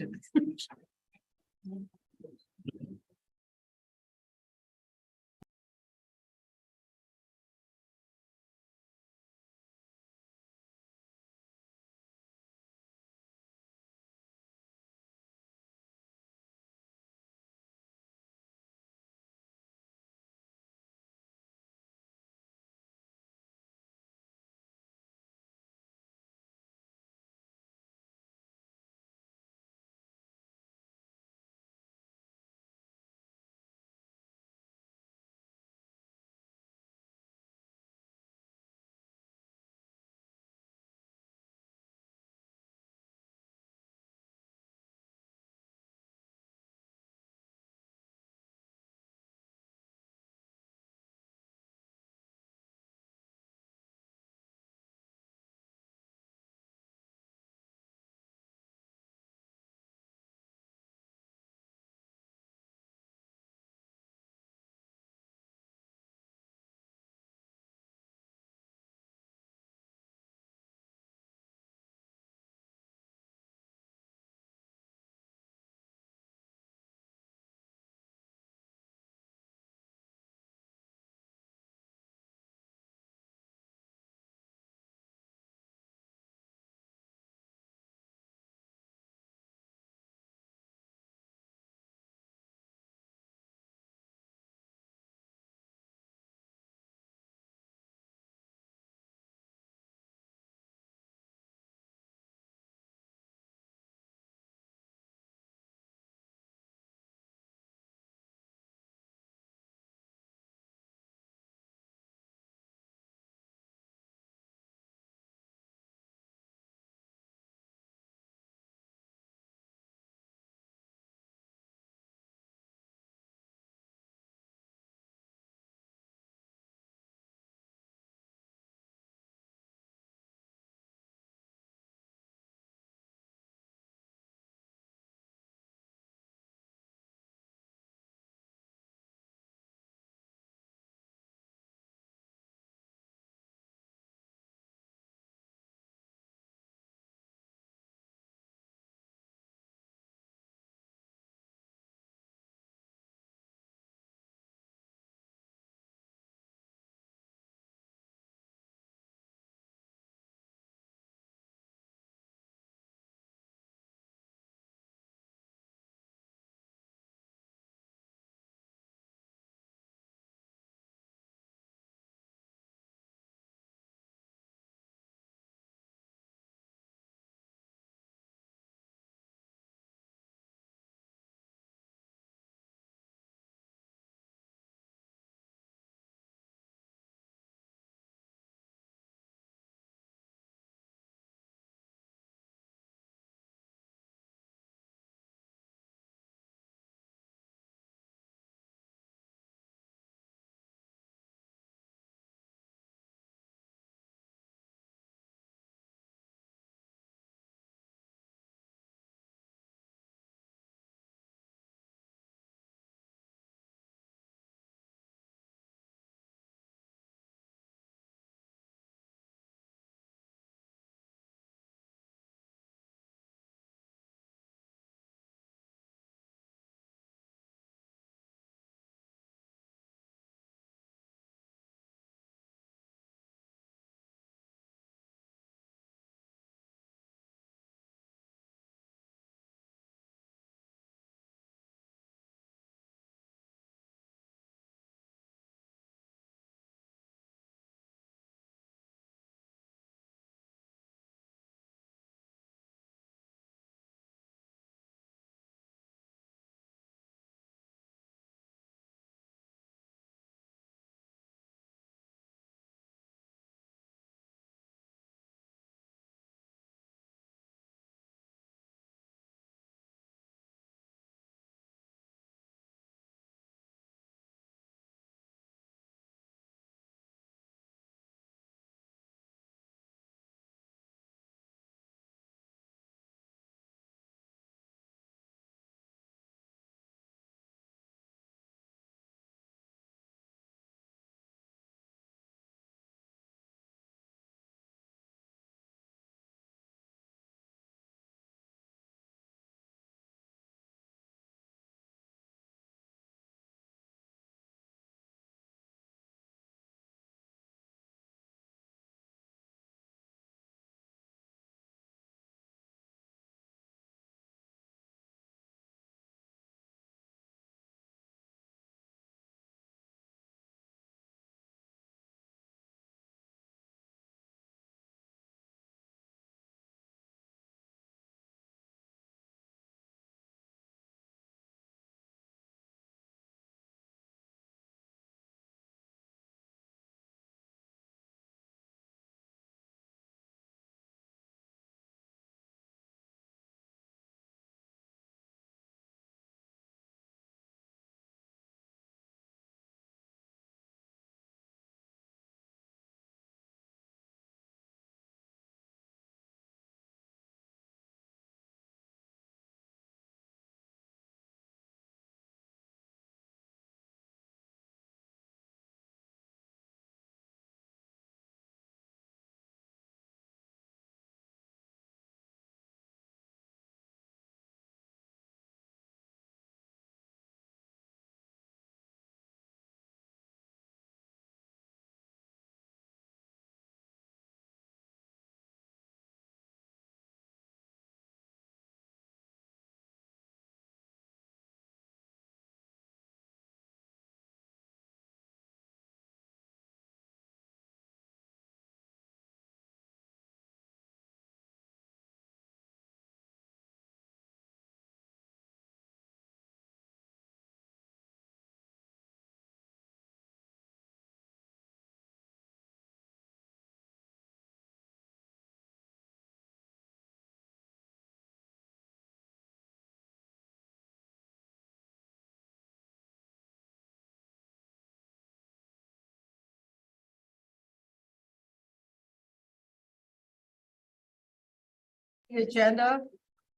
The agenda,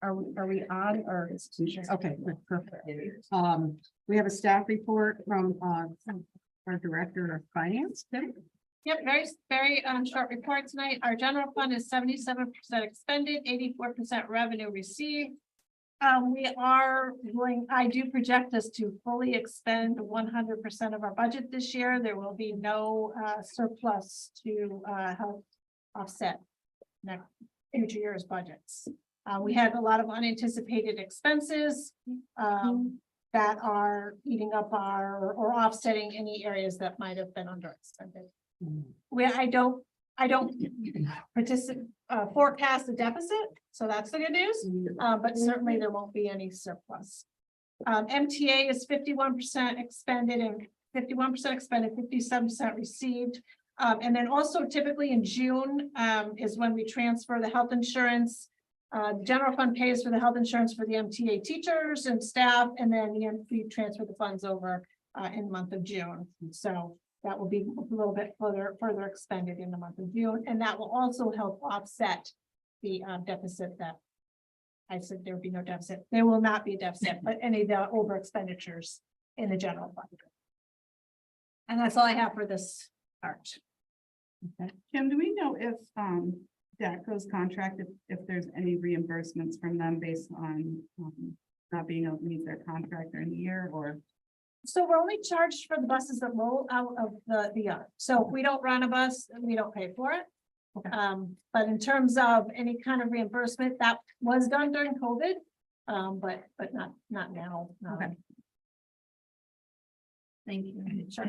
are we on or? Okay, good, perfect. We have a staff report from, our Director of Finance. Tim? Yep, very short report tonight. Our general fund is 77% expended, 84% revenue received. I do project us to fully expend 100% of our budget this year. There will be no surplus to help offset next future year's budgets. We had a lot of unanticipated expenses that are eating up or offsetting any areas that might have been underexpended. I don't forecast a deficit, so that's the good news. But certainly there won't be any surplus. MTA is 51% expended and 51% expended, 57% received. And then also typically in June is when we transfer the health insurance. The general fund pays for the health insurance for the MTA teachers and staff, and then we transfer the funds over in the month of June. So that will be a little bit further expended in the month of June, and that will also help offset the deficit that I said there would be no deficit. There will not be a deficit, but any of the over expenditures in the general fund. And that's all I have for this part. Okay. Kim, do we know if DACO's contract, if there's any reimbursements from them based on not being able to meet their contract during the year, or? So we're only charged for the buses that roll out of the yard. So if we don't run a bus, we don't pay for it. Okay. But in terms of any kind of reimbursement, that was done during COVID, but not now. Okay. Thank you. Sure.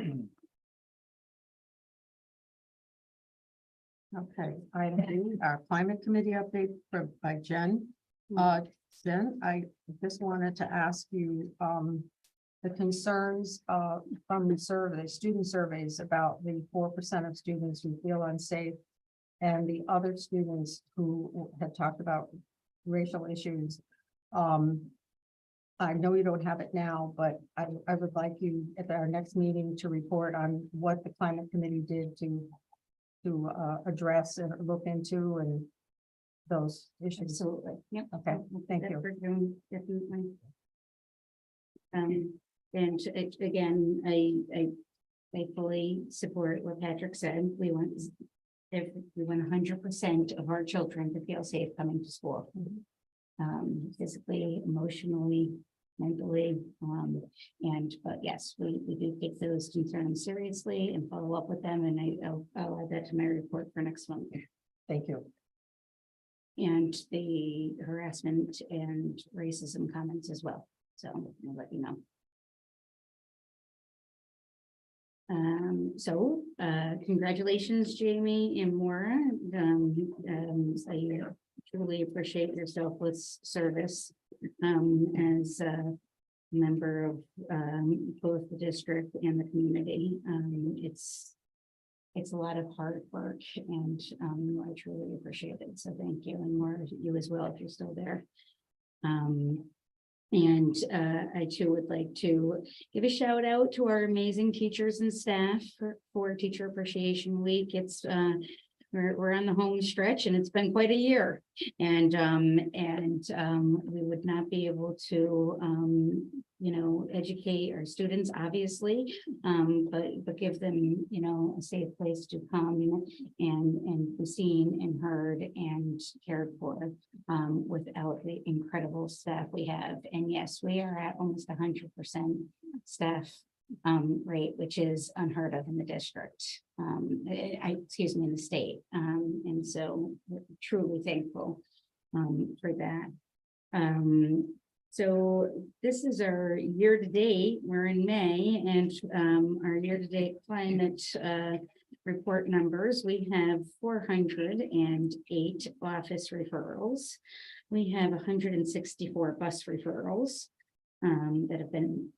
Okay, item B, our climate committee update by Jen. Jen, I just wanted to ask you, the concerns from the student surveys about the 4% of students who feel unsafe and the other students who had talked about racial issues. I know you don't have it now, but I would like you at our next meeting to report on what the climate committee did to address and look into and those issues. Absolutely. Yep. Okay, thank you. Definitely. And again, I fully support what Patrick said. We want 100% of our children to feel safe coming to school. Physically, emotionally, mentally, but yes, we do take those concerns seriously and follow up with them, and I'll add that to my report for next month. Thank you. And the harassment and racism comments as well, so I'll let you know. Congratulations, Jamie and Maura. I truly appreciate your selfless service as a member of both the district and the community. It's a lot of hard work, and I truly appreciate it. So thank you, and Maura, you as well if you're still there. And I too would like to give a shout out to our amazing teachers and staff for Teacher Appreciation Week. It's we're on the home stretch, and it's been quite a year, and we would not be able to educate our students, obviously, but give them a safe place to come and be seen and heard and cared for without the incredible staff we have. And yes, we are at almost 100% staff rate, which is unheard of in the district. Excuse me, in the state. And so we're truly thankful for that. So this is our year-to-date. We're in May, and our year-to-date climate report numbers. We have 408 office referrals. We have 164 bus referrals that have been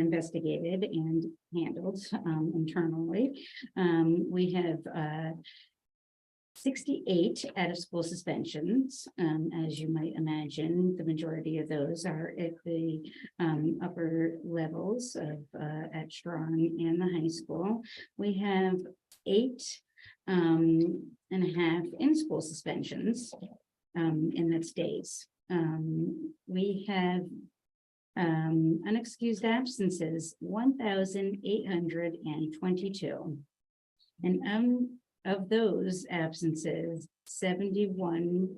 investigated and handled internally. We have 68 out-of-school suspensions. As you might imagine, the majority of those are at the upper levels of at Strong and the high school. We have 8.5 in-school suspensions. and that's days. We have unexcused absences, 1,822. And of those absences, 71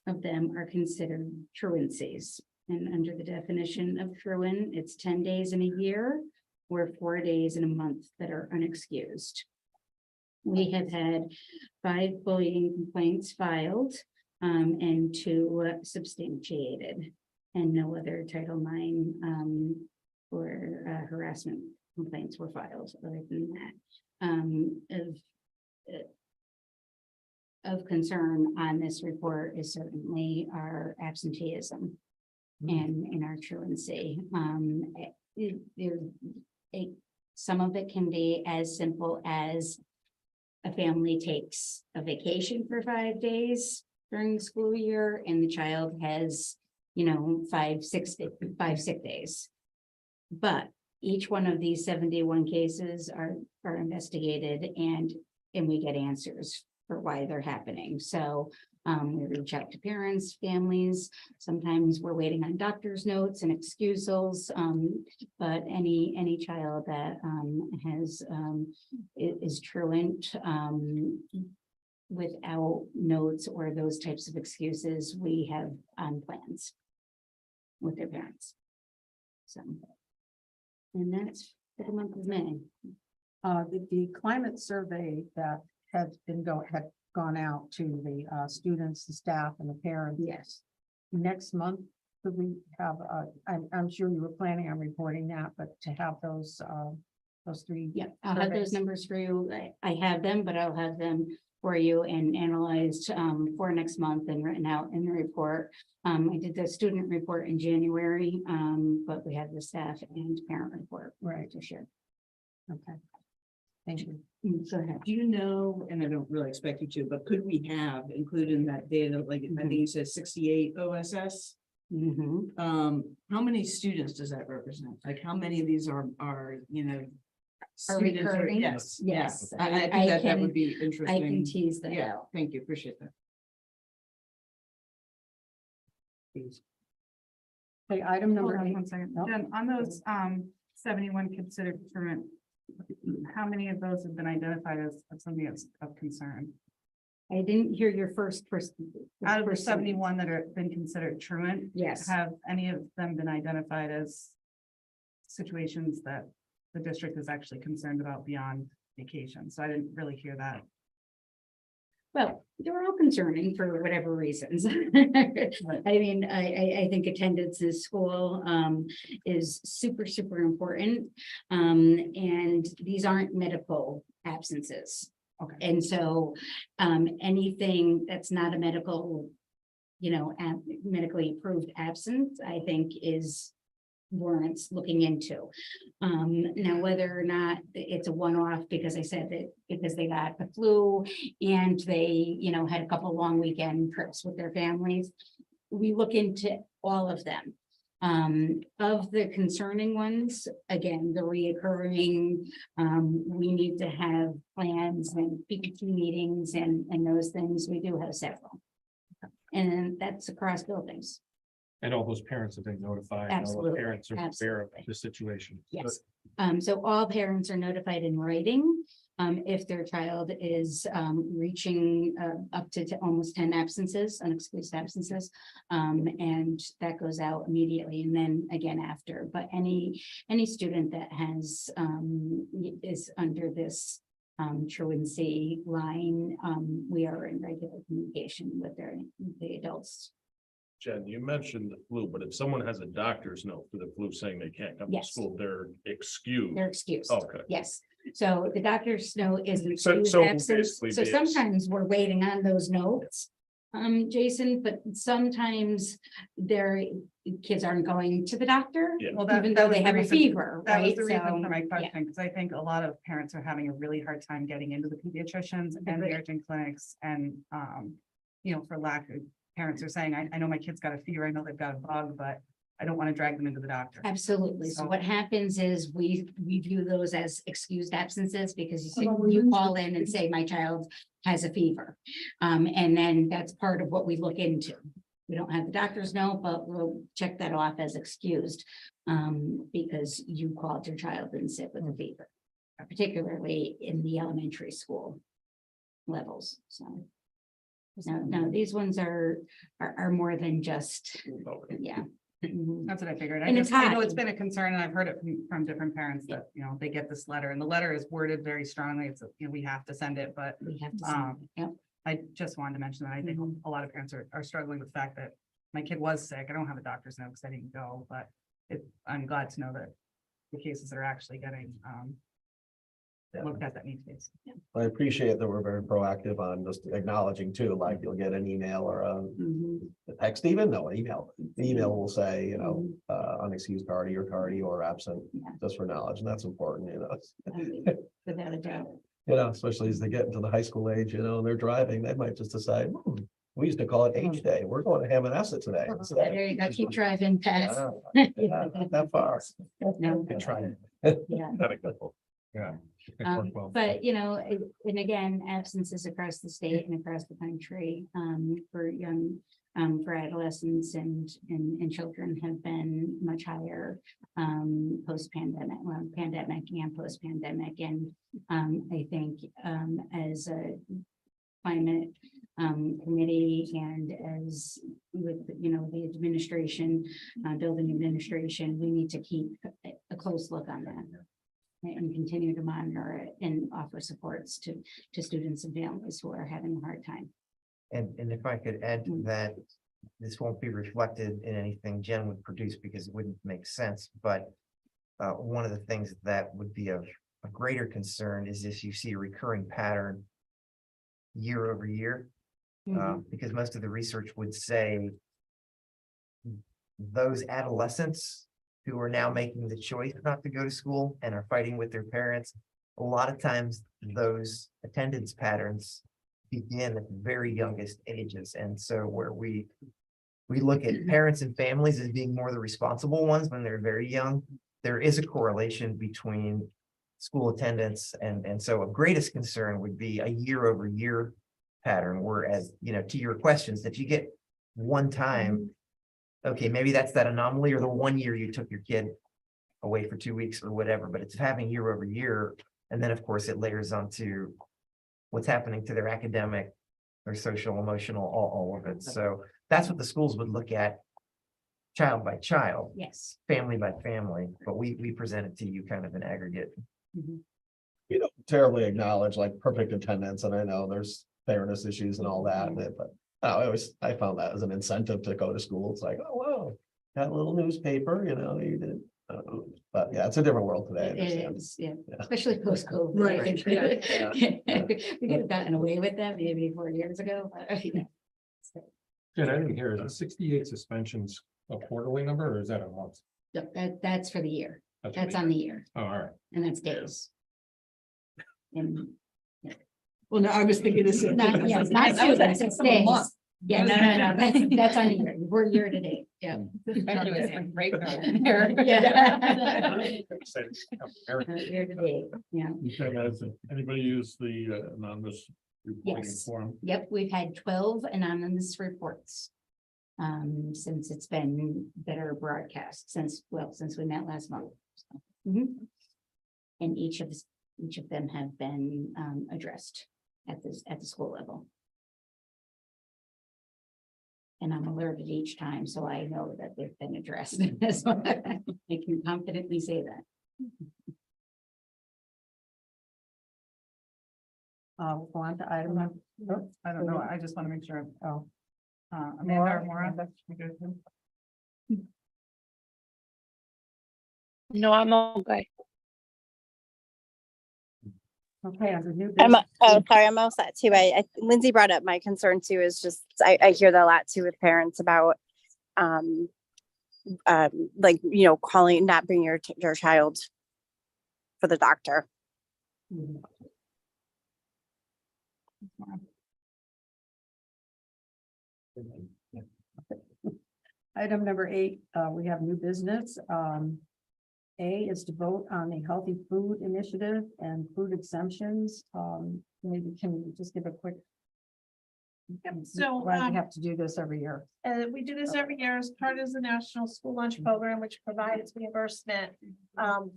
of them are considered truancies. And under the definition of truant, it's 10 days in a year or 4 days in a month that are unexcused. We have had 5 bullying complaints filed and 2 substantiated, and no other Title IX or harassment complaints were filed other than that. Of concern on this report is certainly our absenteeism and our truancy. Some of it can be as simple as a family takes a vacation for 5 days during the school year and the child has, 5 sick days. But each one of these 71 cases are investigated and we get answers for why they're happening. So we reach out to parents, families. Sometimes we're waiting on doctor's notes and excusals. But any child that is truant without notes or those types of excuses, we have plans with their parents. So, and that's for the month of May. The climate survey that had gone out to the students, the staff and the parents. Yes. Next month, could we have, I'm sure you were planning on reporting that, but to have those 3. Yeah, I'll have those numbers for you. I have them, but I'll have them for you and analyzed for next month and written out in the report. I did the student report in January, but we have the staff and parent report to share. Okay. Thank you. Go ahead. Do you know, and I don't really expect you to, but could we have included in that data, like, I think you said 68 OSS? How many students does that represent? Like, how many of these are students recurring? Yes. Yes. I think that would be interesting. I can tease that Yeah, out. thank you, appreciate that. Okay, item number Hold on 8. one second. Nope. Jen, on those 71 considered truant, how many of those have been identified as something that's of concern? I didn't hear your first person. Out of the 71 that are been considered truant, Yes. have any of them been identified as situations that the district is actually concerned about beyond vacation? So I didn't really hear that. Well, they're all concerning for whatever reasons. I mean, I think attendance in school is super, super important. And these aren't medical absences. Okay. And so anything that's not a medical, medically approved absence, I think warrants looking into. Now, whether or not it's a one-off, because I said that because they got the flu and they, had a couple of long weekend trips with their families, we look into all of them. Of the concerning ones, again, the reoccurring, we need to have plans and PPT meetings and those things. We do have several. And that's across buildings. And all those parents have been notified. And all Absolutely, the parents are aware of absolutely. the situation. Yes. So all parents are notified in writing if their child is reaching up to almost 10 absences, unexcused absences. And that goes out immediately and then again after. But any student that has is under this truancy line, we are in regular communication with the adults. Jen, you mentioned the flu, but if someone has a doctor's note for the flu saying they can't come to Yes. school, they're excused. They're excused. Okay. Yes. So the doctor's note is an So- excused so absence. basically So be sometimes we're waiting on those notes, Jason, but sometimes their kids aren't going to the doctor, Yeah. Well, even though was they the have a reason- fever, That was right? the reason So, for my yeah. question, because I think a lot of parents are having a really hard time getting into the pediatricians and the Agreed. urgent clinics and, for lack of, parents are saying, I know my kid's got a fever, I know they've got a bug, but I don't want to drag them into the doctor. Absolutely. So So- what happens is we view those as excused absences because you call in and say, my child has a fever. And then that's part of what we look into. We don't have the doctor's note, but we'll check that off as excused. Because you called your child in sick with a fever, particularly in the elementary school levels, so. No, these ones are more than just, yeah. Mhm. That's what I figured. And it's I know high. it's been a concern and I've heard it from different parents that, you know, they get this letter and the letter is worded very strongly. It's, you know, we have to send it, but We have to, send it. Yep. I just wanted to mention that I think a lot of parents are struggling with the fact that my kid was sick. I don't have a doctor's note because I didn't go, but I'm glad to know that the cases are actually getting looked at that need to be. I appreciate that we're very proactive on just acknowledging too, like you'll get an email or a text even, no, an email. The email will say, you know, unexcused tardy or absent, just for knowledge, and that's important, you know. Without a doubt. You know, especially as they get into the high school age, you know, and they're driving, they might just decide, we used to call it H day, we're going to Hammonasset today. There you go, keep driving past. Not that far. No. Good try. Yeah. Yeah. But, you know, and again, absences across the state and across the country, for young, for adolescents and children have been much higher, post-pandemic, well, pandemic and post-pandemic. And, I think, as a climate, committee and as with, you know, the administration, building administration, we need to keep a close look on that. And continue to monitor it and offer supports to students and families who are having a hard time. And if I could add to that, this won't be reflected in anything Jen would produce because it wouldn't make sense, but one of the things that would be of a greater concern is if you see a recurring pattern year over year, because most of the research would say those adolescents who are now making the choice not to go to school and are fighting with their parents, a lot of times those attendance patterns begin at the very youngest ages. And so where we look at parents and families as being more the responsible ones when they're very young, there is a correlation between school attendance and so of greatest concern would be a year over year pattern, whereas, you know, to your questions, if you get one time, okay, maybe that's that anomaly or the 1 year you took your kid away for 2 weeks or whatever, but it's having year over year. And then of course it layers onto what's happening to their academic, their social, emotional, all of it. So that's what the schools would look at child by child. Yes. Family by family, but we present it to you kind of an aggregate. You don't terribly acknowledge like perfect attendance, and I know there's fairness issues and all that, but I found that as an incentive to go to school. It's like, oh, wow, got a little newspaper, you know, you did. But yeah, it's a different world today. I understand. It is, yeah, especially post-COVID. Right. We could have gotten away with that maybe 4 years ago, but you know. Jen, I didn't hear, is the 68 suspensions a quarterly number or is that a month? No, that's for the year. That's for That's the on the year. Oh, all right. And that's days. And Well, no, I was thinking this. not, yeah, not students, it's days. Yeah, no, that's on the year. We're year to date, yeah. Year to date, yeah. Okay, has anybody used the anonymous reporting Yes. form? Yep, we've had 12 anonymous reports. Since it's been better broadcast, since we met last month. So, and each of them have been addressed at the school level. And I'm alerted each time, so I know that they've been addressed. So I can confidently say that. Go on to item. I don't know. I just want to make sure. Oh. Amanda or Maura? No, I'm okay. Okay, under new I'm, business. sorry, I'm all set too. Lindsay brought up my concern too, is just, I hear that a lot too with parents about, like, you know, calling, not bringing your child for the doctor. Item number 8, we have new business. A is to vote on the healthy food initiative and food exemptions. Maybe can you just give a quick? So, Why we have to do this every year? We do this every year as part of the National School Lunch Program, which provides reimbursement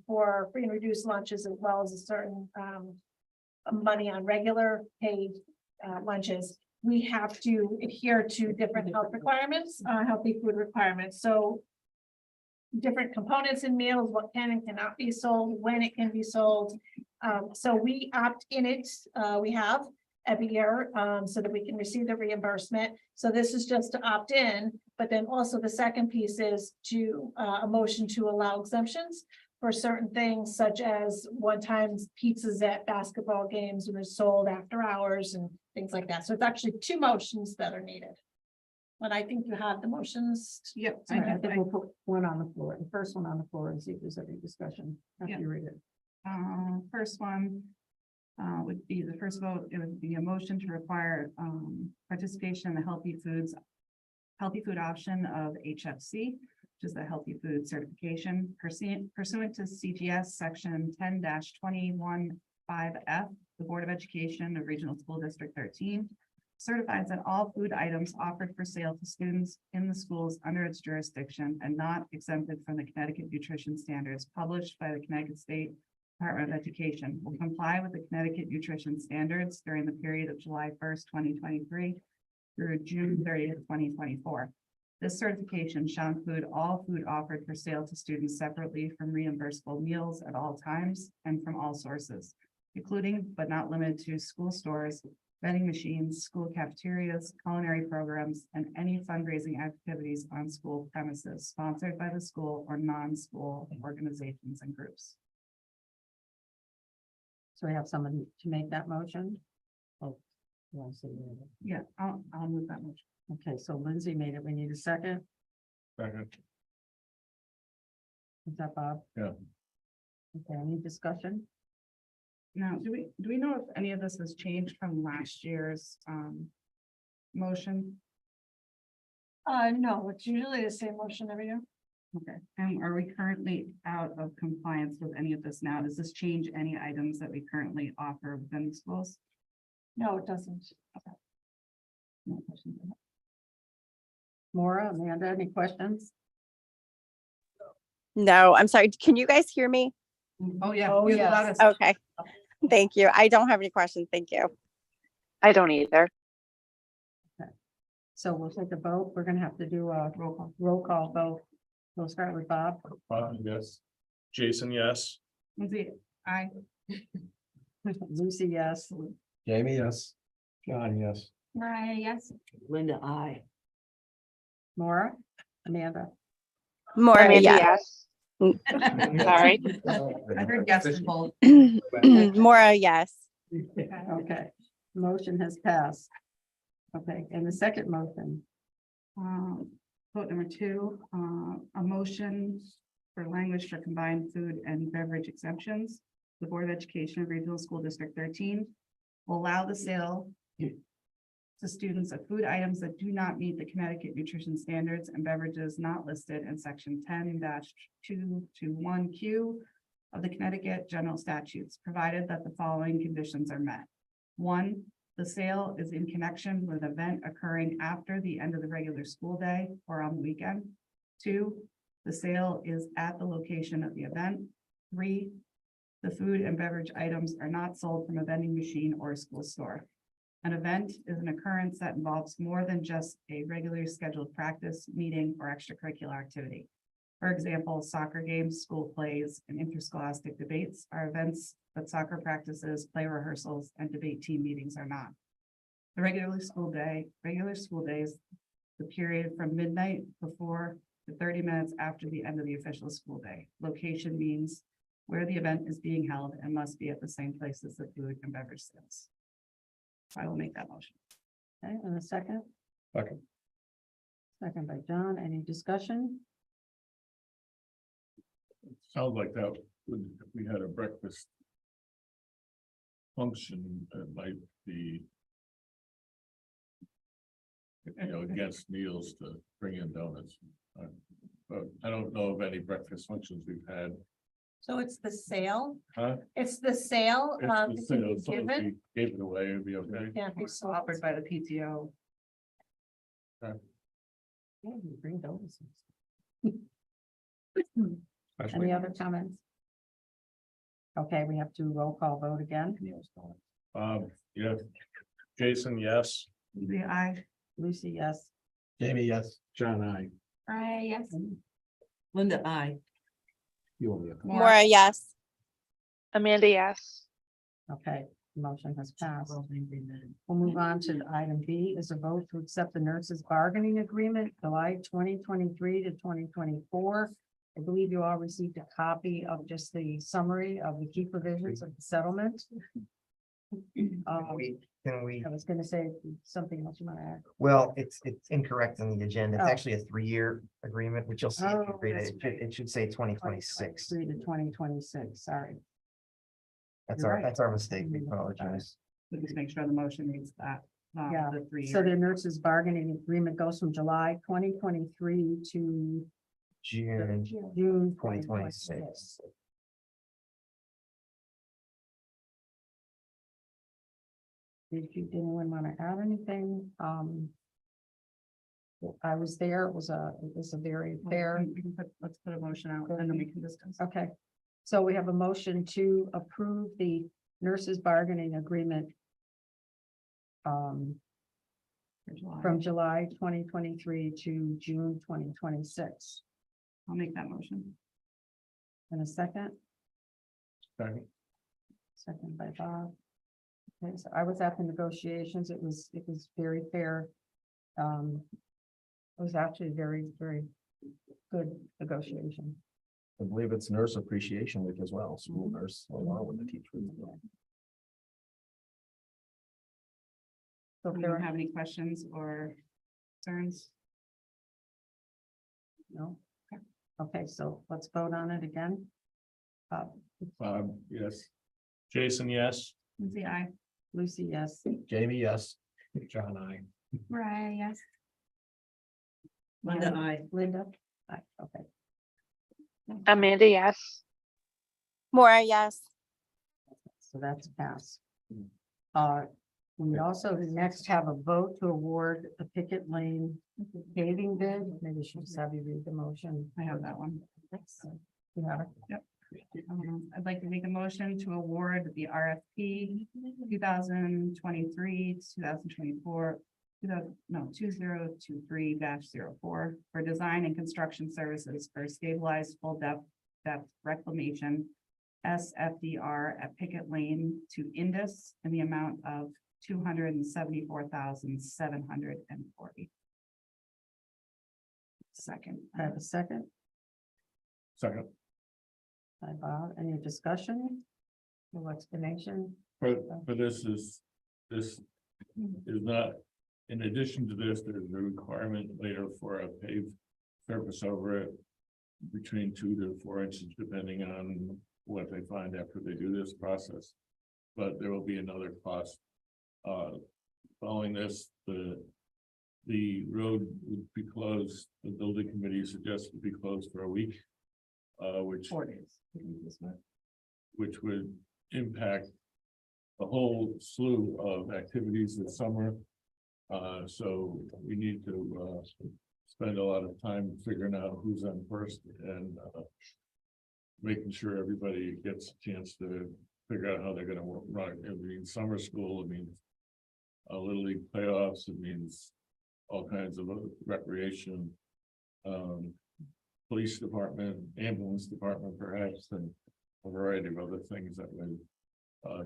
for free and reduced lunches, as well as a certain money on regular paid lunches. We have to adhere to different health requirements, healthy food requirements. So different components in meals, what can and cannot be sold, when it can be sold. So we opt in it, we have every year, so that we can receive the reimbursement. So this is just to opt in, but then also the second piece is to a motion to allow exemptions for certain things, such as one-time pizzas at basketball games when they're sold after hours and things like that. So it's actually 2 motions that are needed. But I think you have the motions. Yep. I think we'll put one on the floor, the first one on the floor, and see if there's any discussion after Yeah. you read it. First one would be the first vote. It would be a motion to require participation in the healthy food option of HFC, which is the healthy food certification pursuant to CGS section 10-21(5)F. The Board of Education of Regional School District 13 certifies that all food items offered for sale to students in the schools under its jurisdiction and not exempted from the Connecticut nutrition standards published by the Connecticut State Department of Education will comply with the Connecticut nutrition standards during the period of July 1st, 2023 through June 30th, 2024. This certification shall include all food offered for sale to students separately from reimbursable meals at all times and from all sources, including but not limited to school stores, vending machines, school cafeterias, culinary programs, and any fundraising activities on school premises sponsored by the school or non-school organizations and groups. So we have somebody to make that motion? Oh, you want to say that? Yeah, I'll move that motion. Okay, so Lindsay made it. We need a second. Second. Is that Bob? Yeah. Okay, any discussion? Now, do we know if any of this has changed from last year's motion? No, it's usually the same motion every year. Okay, and are we currently out of compliance with any of this now? Does this change any items that we currently offer within the schools? No, it doesn't. No questions. Maura, Amanda, any questions? No, I'm sorry. Can you guys hear me? Oh, yeah. Oh, You're the yes. loudest. Okay. Thank you. I don't have any questions. Thank you. I don't either. So we'll take a vote. We're gonna have to do a roll call vote. We'll start with Bob. Yes. Jason, yes. Lindsay, aye. Lucy, yes. Jamie, yes. John, yes. Mariah, yes. Linda, I. Maura, Amanda. More, Amanda, yeah. yes. Sorry. I heard yes from both. More, yes. Okay, motion has passed. Okay, and the second motion, Vote number 2, a motion for language for combined food and beverage exemptions. The Board of Education of Regional School District 13 will allow the sale to students of food items that do not meet the Connecticut nutrition standards and beverages not listed in section 10-221Q of the Connecticut General Statutes, provided that the following conditions are met. 1, the sale is in connection with an event occurring after the end of the regular school day or on the weekend. 2, the sale is at the location of the event. 3, the food and beverage items are not sold from a vending machine or a school store. An event is an occurrence that involves more than just a regularly scheduled practice, meeting, or extracurricular activity. For example, soccer games, school plays, and interscholastic debates are events that soccer practices, play rehearsals, and debate team meetings are not. The regular school days, the period from midnight before to 30 minutes after the end of the official school day. Location means where the event is being held and must be at the same place as the food and beverage sales. So I will make that motion. okay, and a second, Second. second by John, any discussion? Sounds like that, if we had a breakfast function, it might be, against meals to bring in donuts. I don't know of any breakfast functions we've had, So it's the sale, huh? it's the sale If of the the sale- so if given. we Gave it away, it'd be okay. Can't be offered by the PTO. Okay. Yeah, you bring those. Especially- Any other comments? Okay, we have to roll call vote again. Yeah, Jason, yes. Lucy, yes. Jamie, yes. John, I. Yes. Linda, I. Maura, yes. Amanda, yes. Okay, motion has passed. We'll move on to item B is a vote to accept the nurses bargaining agreement, July 2023 to 2024. I believe you all received a copy of just the summary of the key provisions of the settlement. Can we, I was gonna say something else you want to add. well, it's incorrect in the agenda. It's Oh. actually a 3-year agreement, which you'll see if you Oh, read that's it. It should say 2026. 2023 to 2026, sorry. That's You're our, right. that's our mistake. We apologize. So just make sure the motion reads that. Yeah, The 3 So year. the nurses bargaining agreement goes from July 2023 to June June 2026. Did anyone want to add anything? I was there, it was a very fair. Let's put a motion out and then we can discuss. Okay, so we have a motion to approve the nurses bargaining agreement. From July 2023 to June 2026. I'll make that motion. In a second, Second. second by Bob. Okay, so I was at the negotiations, it was very fair. It was actually very good negotiation. I believe it's Nurse Appreciation Week as well, school nurse, along with the teachers. So if Do there you are have any questions or concerns? no, okay, so let's vote on it again. Yes. Jason, yes. Lindsay, I. Lucy, yes. Jamie, yes. John, I. Right, yes. Linda, I. Linda, aye, okay. Amanda, yes. Maura, yes. So that's passed. We also next have a vote to award the Picket Lane paving bid. Maybe we should just have you read the motion. I have that one. You have it? Yep. I'd like to make a motion to award the RFP 2023, 2024, 2023-04 for design and construction services for stabilized full depth reclamation SFDR at Picket Lane to Indus in the amount of $274,740. Second. I have a second. Second. By Bob, any discussion? No explanation? For this is not, in addition to this, there's a requirement later for a paved surface over it. Between 2 to 4 inches, depending on what they find after they do this process. But there will be another cost. Following this, the road would be closed, the building committee suggests it be closed for a week. Which 4 days. which would impact the whole slew of activities this summer. So we need to spend a lot of time figuring out who's on first and making sure everybody gets a chance to figure out how they're gonna run it. It means summer school, it means Little League playoffs, it means all kinds of recreation, police department, ambulance department perhaps, and a variety of other things that would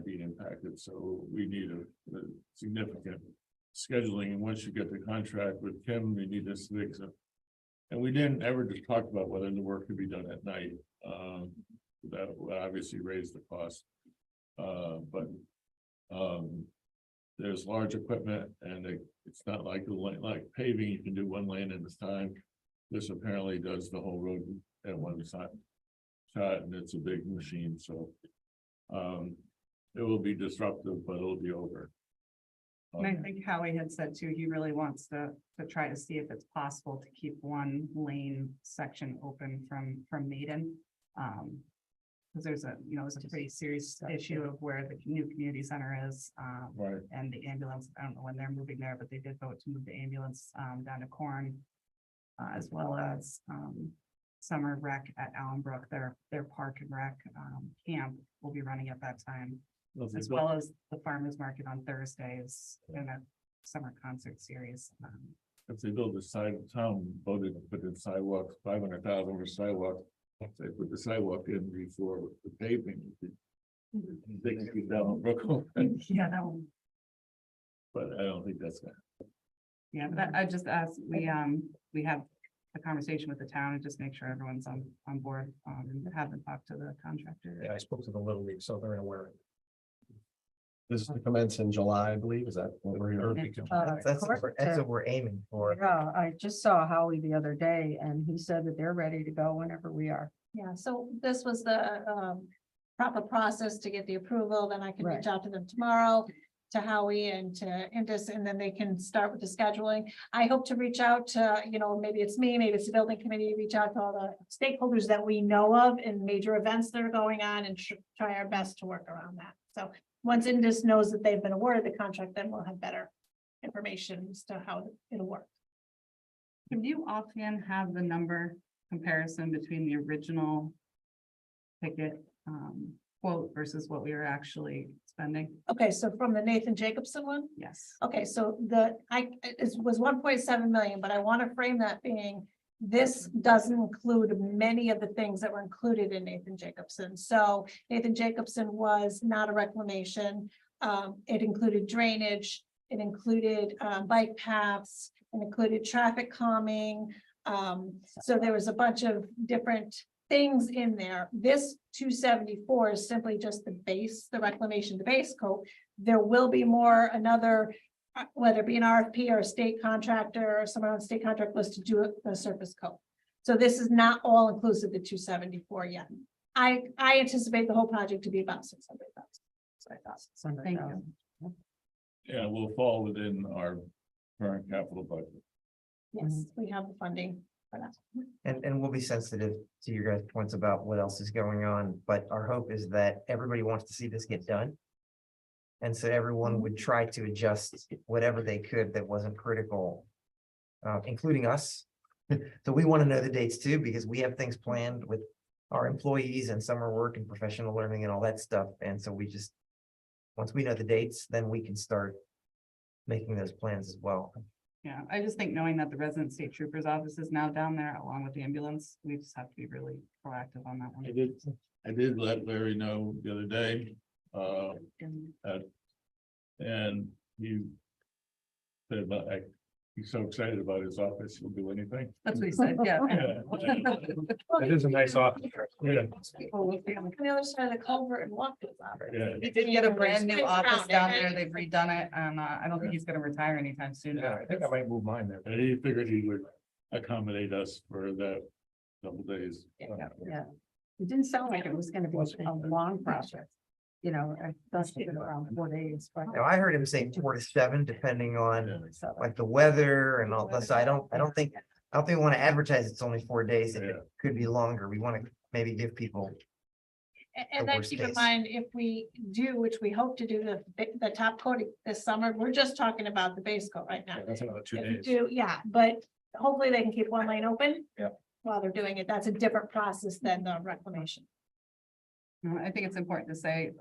be impacted. So we need a significant scheduling, and once you get the contract with Kim, we need this fix it. And we didn't ever just talk about whether the work could be done at night. That would obviously raise the cost. But there's large equipment, and it's not like paving, you can do one lane at a time. This apparently does the whole road at one shot, and it's a big machine, so it will be disruptive, but it'll be over. And I think Howie had said too, he really wants to try to see if it's possible to keep one lane section open from Maiden. Because there's it's a pretty serious issue of where the new community center is. Right. And the ambulance, I don't know when they're moving there, but they did vote to move the ambulance down to Corn. As well as summer rec at Allenbrook, their park and rec camp will be running at that time. As well as the farmers market on Thursdays and a summer concert series. If they build the side of town, voted to put in sidewalks, 500,000 for sidewalks. If they put the sidewalk in before the paving. They can get down on Brooklyn. Yeah, that one. But I don't think that's gonna. Yeah, but I just asked, we have a conversation with the town and just make sure everyone's on board, and have them talk to the contractor. Yeah, I spoke to the Little League, so they're aware. This is to commence in July, I believe. Is that what we're hearing? That's what we're aiming for. Yeah, I just saw Howie the other day and he said that they're ready to go whenever we are. Yeah, so this was the proper process to get the approval, then I can reach out to them tomorrow, to Howie and to Indus, and then they can start with the scheduling. I hope to reach out to, maybe it's me, maybe it's the building committee, reach out to all the stakeholders that we know of and major events that are going on and try our best to work around that. So once Indus knows that they've been awarded the contract, then we'll have better information as to how it'll work. Can you offhand have the number comparison between the original ticket quote versus what we were actually spending? Okay, so from the Nathan Jacobson one? Yes. Okay, so it was 1.7 million, but I want to frame that being, this doesn't include many of the things that were included in Nathan Jacobson. So Nathan Jacobson was not a reclamation. It included drainage, it included bike paths, it included traffic calming. So there was a bunch of different things in there. This 274 is simply just the base, the reclamation, the base coat. There will be another, whether it be an RFP or a state contractor or someone on state contract list to do the surface coat. So this is not all inclusive, the 274 yet. I anticipate the whole project to be about 600,000. So I thought. Thank you. Yeah, we'll fall within our current capital budget. Yes, we have the funding for that. And we'll be sensitive to your guys' points about what else is going on, but our hope is that everybody wants to see this get done. And so everyone would try to adjust whatever they could that wasn't critical, including us. So we want to know the dates too, because we have things planned with our employees and summer work and professional learning and all that stuff. And so once we know the dates, then we can start making those plans as well. Yeah, I just think knowing that the resident state trooper's office is now down there along with the ambulance, we just have to be really proactive on that one. I did let Larry know the other day. And he said, he's so excited about his office, he'll do anything. That's what he said, yeah. It is a nice office. Yeah. On the other side of the culvert and walk this out. Yeah. He did get a brand new Space office around down it. there. They've redone it and I don't think he's gonna retire anytime soon. Yeah, I think I might move mine there. And he figured he would accommodate us for that couple days. Yeah. It didn't sound like it was gonna be a long project. I thought it was around 4 days. But Now, I heard him say 4 to 7, depending on like the weather and all that. So I don't think we want to advertise it's only 4 days. It could be longer. We want to maybe give people. And then keep in mind, if we do, which we hope to do, the top coating this summer, we're just talking about the base coat right now. That's another 2 If we days. do, but hopefully they can keep one lane open. Yep. While they're doing it. That's a different process than the reclamation. I think it's important to say,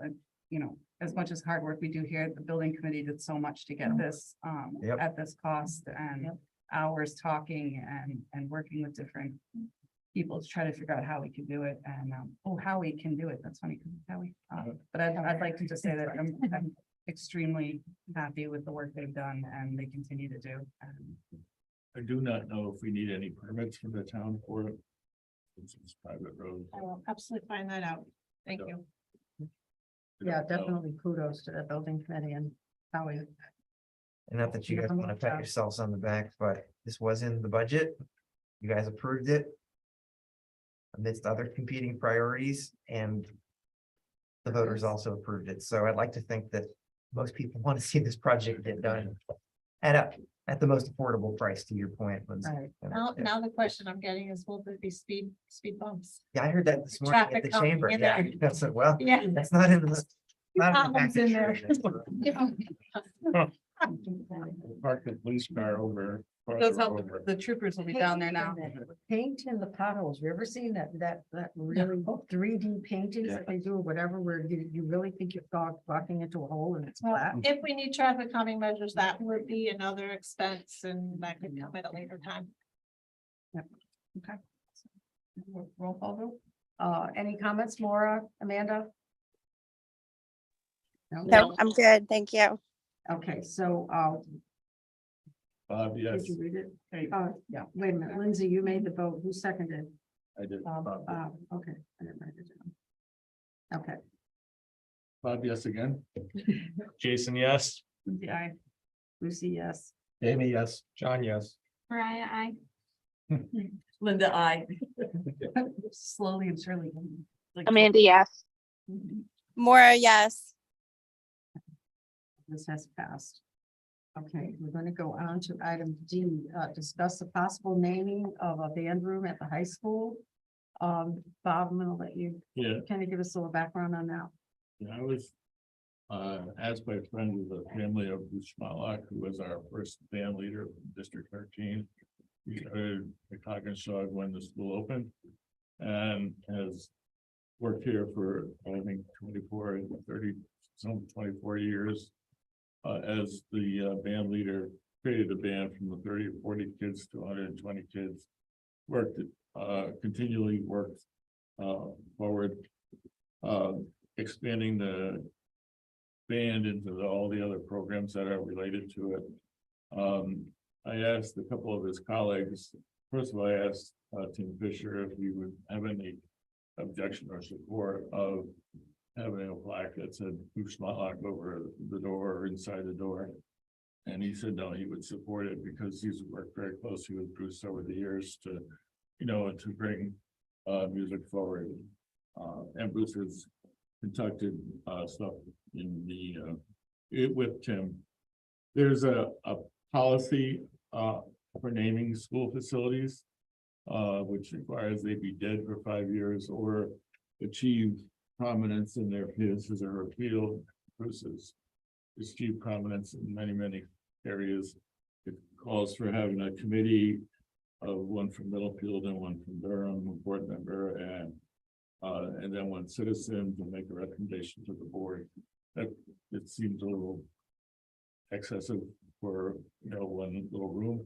as much as hard work we do here, the building committee did so much to get this at this cost and hours talking and working with different people to try to figure out how we can do it and how we can do it. That's funny. How we, but I'd like to just say that I'm extremely happy with the work they've done and they continue to do. I do not know if we need any permits from the town for it. It's private road. I will absolutely find that out. Thank you. yeah, definitely kudos to the building committee and Howie. And not that you guys want to pat yourselves on the back, but this was in the budget. You guys approved it amidst other competing priorities and the voters also approved it. So I'd like to think that most people want to see this project get done at the most affordable price, to your point. Lindsay. Right. Now the question I'm getting is, will there be speed bumps? Yeah, I heard that this morning at Traffic the calming chamber. in Yeah, there. that's it. Well, Yeah. that's not in the. not in the Problems in package. there. Park the police car over. Those farther help, over. the troopers will be down there now. Paint in the potholes. You ever seen that really 3D paintings that they do or whatever, where you really think you're walking into a hole and it's flat? If we need traffic calming measures, that would be another expense and that could come at a later time. Okay. Roll call vote. Any comments, Maura, Amanda? No, I'm good. Thank you. Okay, so, Yes, did you read it? Yeah, wait a minute. Lindsay, you made the vote. Who seconded? I did. Okay, I didn't write it down. Okay, Bob, yes again. Jason, yes. Lindsay, aye. Lucy, yes. Amy, yes. John, yes. Mariah, I. Linda, I. Slowly and surely. Like- Amanda, yes. Maura, yes. This has passed. Okay, we're going to go on to item D, discuss the possible naming of a band room at the high school. Bob, I'm gonna let you Yeah, kind of give us a little background on that. yeah, I was asked by a friend of the family of Bruce Schmalak, who was our first band leader of District 13. He started at Coggins-Shog when the school opened and has worked here for, I think, 24, 30, some 24 years. As the band leader, created a band from the 30 or 40 kids to 120 kids. Worked, continually worked forward, expanding the band into all the other programs that are related to it. I asked a couple of his colleagues, first of all, I asked Tim Fisher if he would have any objection or support of having a plaque that said Bruce Schmalak over the door or inside the door. And he said, no, he would support it because he's worked very closely with Bruce over the years to, to bring music forward. And Bruce has conducted stuff in with Tim. There's a policy for naming school facilities, which requires they be dead for 5 years or achieve prominence in their his or her field. Bruce's achieved prominence in many areas. It calls for having a committee of one from Middlefield and one from Durham, a board member, and then one citizen to make a recommendation to the board. That it seems a little excessive for one little room,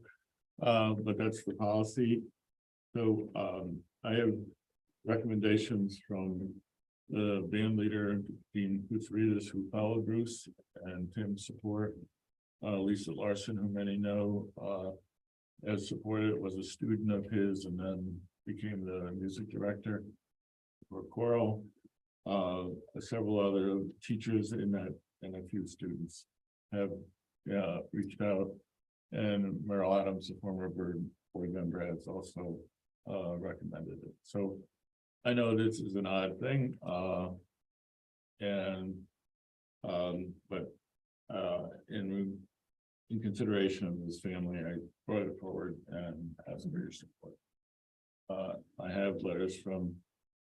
but that's the policy. So I have recommendations from the band leader, Dean Kutsarides, who followed Bruce, and Tim's support. Lisa Larson, who many know, as supported, was a student of his and then became the music director for choral. Several other teachers in that and a few students have reached out. And Merrill Adams, a former board member, has also recommended it. So I know this is an odd thing, but in consideration of this family, I brought it forward and asked for your support. I have letters from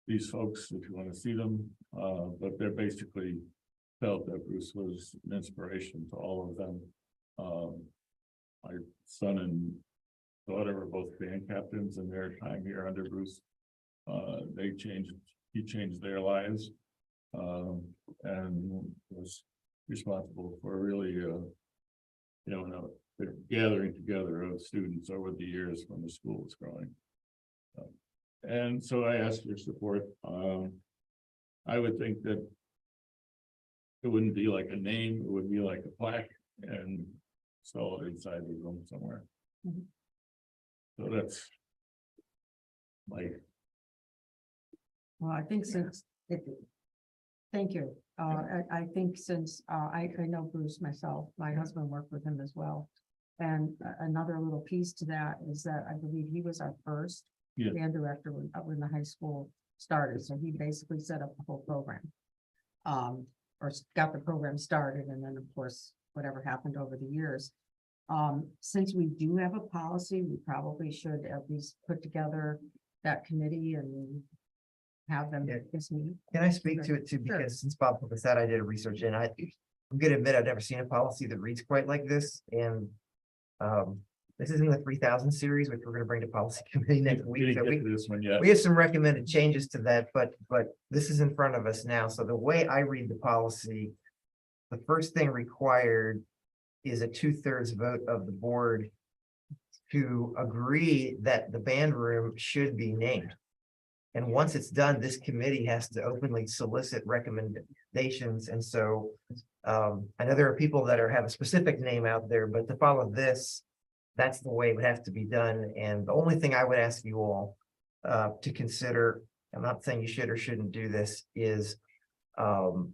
these folks if you want to see them, but they're basically felt that Bruce was an inspiration to all of them. My son and daughter were both band captains in their time here under Bruce. He changed their lives, and was responsible for really, the gathering together of students over the years when the school was growing. And so I asked your support. I would think that it wouldn't be like a name, it would be like a plaque and install it inside the room somewhere. So that's Well, I think thank you. I think since I know Bruce myself, my husband worked with him as well. And another little piece to that is that I believe he was our first band director when the high school started. So he basically set up the whole program. or got the program started, and then, of course, whatever happened over the years. Since we do have a policy, we probably should at least put together that committee and have them just meet. Can I speak to it too? Sure. Because since Bob put this out, I did research and I'm gonna admit I've never seen a policy that reads quite like this. And this is in the 3000 series, which we're gonna bring to policy committee next We week. didn't So get to this one yet. we have some recommended changes to that, but this is in front of us now. So the way I read the policy, the first thing required is a 2/3 vote of the board to agree that the band room should be named. And once it's done, this committee has to openly solicit recommendations. And so I know there are people that have a specific name out there, but to follow this, that's the way it would have to be done. And the only thing I would ask you all to consider, I'm not saying you should or shouldn't do this, is how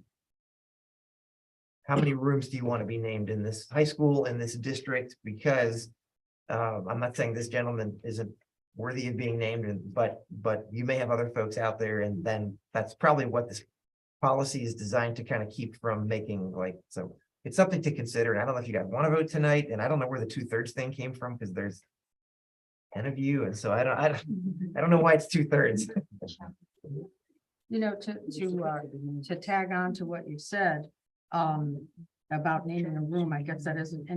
many rooms do you want to be named in this high school, in this district? Because I'm not saying this gentleman isn't worthy of being named, but you may have other folks out there, and then that's probably what this policy is designed to kind of keep from making, like, so it's something to consider. And I don't know if you guys want to vote tonight, and I don't know where the 2/3 thing came from, because there's 10 of you, and so I don't know why it's 2/3. You know, to tag on to what you said, about naming a room, I guess that isn't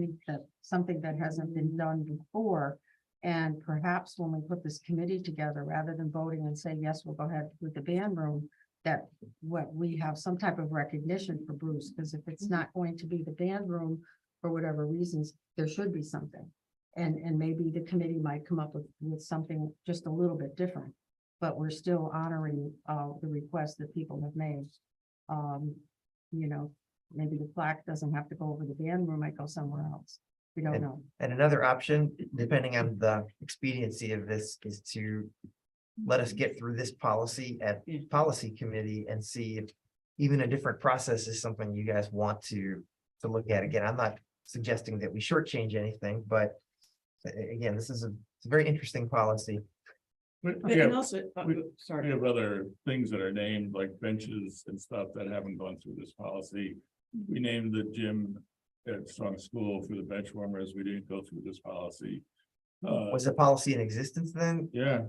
something that hasn't been done before. And perhaps when we put this committee together, rather than voting and saying, yes, we'll go ahead with the band room, that what we have some type of recognition for Bruce, because if it's not going to be the band room for whatever reasons, there should be something. And maybe the committee might come up with something just a little bit different, but we're still honoring the requests that people have made. You know, maybe the plaque doesn't have to go over the band room, might go somewhere else. We don't know. And another option, depending on the expediency of this, is to let us get through this policy at policy committee and see if even a different process is something you guys want to look at. Again, I'm not suggesting that we shortchange anything, but again, this is it's a very interesting policy. And also, We sorry. have other things that are named, like benches and stuff that haven't gone through this policy. We named the gym at Strong School for the bench warmers. We didn't go through this policy. Was the policy in existence then? Yeah.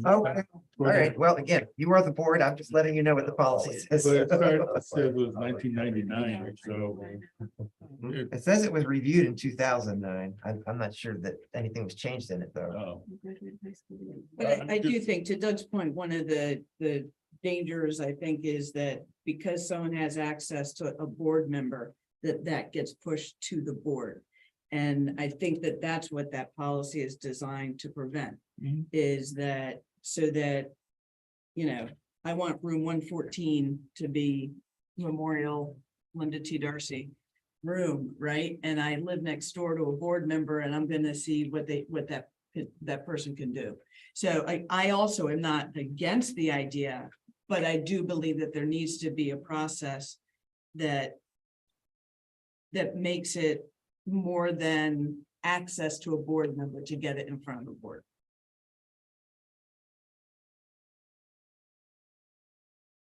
Oh, all right. Well, again, you are the board. I'm just letting you know what the policy says. But it was 1999, so. It says it was reviewed in 2009. I'm not sure that anything was changed in it, though. But I do think, to Doug's point, one of the dangers, I think, is that because someone has access to a board member, that gets pushed to the board. And I think that that's what that policy is designed to prevent, is that, so that, you know, I want room 114 to be Memorial Linda T. Darcy room, right? And I live next door to a board member, and I'm gonna see what that person can do. So I also am not against the idea, but I do believe that there needs to be a process that makes it more than access to a board member to get it in front of the board.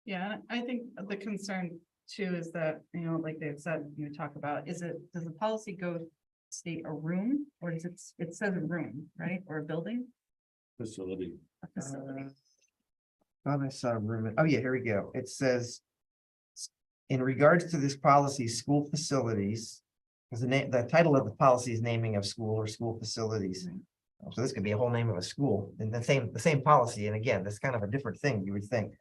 Yeah, I think the concern too is that, you know, like they've said, you talk about, does the policy go state a room, or does it says a room, right? Or a building? Facility. A facility. Thought I saw a room. Oh, yeah, here we go. It says, in regards to this policy, school facilities, because the title of the policy is naming of school or school facilities. So this could be a whole name of a school and the same policy. And again, that's kind of a different thing, you would think.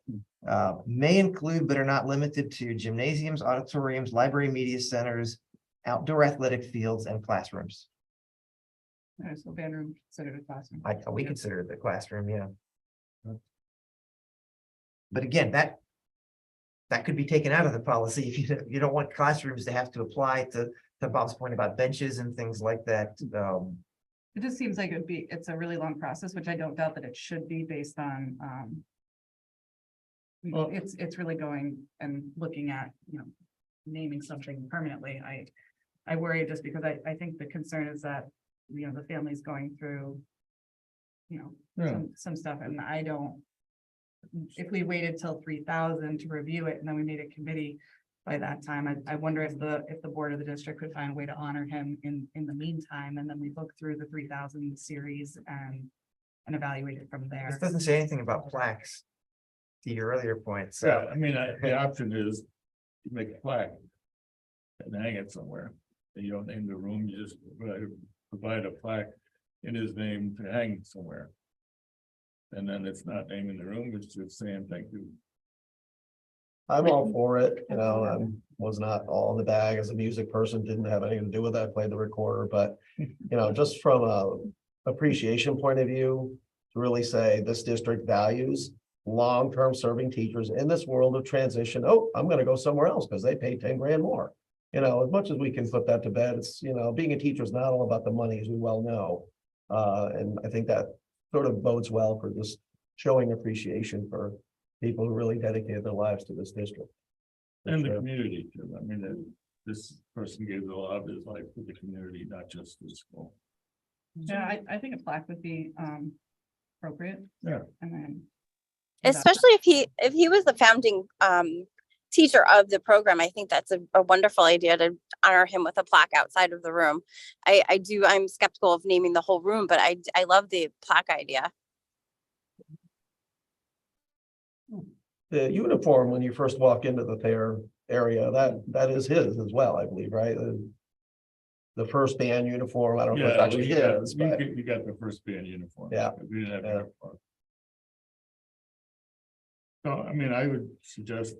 May include, but are not limited to, gymnasiums, auditoriums, library, media centers, outdoor athletic fields, and classrooms. So band room considered a classroom. We consider it the classroom, yeah. But again, that could be taken out of the policy if you don't want classrooms to have to apply to Bob's point about benches and things like that. It just seems like it's a really long process, which I don't doubt that it should be based on, it's really going and looking at, you know, naming something permanently. I worry just because I think the concern is that, you know, the family's going through, you know, some stuff, and I don't, if we waited till 3000 to review it and then we made a committee, by that time. I wonder if the board of the district could find a way to honor him in the meantime, and then we look through the 3,000 series and evaluate it from there. This doesn't say anything about plaques. To your earlier point, so. Yeah, I mean, the option is you make a plaque and hang it somewhere. And you don't name the room, you just provide a plaque in his name to hang somewhere. And then it's not naming the room, it's just saying thank you. I'm all for it, you know, I was not all in the bag as a music person, didn't have anything to do with that, played the recorder, but, you know, just from a appreciation point of view, to really say this district values long-term serving teachers in this world of transition. Oh, I'm gonna go somewhere else because they pay 10 grand more. You know, as much as we can put that to bed, it's, you know, being a teacher is not all about the money, as we well know. And I think that sort of bodes well for just showing appreciation for people who really dedicated their lives to this district. And the community too. I mean, this person gave a lot of his life to the community, not just the school. Yeah, I think a plaque would be appropriate. Yeah. And then. Especially if he was the founding teacher of the program, I think that's a wonderful idea to honor him with a plaque outside of the room. I'm skeptical of naming the whole room, but I love the plaque idea. The uniform, when you first walk into the fair area, that is his as well, I believe, right? The first band uniform, I don't know if it's actually his, but You got the first band uniform. Yeah. We didn't have uniform. So, I mean, I would suggest,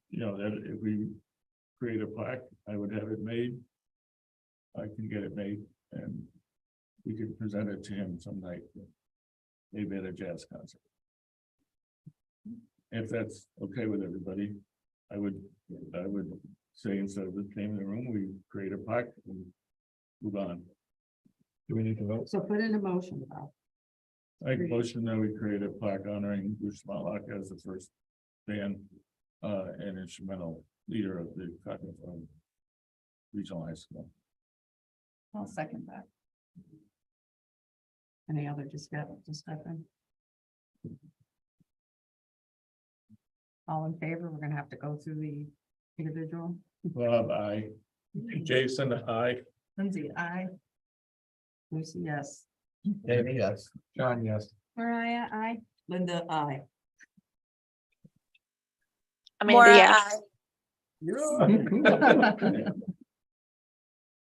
you know, that if we create a plaque, I would have it made. I can get it made and we could present it to him some night, maybe at a jazz concert. If that's okay with everybody, I would say instead of the name of the room, we create a plaque and move on. Do we need to vote? So put in a motion, Bob. I motion that we create a plaque honoring Bruce Smollett as the first band and instrumental leader of the Regional High School. I'll second that. Any other discussion? All in favor? We're gonna have to go through the individual. Bob, aye. Jason, aye. Lindsay, aye. Lucy, yes. maybe yes. John, yes. Mariah, aye. Linda, aye. Amanda, yes.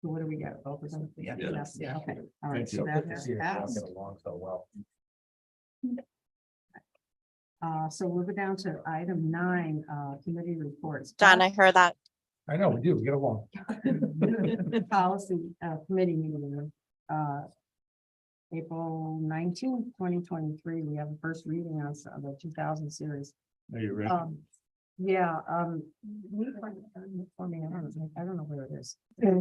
So what do we get? Both of them? Yeah, Yeah. yes, yeah, okay. All right, Thank so you. that Good to has see you. passed. Get along so well. So we'll go down to item 9, committee reports. John, I heard that. I know, we do, we get along. Policy committee meeting, April 19th, 2023. We have a first reading on the 2000 series. Are you ready? Yeah, for me, I don't know where it is. It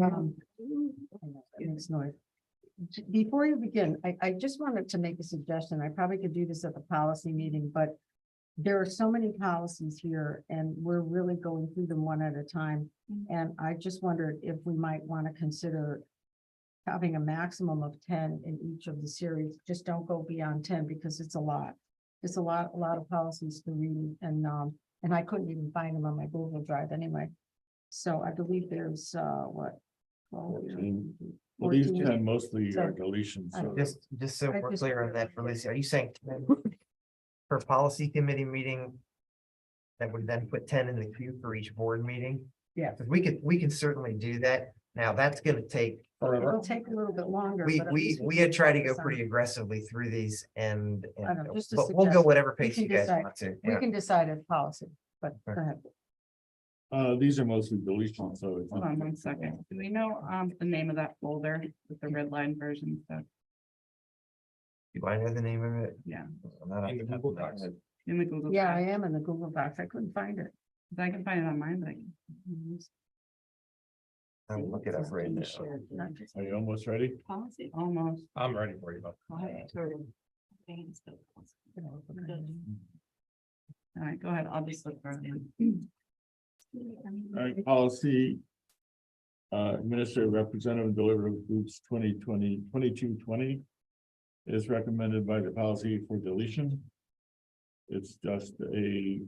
makes noise. Before you begin, I just wanted to make a suggestion. I probably could do this at the policy meeting, but there are so many policies here and we're really going through them one at a time. And I just wondered if we might want to consider having a maximum of 10 in each of the series. Just don't go beyond 10 because it's a lot. It's a lot of policies to read and I couldn't even find them on my Google Drive anyway. So I believe there's what? 12, Well, these 14. 10 mostly So- are deletions. So Just so I we're just- clear on that, Felicia, are you saying 10 per policy committee meeting? That would then put 10 in the queue for each board meeting? Yeah. 'Cause we can certainly do that. Now, that's gonna take It'll take a little bit longer. We but at least had tried to go decide. pretty aggressively through these and I know, just a but we'll go suggestion. whatever We pace can you guys decide. want to. We Yeah. can decide at policy, but go Okay. ahead. these are mostly deletions, so it's Hold on 1 second. Do we know the name of that folder with the red line version stuff? Do I know the name of it? Yeah. I'm not off In the the top Google of my Docs. head. In the Google. Yeah, I Doc. am in the Google Docs. I couldn't find it. I can find it on mine, but. I'll look it up right now. Are you almost ready? Policy, almost. I'm ready for you, though. All right, go ahead. I'll just look for it. All right, policy. Administrative representative delivery groups 2220 is recommended by the policy for deletion. It's just a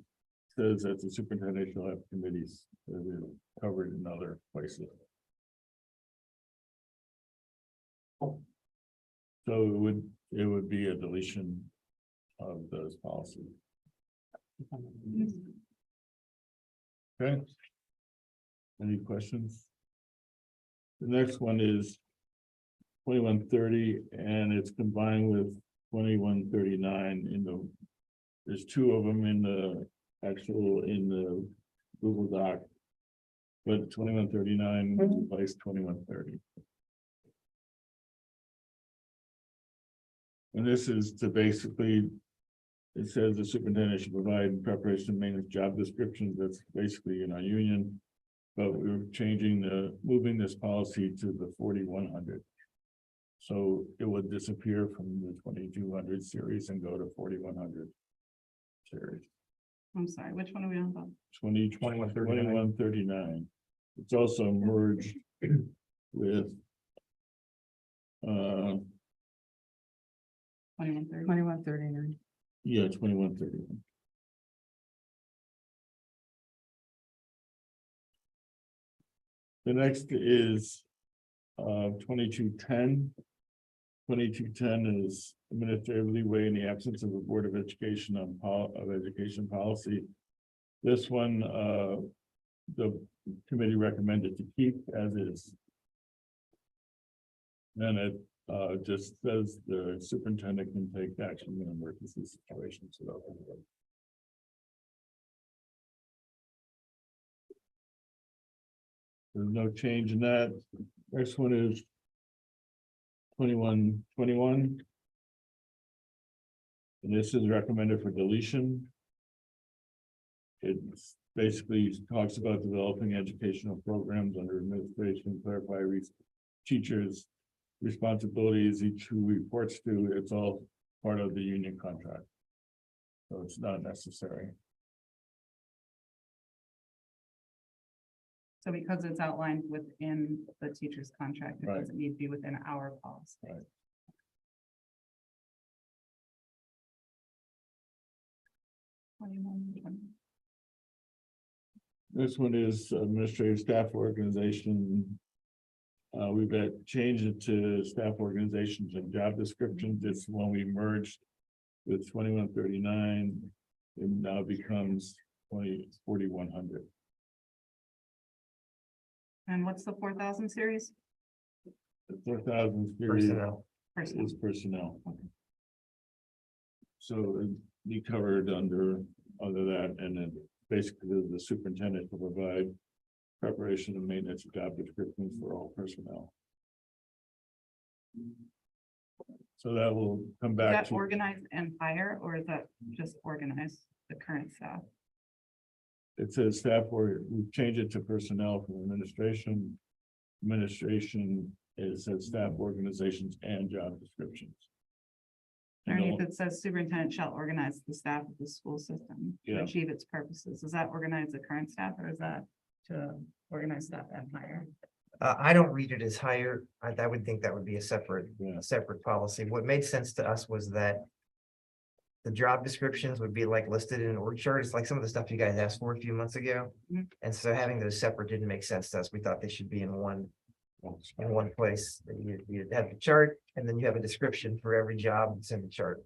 says that the superintendent shall have committees that are covered in other places. So it would be a deletion of those policies. Okay. Any questions? The next one is 2130, and it's combined with 2139 in the, there's two of them in the in the Google Doc. But 2139 replace 2130. And this is to basically, it says the superintendent should provide in preparation and maintenance job descriptions. That's basically in our union. But we're moving this policy to the 4100. So it would disappear from the 2200 series and go to 4100 series. I'm sorry, which one are we on about? 2139. It's also merged with 2139. yeah, 2131. The next is 2210. 2210 is administrative leeway in the absence of a Board of Education Education policy. This one, the committee recommended to keep as is. And it just says the superintendent can take action in emergency situations. There's no change in that. Next one is 2121. And this is recommended for deletion. It basically talks about developing educational programs under administration, clarify teachers' responsibilities, each who reports to. It's all part of the union contract. So it's not necessary. So because it's outlined within the teacher's contract, it Right. doesn't need to be within our policy. Right. This one is administrative staff organization. We've got changed it to staff organizations and job descriptions. It's when we merged with 2139. It now becomes 4100. And what's the 4000 series? The 4000 series Personnel. is personnel. So it'd be covered under that, and then basically the superintendent will provide preparation and maintenance of job descriptions for all personnel. So that will come Is back that to, organize and hire, or is that just organize the current staff? it says staff, or we've changed it to personnel from administration. Administration, it says staff organizations and job descriptions. And Underneath it says superintendent shall organize the staff of the school system to Yeah. achieve its purposes. Does that organize the current staff, or is that to organize staff and hire? I don't read it as higher. I would think that would be a separate policy. What made sense to us was that the job descriptions would be like listed in an org chart. It's like some of the stuff you guys asked for a few months ago. Mhm. And so having those separate didn't make sense to us. We thought they should be in one place. You have the chart, and then you have a description for every job that's in the chart.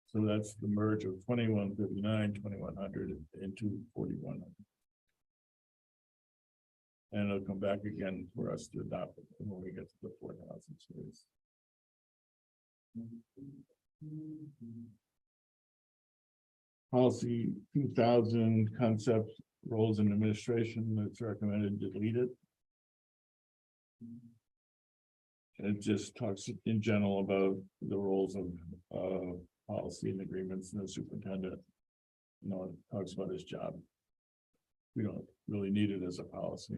So that's the merge of 2159, 2100 into 4100. And it'll come back again for us to adopt it when we get to the 4000 series. Policy 2000 concept roles in administration, it's recommended to delete it. It just talks in general about the roles of policy and agreements and the superintendent. You know, it talks about his job. We don't really need it as a policy.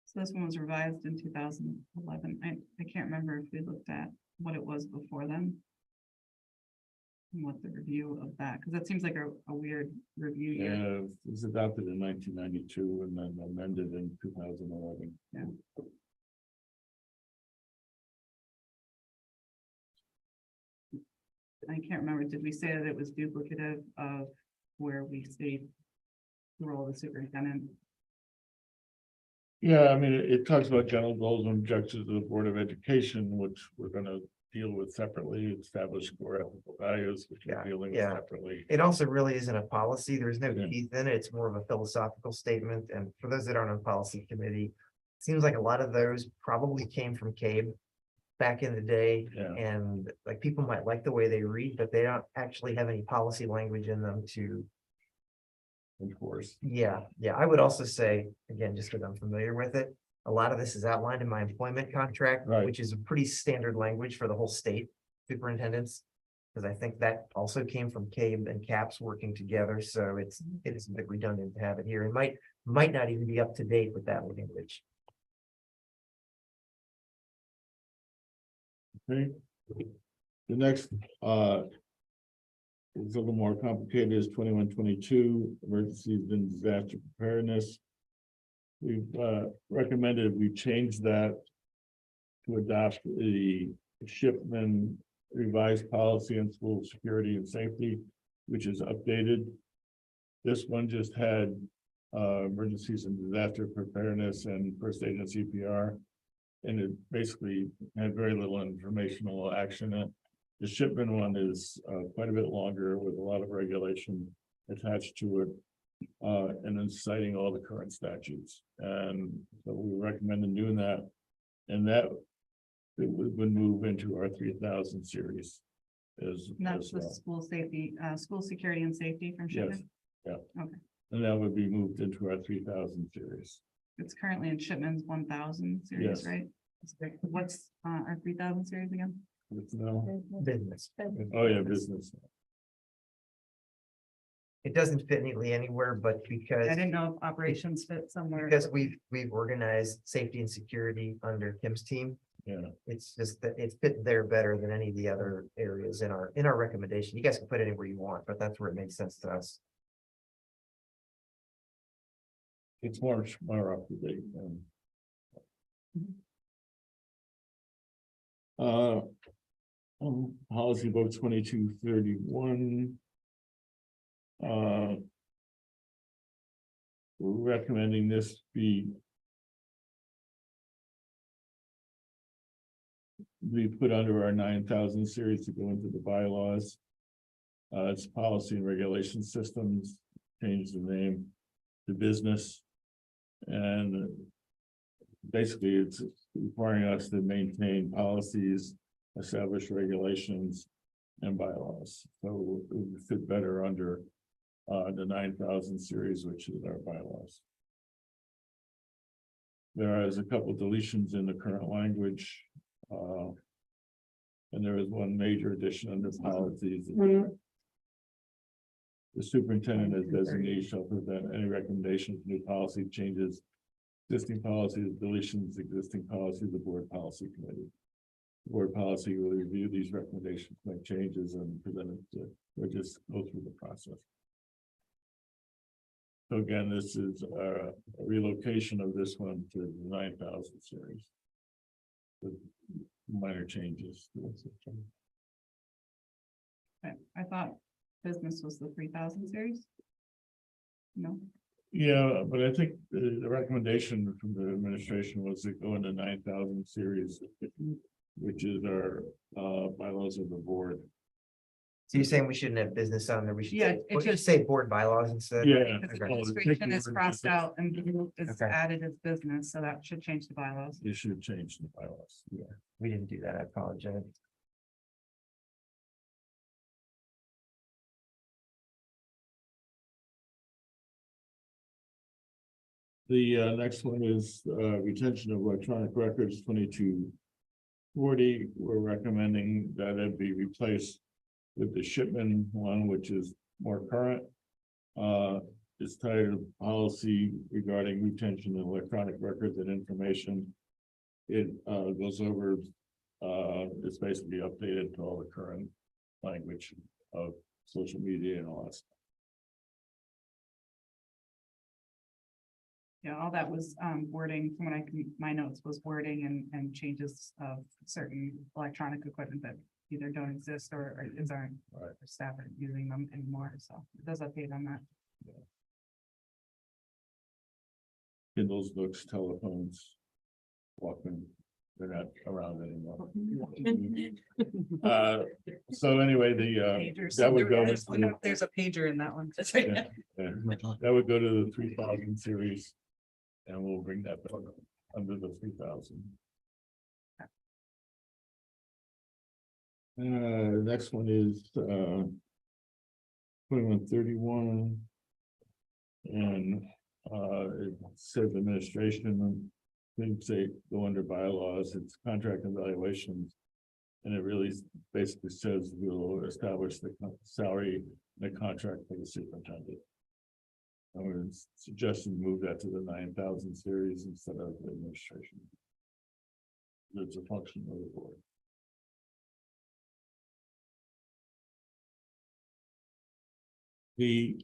So this one was revised in 2011. I can't remember if we looked at what it was before then. And what the review of that, because that seems like a weird review year. Yeah, it was adopted in 1992 and then amended in 2011. Yeah. I can't remember, did we say that it was duplicative of where we state the role of the superintendent? Yeah, I mean, it talks about general goals and objectives of the Board of Education, which we're gonna deal with separately, establish core ethical values, which we're dealing with separately. It also really isn't a policy. There's no Yeah. teeth in it. It's more of a philosophical statement. And for those that aren't on policy committee, it seems like a lot of those probably came from CABE back in the day. Yeah. And like people might like the way they read, but they don't actually have any policy language in them to. Of course. Yeah, I would also say, again, just because I'm familiar with it, a lot of this is outlined in my employment contract, Right. which is a pretty standard language for the whole state superintendents. Because I think that also came from CABE and CAPS working together, so it is a bit redundant to have it here. It might not even be up to date with that language. Okay. The next, is a little more complicated, is 21-22 emergencies and disaster preparedness. We've recommended we change that to adopt the Shipman revised policy on school security and safety, which is updated. This one just had emergencies and disaster preparedness and first aid and CPR. And it basically had very little informational action. The Shipman one is quite a bit longer with a lot of regulation attached to it. And then citing all the current statutes. And so we recommend doing that. And that it would move into our 3000 series. And that's the school safety, school security and safety from Yes, Shipman? yeah. Okay. And that would be moved into our 3000 series. It's currently in Shipman's 1000 series, Yes. right? What's our 3000 series again? It's now, Business. oh yeah, business. It doesn't fit neatly anywhere, but because. I didn't know if operations fit somewhere. Because we've organized safety and security under Kim's team. Yeah. It's just that it's fit there better than any of the other areas in our recommendation. You guys can put it anywhere you want, but that's where it makes sense to us. It's more up to date. Policy book 2231. We're recommending this be put under our 9000 series to go into the bylaws. It's policy and regulation systems, change the name to business. And basically it's requiring us to maintain policies, establish regulations and bylaws. So it would fit better under the 9000 series, which is our bylaws. There is a couple deletions in the current language. And there is one major addition under policies. The superintendent as designee shall present any recommendations, new policy changes, existing policies, deletions, existing policies, the board policy committee. Board policy will review these recommendations, make changes and present it to, or just go through the process. So again, this is a relocation of this one to the 9000 series. With minor changes. Okay, I thought business was the 3000 series. No, Yeah, but I think the recommendation from the administration was to go into 9000 series, which is our bylaws of the board. So you're saying we shouldn't have business on there? We should. Yeah, We should say board bylaws instead. Yeah. because the Okay. administration is crossed out and is Okay. added as business, so that should change the bylaws. You should change the bylaws. Yeah. We didn't do that. I apologize. The next one is retention of electronic records 2240. We're recommending that it be replaced with the Shipman one, which is more current. It's titled policy regarding retention of electronic records and information. It goes over, it's basically updated to all the current language of social media and all that stuff. Yeah, all that was wording from what my notes was wording and changes of certain electronic equipment that either don't exist or is aren't, or staff aren't using them anymore, so it does update on that. Kindles, books, telephones, Walkman, they're not around anymore. So anyway, Pagers. that would go. There's there's a pager in that one. Yeah, yeah. That would go to the 3000 series. And we'll bring that back under the 3000. Next one is 2131. And it says administration and things say go under bylaws, it's contract evaluations. And it really basically says we'll establish the salary, the contract for the superintendent. I would suggest you move that to the 9000 series instead of the administration. It's a function of the board. The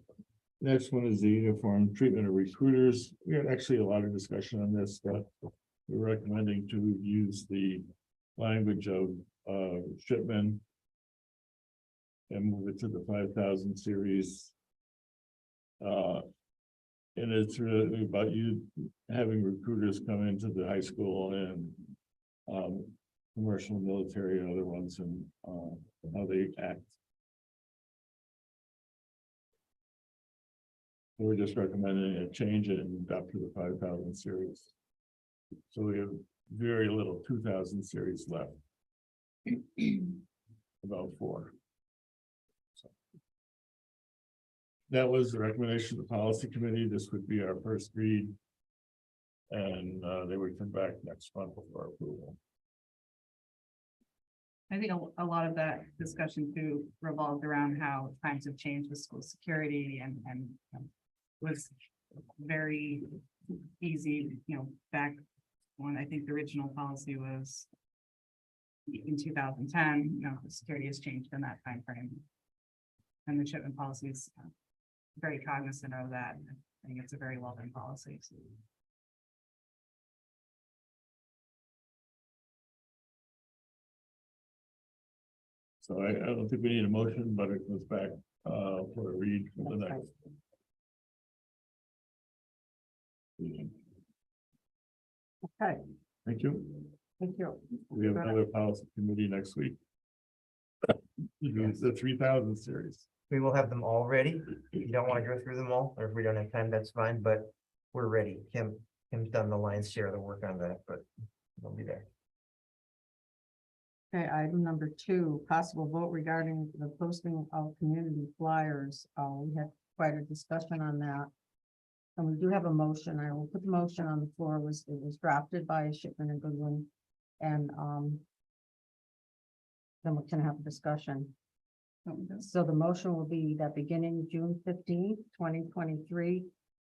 next one is the uniform treatment of recruiters. We had actually a lot of discussion on this, but we're recommending to use the language of Shipman and move it to the 5000 series. And it's really about you having recruiters come into the high school and commercial, military, and other ones, and how they act. We're just recommending a change it and adopt to the 5000 series. So we have very little 2000 series left. About 4. That was the recommendation of the policy committee. This would be our first read. And they would come back next month for approval. I think a lot of that discussion too revolved around how times have changed with school security and was very easy, back when I think the original policy was in 2010, the security has changed in that time frame. And the shipment policy is very cognizant of that. I think it's a very well-done policy. So I don't think we need a motion, but it goes back for a read for the next. Okay, Thank you. thank you. We have another policy committee next week. The 3000 series. We will have them all ready. If you don't want to go through them all, or if we don't have time, that's fine, but we're ready. Kim's done the lion's share of the work on that, but we'll be there. Okay, item number 2, possible vote regarding the posting of community flyers. We had quite a discussion on that. And we do have a motion. I will put the motion on the floor. It was drafted by Shipman and Goodwin. And then we can have a discussion. So the motion will be that beginning June 15, 2023,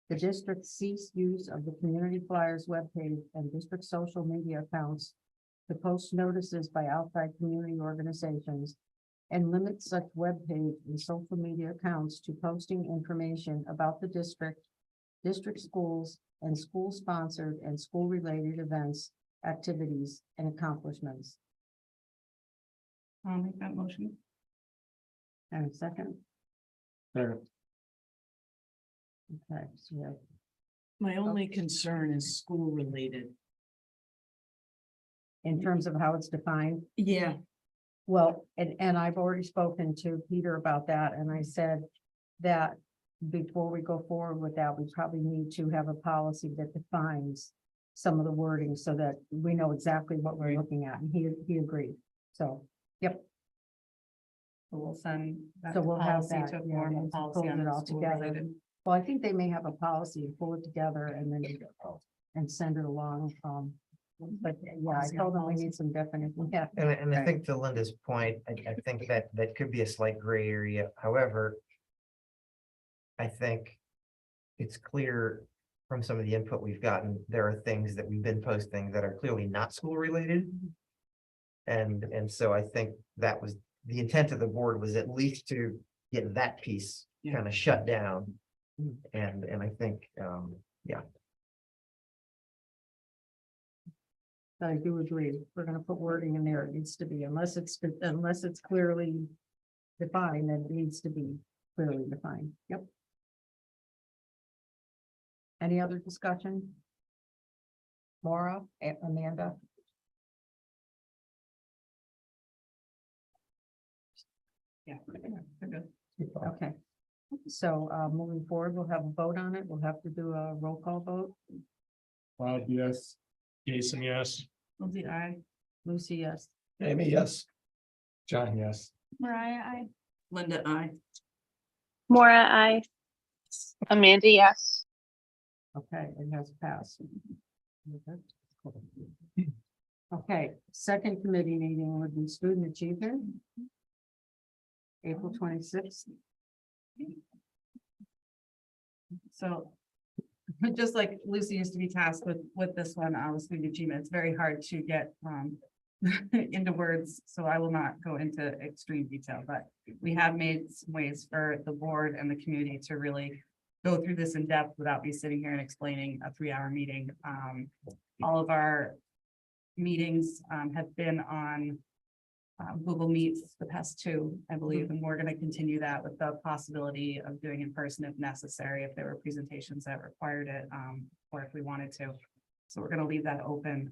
the district cease use of the community flyers webpage and district social media accounts to post notices by outside community organizations and limit such webpage and social media accounts to posting information about the district schools, and school-sponsored and school-related events, activities, and accomplishments. I'll make that motion. And a second. Sure. Okay, so we have My only concern is school related. in terms of how it's defined. Yeah. Well, and I've already spoken to Peter about that, and I said that before we go forward with that, we probably need to have a policy that defines some of the wording so that we know exactly what we're looking at, and he agreed. So, yep. So we'll send that So we'll have policy that, to yeah, form a once we policy pull on it the all school together. related. Well, I think they may have a policy, pull it together and then and send it along. But yeah, I told them we need some definition. Yeah. And I think to Linda's point, I think that could be a slight gray area. However, I think it's clear from some of the input we've gotten, there are things that we've been posting that are clearly not school related. And so I think that was the intent of the board, was at least to get that piece kind of shut down. And I think, yeah. I do agree. If we're gonna put wording in there, it needs to be, unless it's clearly defined, then it needs to be clearly defined. Yep. Any other discussion? Maura, Amanda? Yeah. We're good. Okay. So, moving forward, we'll have a vote on it. We'll have to do a roll call vote. Bob, yes. Jason, yes. Lindsay, aye. Lucy, yes. Amy, yes. John, yes. Mariah, I. Linda, aye. Maura, I. Amanda, yes. Okay, it has passed. Okay, second committee meeting would be student achievement. April 26th. So just like Lucy used to be tasked with this one, with student achievement, it's very hard to get into words, so I will not go into extreme detail, but we have made some ways for the board and the community to really go through this in depth without me sitting here and explaining a 3-hour meeting. All of our meetings have been on Google Meets the past 2, I believe, and we're going to continue that with the possibility of doing in person if necessary, if there were presentations that required it, or if we wanted to. So we're going to leave that open.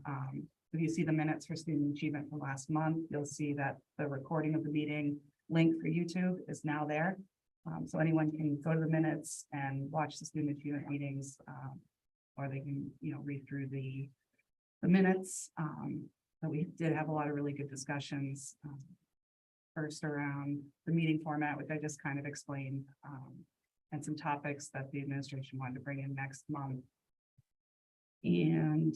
If you see the minutes for student achievement from last month, you'll see that the recording of the meeting link for YouTube is now there. So anyone can go to the minutes and watch the student achievement meetings, or they can, read through the minutes. But we did have a lot of really good discussions. First around the meeting format, which I just kind of explained, and some topics that the administration wanted to bring in next month. And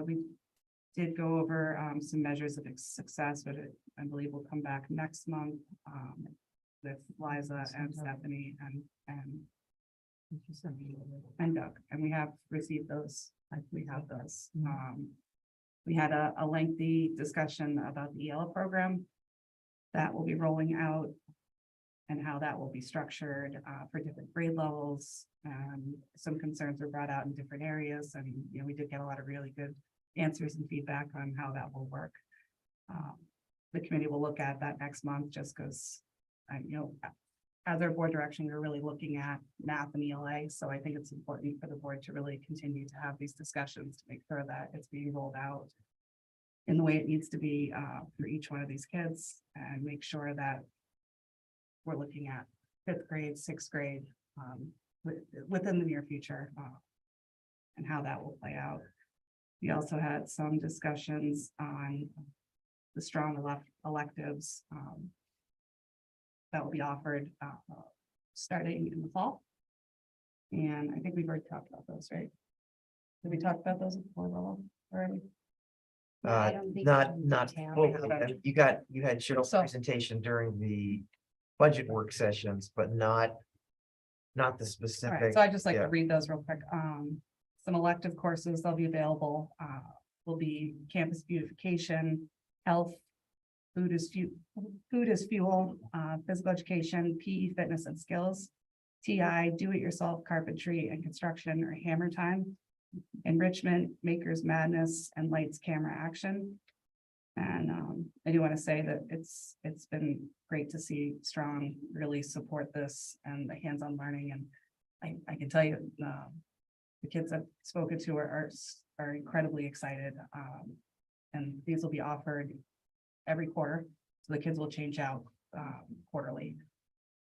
we did go over some measures of success, but I believe will come back next month with Liza and Stephanie and Doug, and we have received those. We have those. We had a lengthy discussion about the ELA program that will be rolling out and how that will be structured for different grade levels. Some concerns were brought out in different areas, and we did get a lot of really good answers and feedback on how that will work. The committee will look at that next month, just because as our board direction, we're really looking at math and ELA. So I think it's important for the board to really continue to have these discussions to make sure that it's being rolled out in the way it needs to be for each one of these kids, and make sure that we're looking at 5th grade, 6th grade within the near future, and how that will play out. We also had some discussions on the strong electives that will be offered starting in the fall. And I think we've already talked about those, right? Did we talk about those at the board level already? Not fully. You had Cheryl's presentation during the budget work sessions, but not the All right, specific. so I just like to read those real quick. Some elective courses that'll be available will be campus beautification, health, food is fuel, physical education, PE, fitness and skills, TI, do-it-yourself carpentry and construction or hammer time, enrichment, makers madness, and lights, camera, action. And I do want to say that it's been great to see Strong really support this and the hands-on learning. And I can tell you, the kids I've spoken to are incredibly excited. And these will be offered every quarter, so the kids will change out quarterly.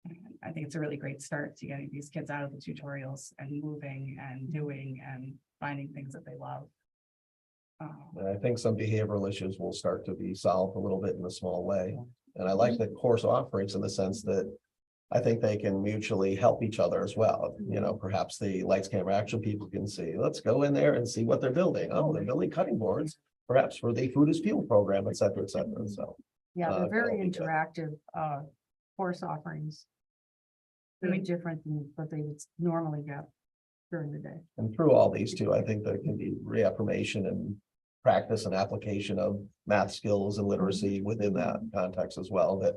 And I think it's a really great start to getting these kids out of the tutorials and moving and doing and finding things that they love. And I think some behavioral issues will start to be solved a little bit in a small way. And I like the course offerings in the sense that I think they can mutually help each other as well. Perhaps the lights, camera, action people can see, let's go in there and see what they're building. Oh, they're building cutting boards, perhaps for the food is fuel program, et cetera, et cetera. So. Yeah, they're very that'll be good. interactive course offerings. Very different than what they would normally get during the day. And through all these too, I think there can be reaffirmation and practice and application of math skills and literacy within that context as well, that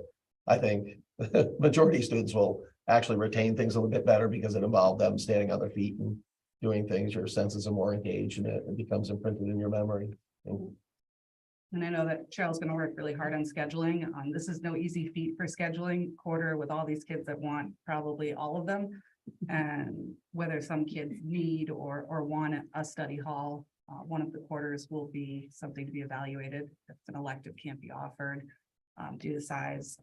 I think the majority of students will actually retain things a little bit better because it involved them standing on their feet and doing things, your senses are more engaged and it becomes imprinted in your memory. And I know that Cheryl's gonna work really hard on scheduling. This is no easy feat for scheduling quarter with all these kids that want probably all of them. And whether some kids need or want a study hall, one of the quarters will be something to be evaluated. If an elective can't be offered, due to size,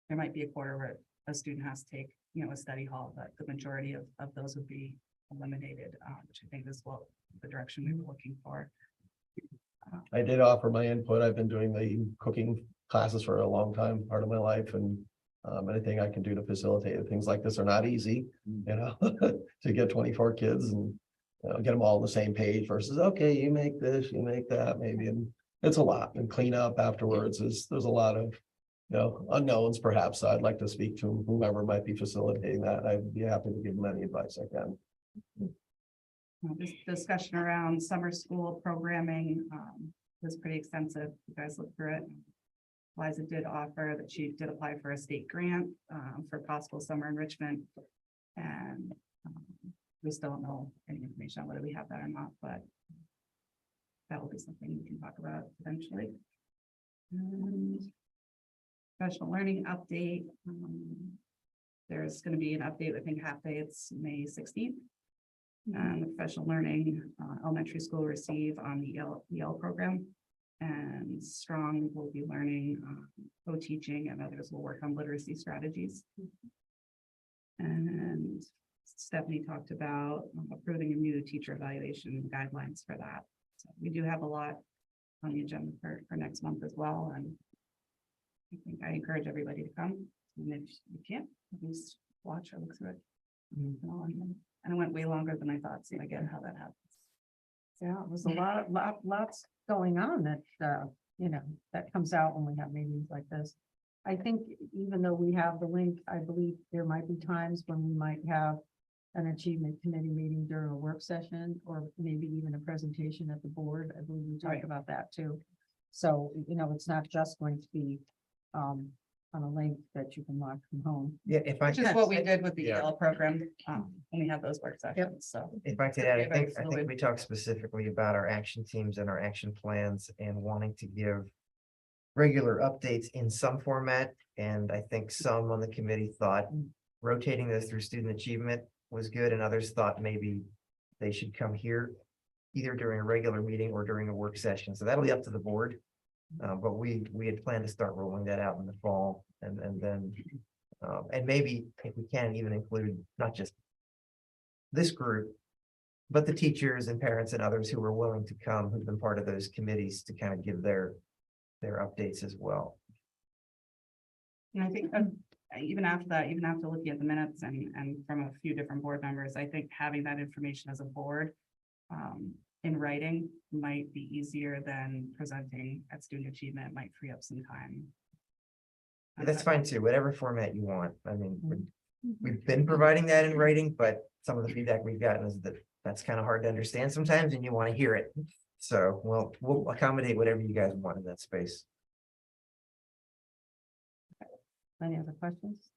there might be a quarter where a student has to take, a study hall, but the majority of those would be eliminated, which I think is the direction we were looking for. I did offer my input. I've been doing the cooking classes for a long time, part of my life, and anything I can do to facilitate it. Things like this are not easy, to get 24 kids and get them all on the same page versus, okay, you make this, you make that, maybe, and it's a lot. And clean up afterwards there's a lot of unknowns perhaps. So I'd like to speak to whomever might be facilitating that. I'd be happy to give them any advice I can. This discussion around summer school programming was pretty extensive. You guys looked through it. Liza did offer that she did apply for a state grant for possible summer enrichment. And we still don't know any information on whether we have that or not, but that will be something we can talk about eventually. Professional learning update. There's going to be an update, I think half day, it's May 16th. And the professional learning elementary school receive on the EL program. And Strong will be learning co-teaching, and others will work on literacy strategies. And Stephanie talked about approving a new teacher evaluation guidelines for that. So we do have a lot on the agenda for next month as well. And I think I encourage everybody to come. And if you can't, at least watch or look through it. And it went way longer than I thought, so I get how that happens. Yeah, it was a lots going on that, that comes out when we have meetings like this. I think even though we have the link, I believe there might be times when we might have an achievement committee meeting during a work session, or maybe even a presentation at the board. I believe we talked about that too. So, it's not just going to be on a link that you can watch from home. Yeah, if I Which is could, what we did with the EL program, when we had those work sessions, so. if I could add, I think we talked specifically about our action teams and our action plans and wanting to give regular updates in some format. And I think some on the committee thought rotating those through student achievement was good, and others thought maybe they should come here either during a regular meeting or during a work session. So that'll be up to the board. But we had planned to start rolling that out in the fall, and then and maybe if we can even include not just this group, but the teachers and parents and others who are willing to come, who've been part of those committees, to kind of give their updates as well. And I think even after that, even after looking at the minutes and from a few different board members, I think having that information as a board in writing might be easier than presenting at student achievement. It might free up some time. That's fine too, whatever format you want. I mean, we've been providing that in writing, but some of the feedback we've gotten is that that's kind of hard to understand sometimes, and you want to hear it. So we'll accommodate whatever you guys want in that space. Any other questions?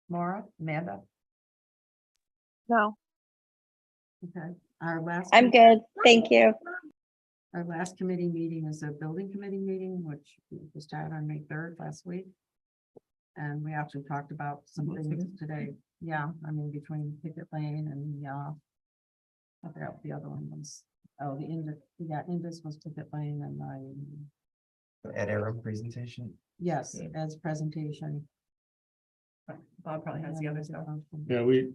Maura, Amanda? No. Okay, our last. I'm good. Thank you. Our last committee meeting is a building committee meeting, which we just had on May 3rd last week. And we actually talked about some things today. Yeah, I mean, between Picket Lane and I forgot what the other one was. Oh, the Indus was Picket Lane, and Ed Aram presentation. yes, as presentation. Bob probably has the other stuff. Yeah, we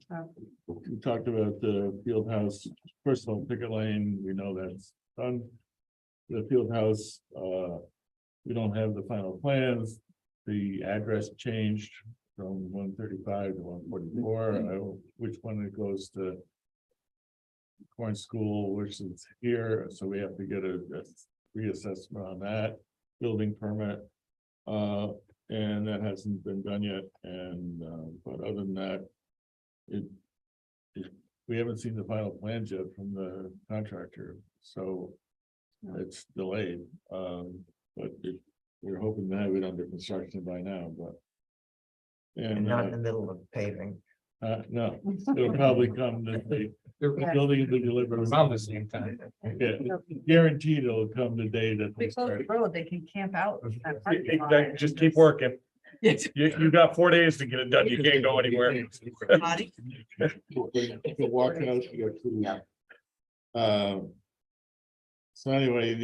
talked about the field house. First of all, Picket Lane, we know that's done. The field house, we don't have the final plans. The address changed from 135 to 144. Which one it goes to Corn School, which is here, so we have to get a reassessment on that building permit. And that hasn't been done yet. And but other than that, we haven't seen the final plans yet from the contractor, so it's delayed. But we're hoping to have it under construction by now, but And not in the middle of paving. No, it'll probably come the day. The building will be delivered Around the same time. Yeah, guaranteed it'll come the day that We they close start. the road, they can camp out. Exactly, just keep working. You got 4 days to get it done. You can't go anywhere. You can walk out, you got food. So anyway,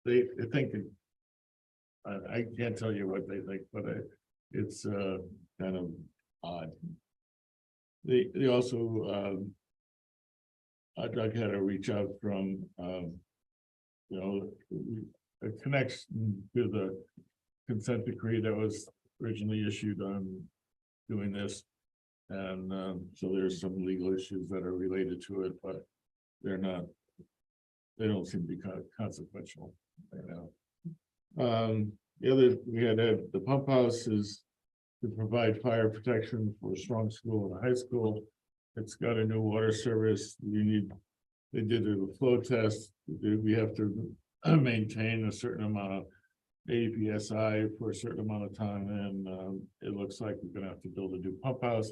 they think. I can't tell you what they think, but it's kind of odd. They also, Doug had to reach out from, you know, a connection to the consent decree that was originally issued on doing this. And so there's some legal issues that are related to it, but they're not, they don't seem to be consequential right now. The other, we had the pump house is to provide fire protection for a strong school and a high school. It's got a new water service. They did a flow test. We have to maintain a certain amount of APSI for a certain amount of time, and it looks like we're gonna have to build a new pump house.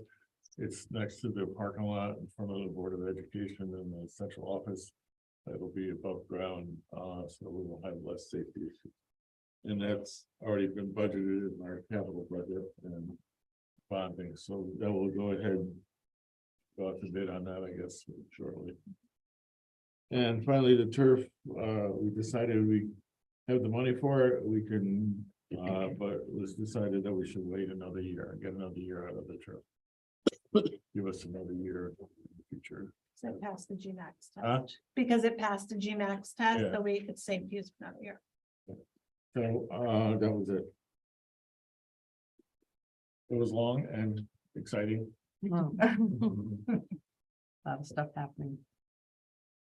It's next to the parking lot in front of the Board of Education and the central office. It'll be above ground, so we will have less safety issues. And that's already been budgeted in our capital budget and bonding, so that will go ahead. Go out to bid on that, I guess, shortly. And finally, the turf, we decided we have the money for it, we can, but it was decided that we should wait another year and get another year out of the turf. Give us another year in the future. So it passed the GMAX Huh? test. Because it passed the GMAX test, Yeah. so we could save use for another year. So, that was it. It was long and exciting. Wow. A lot of stuff happening.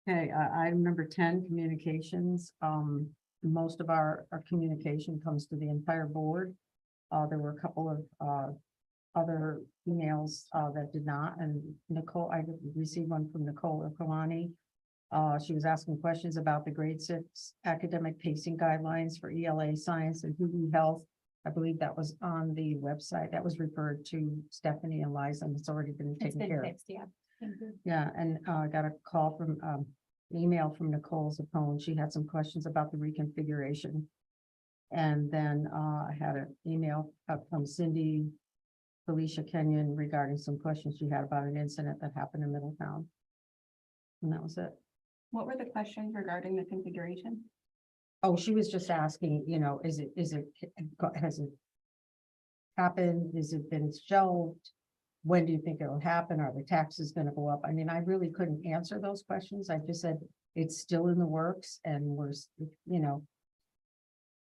Okay, item number 10, communications. Most of our communication comes to the entire board. There were a couple of other emails that did not, and Nicole, I received one from Nicole Okolani. She was asking questions about the grade 6 academic pacing guidelines for ELA science and PE health. I believe that was on the website. That was referred to Stephanie and Liza, and it's already been taken care of. Yeah. Yeah, and I got a call from email from Nicole Zapone. She had some questions about the reconfiguration. And then I had an email from Cindy Felicia Kenyon regarding some questions she had about an incident that happened in Middletown. And that was it. What were the questions regarding the configuration? Oh, she was just asking, you know, has it happened? Has it been shelved? When do you think it'll happen? Are the taxes going to go up? I mean, I really couldn't answer those questions. I just said it's still in the works and we're, you know,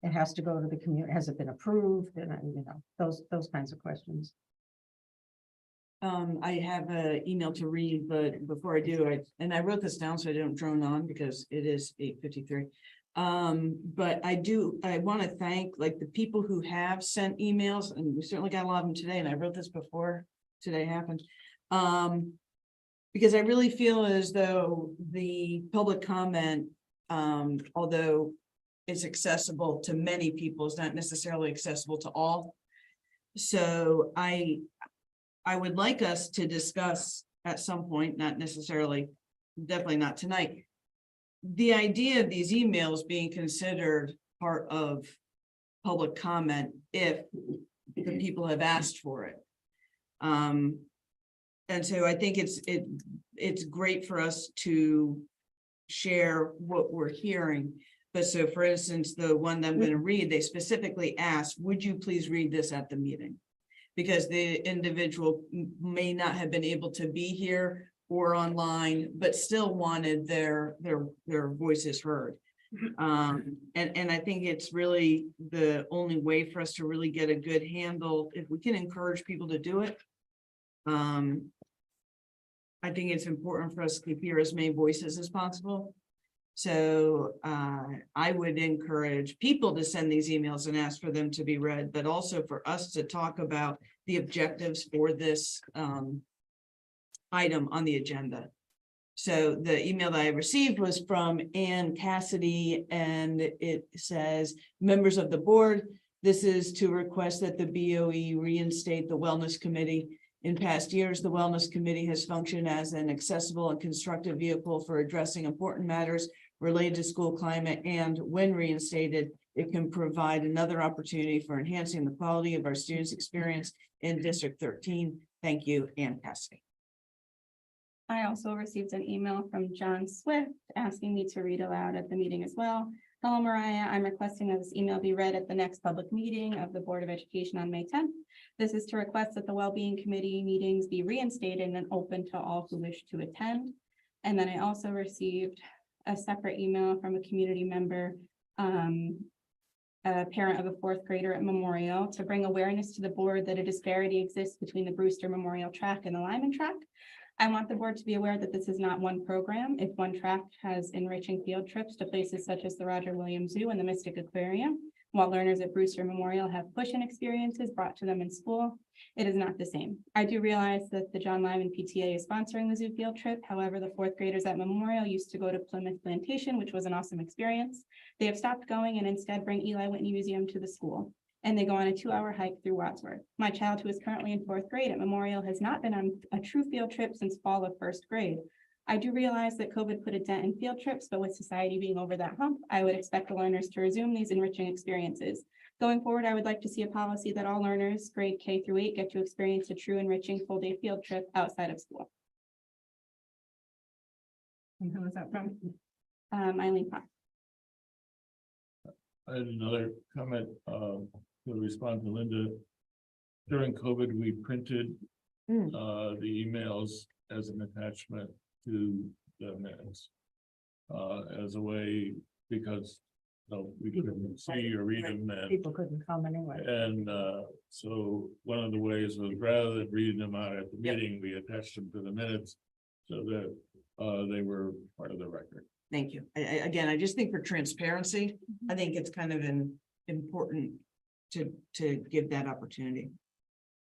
it has to go to the community. Has it been approved? And, you know, those kinds of questions. I have an email to read, but before I do, I wrote this down so I don't drone on because it is 8:53. But I want to thank like the people who have sent emails, and we certainly got a lot of them today, and I wrote this before today happened. Because I really feel as though the public comment, although it's accessible to many people, is not necessarily accessible to all. So I would like us to discuss at some point, not necessarily, definitely not tonight, the idea of these emails being considered part of public comment if the people have asked for it. And so I think it's great for us to share what we're hearing. But so for instance, the one that I'm going to read, they specifically asked, would you please read this at the meeting? Because the individual may not have been able to be here or online, but still wanted their voices heard. And I think it's really the only way for us to really get a good handle, if we can encourage people to do it. I think it's important for us to hear as many voices as possible. So I would encourage people to send these emails and ask for them to be read, but also for us to talk about the objectives for this item on the agenda. So the email that I received was from Ann Cassidy, and it says, members of the board, this is to request that the BOE reinstate the Wellness Committee In past years, the Wellness Committee has functioned as an accessible and constructive vehicle for addressing important matters related to school climate, and when reinstated, it can provide another opportunity for enhancing the quality of our students' experience in District 13. Thank you, Ann Cassidy. I also received an email from John Swift asking me to read aloud at the meeting as well. Hello, Mariah. I'm requesting that this email be read at the next public meeting of the Board of Education on May 10th. This is to request that the Wellbeing Committee meetings be reinstated and open to all who wish to attend. And then I also received a separate email from a community member, a parent of a fourth grader at Memorial, to bring awareness to the board that a disparity exists between the Brewster Memorial Track and the Lyman Track. I want the board to be aware that this is not one program. If one track has enriching field trips to places such as the Roger Williams Zoo and the Mystic Aquarium, while learners at Brewster Memorial have push-in experiences brought to them in school, it is not the same. I do realize that the John Lyman PTA is sponsoring the zoo field trip. However, the fourth graders at Memorial used to go to Plymouth Plantation, which was an awesome experience. They have stopped going and instead bring Eli Whitney Museum to the school, and they go on a 2-hour hike through Wadsworth. My child, who is currently in fourth grade at Memorial, has not been on a true field trip since fall of first grade. I do realize that COVID put a dent in field trips, but with society being over that hump, I would expect the learners to resume these enriching experiences. Going forward, I would like to see a policy that all learners grade K through 8 get to experience a true enriching full-day field trip outside of school. And who was that from? Eileen Potts. I had another comment, to respond to Linda. During COVID, we printed, the emails as an attachment to the minutes. As a way, because, we couldn't see or read them, and People couldn't come anyway. And so one of the ways was, rather than reading them out at the meeting, we attached them to the minutes so that they were part of the record. Thank you. Again, I just think for transparency, I think it's kind of important to give that opportunity,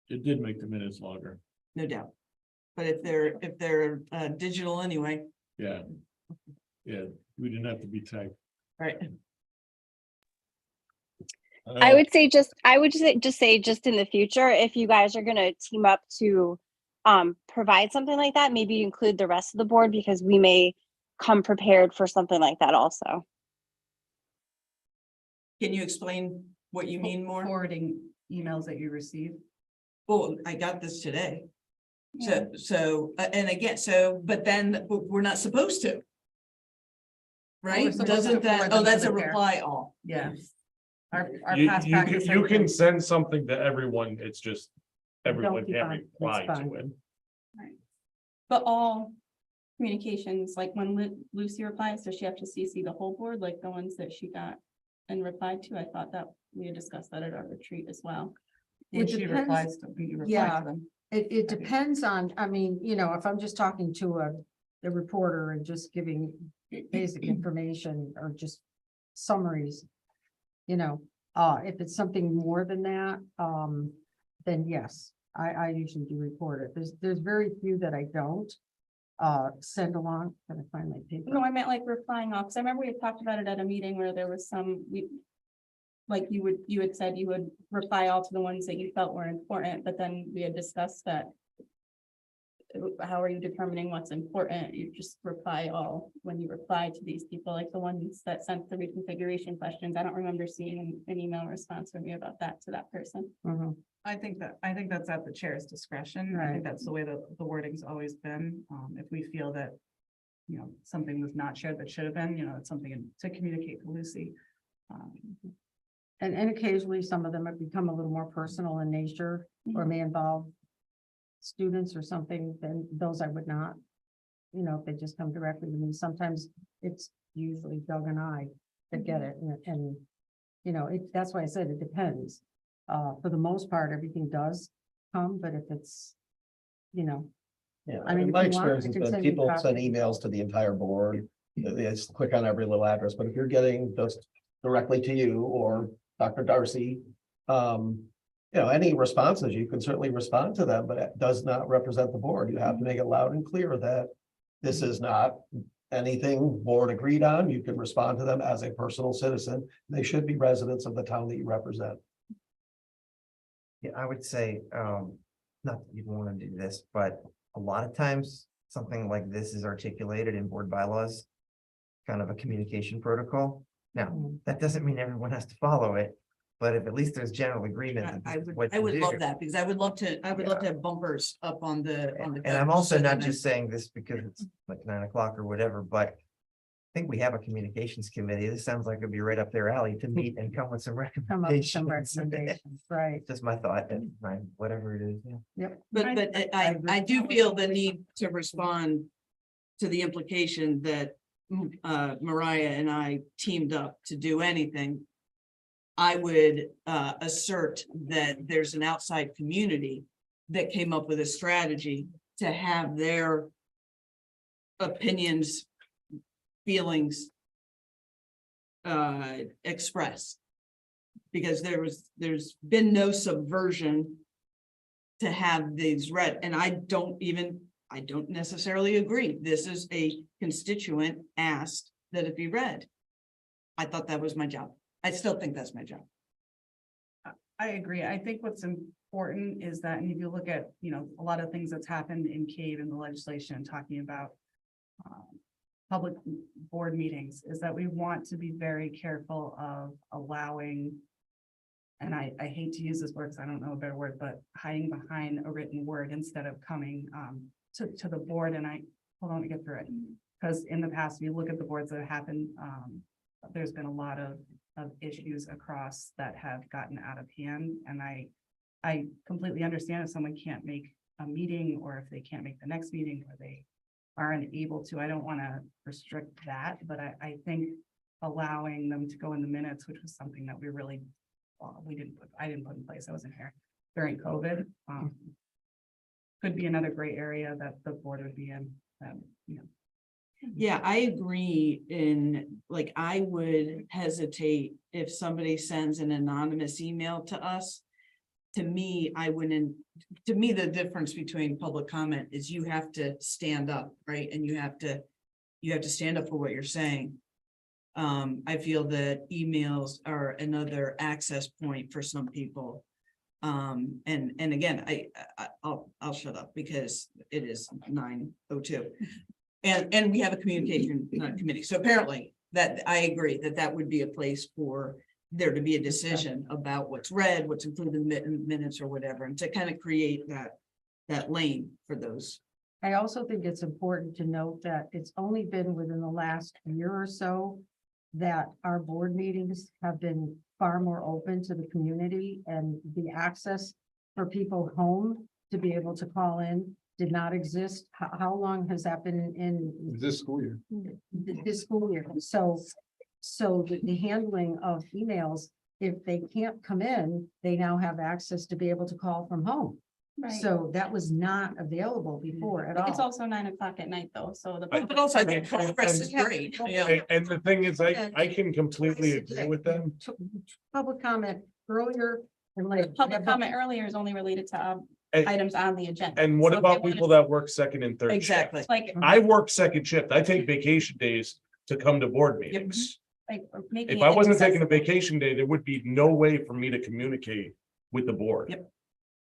It did make the minutes longer. no doubt. But if they're digital anyway, Yeah. Yeah, we didn't have to be typed. right? I would say just in the future, if you guys are gonna team up to provide something like that, maybe include the rest of the board, because we may come prepared for something like that also. Can you explain what you mean more? Forwarding emails that you receive. Well, I got this today. And again, but we're not supposed to. Right? supposed to Doesn't that, forward them to that's a the parent. reply all. Yes. Our You, past you, practice. you has can been- send something to everyone, it's just everyone keep can't on, reply that's to fine. it. But all communications, like when Lucy replies, does she have to CC the whole board, like the ones that she got and replied to? I thought that we had discussed that at our retreat as well. And It she depends- replies to, you reply Yeah. to them. It depends on, I mean, if I'm just talking to the reporter and just giving basic information or just summaries. If it's something more than that, then yes, I usually do report it. There's very few that I don't send along. Can I find my paper? No, I meant like replying off, because I remember we had talked about it at a meeting where there was like you had said you would reply all to the ones that you felt were important, but then we had discussed that. How are you determining what's important? You just reply all when you reply to these people, like the ones that sent the reconfiguration questions. I don't remember seeing an email response from you about that to that person. Mhm. I think that's at the chair's discretion. I Right. think that's the way that the wording's always been. If we feel that, something was not shared that should have been, it's something to communicate to Lucy. And occasionally some of them have become a little more personal in nature or may involve students or something, then those I would not. If they just come directly to me, sometimes it's usually Doug and I that get it and that's why I said it depends. For the most part, everything does come, but if it's, Yeah, I mean, my if you want, experience I has can been send you people send copies. emails to the entire board. They just click on every little address, but if you're getting those directly to you or Dr. Darcy, any responses, you can certainly respond to them, but it does not represent the board. You have to make it loud and clear that this is not anything board agreed on. You can respond to them as a personal citizen. They should be residents of the town that you represent. Yeah, I would say, not that you'd want to do this, but a lot of times something like this is articulated in board bylaws, kind of a communication protocol. Now, that doesn't mean everyone has to follow it, but if at least there's general agreement. that I this is would, what I to would do. love that, because I would love to have bumpers up on the. And I'm also not just saying this because it's like 9 o'clock or whatever, but I think we have a communications committee. This sounds like it'd be right up their alley to meet and come with some Come up with some recommendations. recommendations, right? Just my thought, and whatever it is, yeah. Yep. But I do feel the need to respond to the implication that Mariah and I teamed up to do anything. I would assert that there's an outside community that came up with a strategy to have their opinions, feelings expressed. Because there's been no subversion to have these read, and I don't necessarily agree. This is a constituent asked that it be read. I thought that was my job. I still think that's my job. I agree. I think what's important is that, and if you look at, a lot of things that's happened in CAVE in the legislation, talking about public board meetings, is that we want to be very careful of allowing, and I hate to use this word because I don't know a better word, but hiding behind a written word instead of coming to the board. And hold on to get through it. Because in the past, if you look at the boards that have happened, there's been a lot of issues across that have gotten out of hand. And I completely understand if someone can't make a meeting, or if they can't make the next meeting, or they aren't able to. I don't want to restrict that, but I think allowing them to go in the minutes, which was something that we really, I didn't put in place. I wasn't here during COVID. Could be another gray area that the board would be in. Yeah, I agree I would hesitate if somebody sends an anonymous email to us. To me, the difference between public comment is you have to stand up, right? And you have to stand up for what you're saying. I feel that emails are another access point for some people. And again, I'll shut up because it is 9:02. And we have a communication committee. So apparently that I agree that would be a place for there to be a decision about what's read, what's included in the minutes or whatever, and to kind of create that lane for those. I also think it's important to note that it's only been within the last year or so that our board meetings have been far more open to the community, and the access for people home to be able to call in did not exist. How long has that been in? This school year. This school year. So the handling of emails, if they can't come in, they now have access to be able to call from home. Right. So that was not available before at all. It's also 9 o'clock at night though, so the. But also I think progress is great. Yeah. And the thing is, I can completely agree with them. Public comment earlier and later. Public comment earlier is only related to items on the agenda. And what So if they about wanna- people that work second and third? shift? Exactly. Like, I work second shift. I take vacation days to come to board meetings. making If it I wasn't taking a accessible. vacation day, there would be no way for me to communicate with the board. Yep.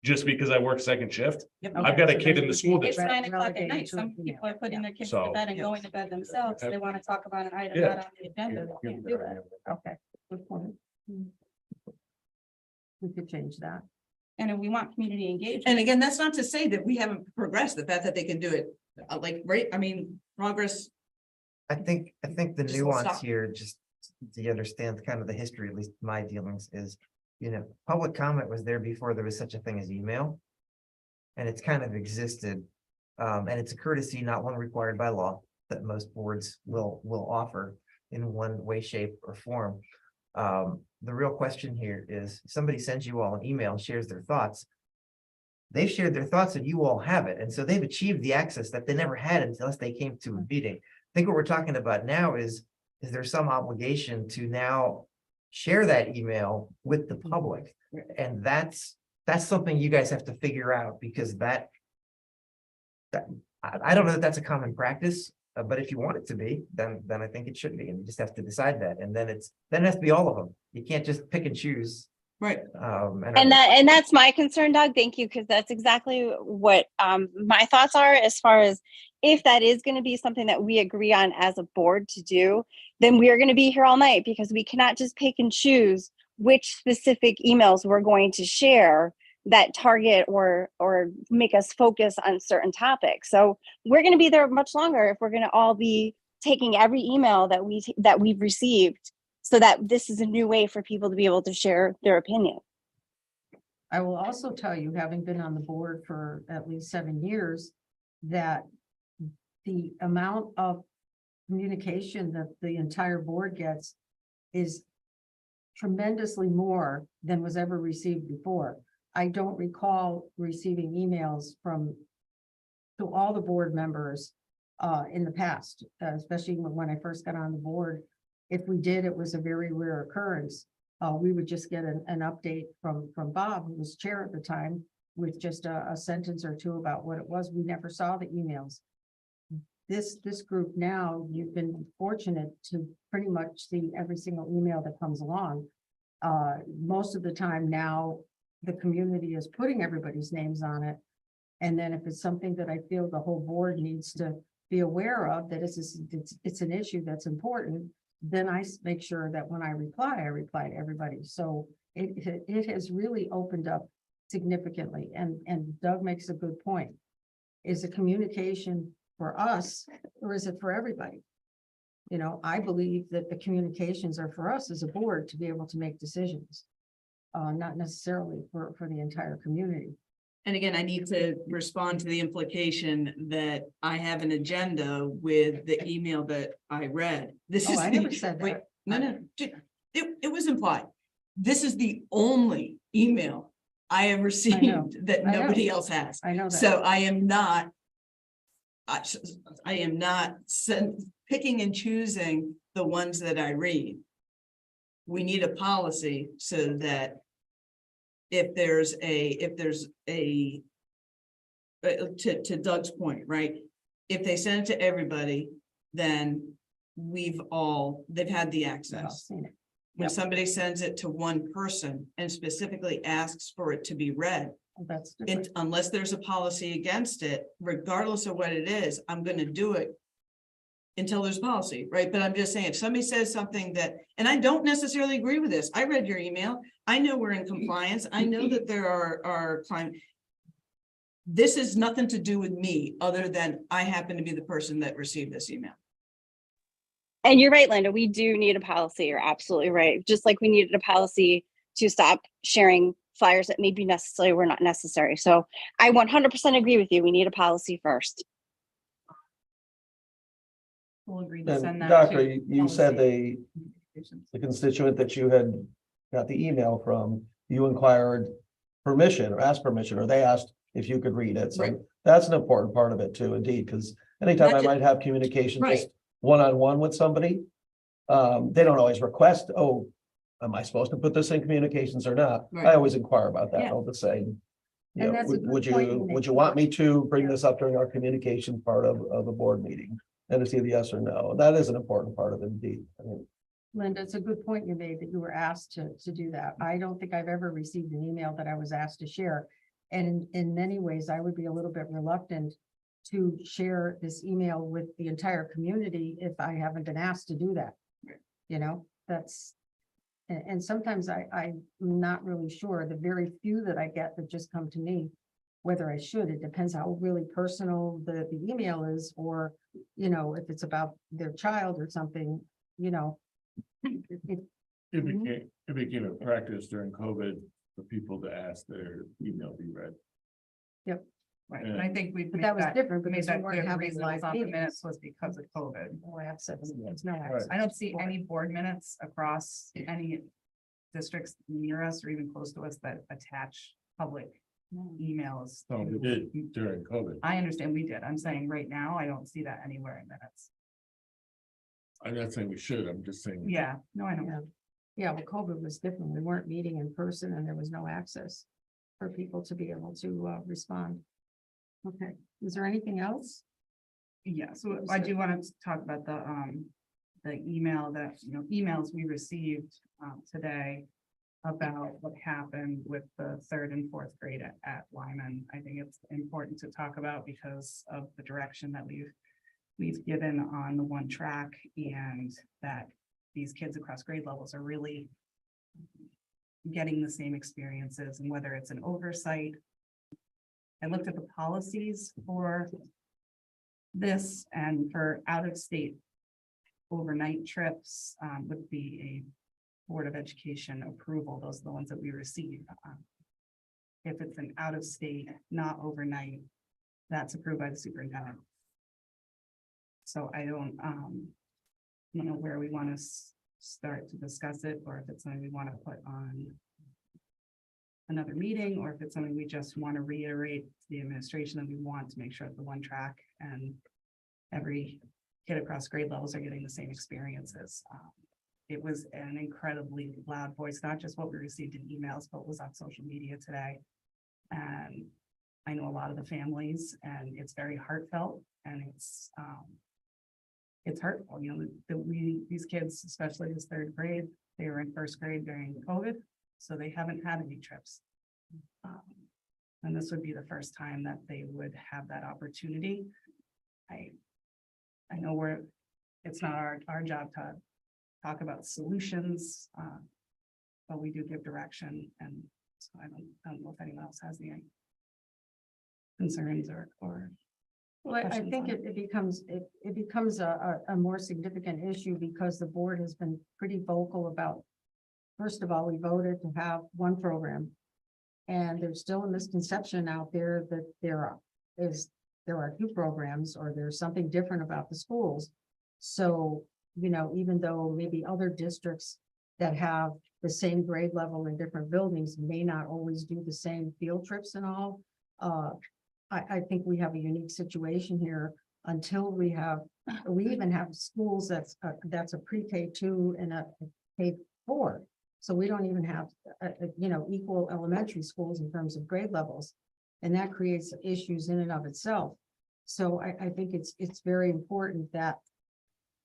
Just because I work second shift. Yep. I've got a kid in the school It's district. 9 o'clock at Relegated night. to Some a female. people are putting their kids So- to bed and going to bed themselves. They want to talk about an item Yeah. not on the agenda. They can't do that. Okay, good point. We could change that. And if we want community engagement. And again, that's not to say that we haven't progressed, the fact that they can do it, progress. I think the Just nuance stop. here, just to understand kind of the history, at least my dealings is, public comment was there before there was such a thing as email. And it's kind of existed. And it's a courtesy, not one required by law, that most boards will offer in one way, shape, or form. The real question here is, if somebody sends you all an email and shares their thoughts, they've shared their thoughts and you all have it. And so they've achieved the access that they never had unless they came to a meeting. I think what we're talking about now is there some obligation to now share that email with the public? And that's something you guys have to figure out, because I don't know that that's a common practice, but if you want it to be, then I think it should be, and you just have to decide that. And then it has to be all of them. You can't just pick and choose. Right. And that's my concern, Doug. Thank you, because that's exactly what my thoughts are as far as if that is going to be something that we agree on as a board to do, then we are going to be here all night because we cannot just pick and choose which specific emails we're going to share that target or make us focus on certain topics. So we're going to be there much longer if we're going to all be taking every email that we've received, so that this is a new way for people to be able to share their opinion. I will also tell you, having been on the board for at least 7 years, that the amount of communication that the entire board gets is tremendously more than was ever received before. I don't recall receiving emails to all the board members in the past, especially when I first got on the board. If we did, it was a very rare occurrence. We would just get an update from Bob, who was chair at the time, with just a sentence or two about what it was. We never saw the emails. This group now, you've been fortunate to pretty much see every single email that comes along. Most of the time now, the community is putting everybody's names on it. And then if it's something that I feel the whole board needs to be aware of, that it's an issue that's important, then I make sure that when I reply to everybody. So it has really opened up significantly. And Doug makes a good point. Is the communication for us, or is it for everybody? You know, I believe that the communications are for us as a board to be able to make decisions, not necessarily for the entire community. And again, I need to respond to the implication that I have an agenda with the email that I read. This is I never said wait, that. no, it was implied. This is the only email I have received that nobody else has. I know that. So I am not picking and choosing the ones that I read. We need a policy so that if there's a to Doug's point, right? If they send it to everybody, then they've had the access. When somebody sends it to one person and specifically asks for it to be read, that's different. Unless there's a policy against it, regardless of what it is, I'm going to do it until there's policy, right? But I'm just saying, if somebody says something that, and I don't necessarily agree with this, I read your email, I know we're in compliance, I know that there are clients. This is nothing to do with me, other than I happen to be the person that received this email. And you're right, Linda, we do need a policy. You're absolutely right. Just like we needed a policy to stop sharing flyers that maybe necessarily were not necessary. So I 100% agree with you. We need a policy first. We'll agree to send that. Doctor, to you said policy. the constituent that you had got the email from, you inquired permission or asked permission, or they asked if you could read it. So Right. that's an important part of it too, indeed, because anytime Not I ju- might have communication Right. just one-on-one with somebody, they don't always request, oh, am I supposed to put this in communications or not? Right. I always inquire about that. Yeah. I'll just say, And you know, that's a good would point you you make. want me to bring this up during our communication part of a board meeting? And it's either yes or no. That is an important part of it indeed. I mean, Linda, it's a good point you made that you were asked to do that. I don't think I've ever received an email that I was asked to share. And in many ways, I would be a little bit reluctant to share this email with the entire community if I haven't been asked to do that. You know, and sometimes I'm not really sure. The very few that I get that just come to me, whether I should, it depends how really personal the email is, or, you know, if it's about their child or something, you know. It became a practice during COVID for people to ask their email be read. Yep. Right, and I think we've But made that was that, different made because we that weren't clear. The having reason it was live on the meetings. minutes was because of COVID. No access. There's no access. I don't see any board minutes across any districts near us or even close to us that attach public emails. So we did during COVID. I understand we did. I'm saying right now, I don't see that anywhere in minutes. I'm not saying we should, I'm just saying. Yeah, no, I know. Yeah. Yeah, well, COVID was different. We weren't meeting in person and there was no access for people to be able to respond. Okay, is there anything else? Yeah, so I do want to talk about the email that, emails we received today. about what happened with the 3rd and 4th grade at Lyman. I think it's important to talk about because of the direction that we've given on the one track, and that these kids across grade levels are really getting the same experiences, and whether it's an oversight. I looked at the policies for this, and for out-of-state overnight trips would be a Board of Education approval. Those are the ones that we receive. If it's an out-of-state, not overnight, that's approved by the superintendent. So I don't know where we want to start to discuss it, or if it's something we want to put on another meeting, or if it's something we just want to reiterate to the administration that we want to make sure that the one track and every kid across grade levels are getting the same experiences. It was an incredibly loud voice, not just what we received in emails, but was on social media today. And I know a lot of the families, and it's very heartfelt, and it's hurtful, you know, that these kids, especially this 3rd grade, they were in 1st grade during COVID, so they haven't had any trips. And this would be the first time that they would have that opportunity. I know it's not our job to talk about solutions, but we do give direction, and so I don't know if anyone else has any concerns or. Well, I think it becomes a more significant issue because the board has been pretty vocal about, first of all, we voted to have one program. And there's still a misconception out there that there are 2 programs, or there's something different about the schools. So, you know, even though maybe other districts that have the same grade level in different buildings may not always do the same field trips and all, I think we have a unique situation here until we even have schools that's a pre-K 2 and a K-4. So we don't even have, equal elementary schools in terms of grade levels. And that creates issues in and of itself. So I think it's very important that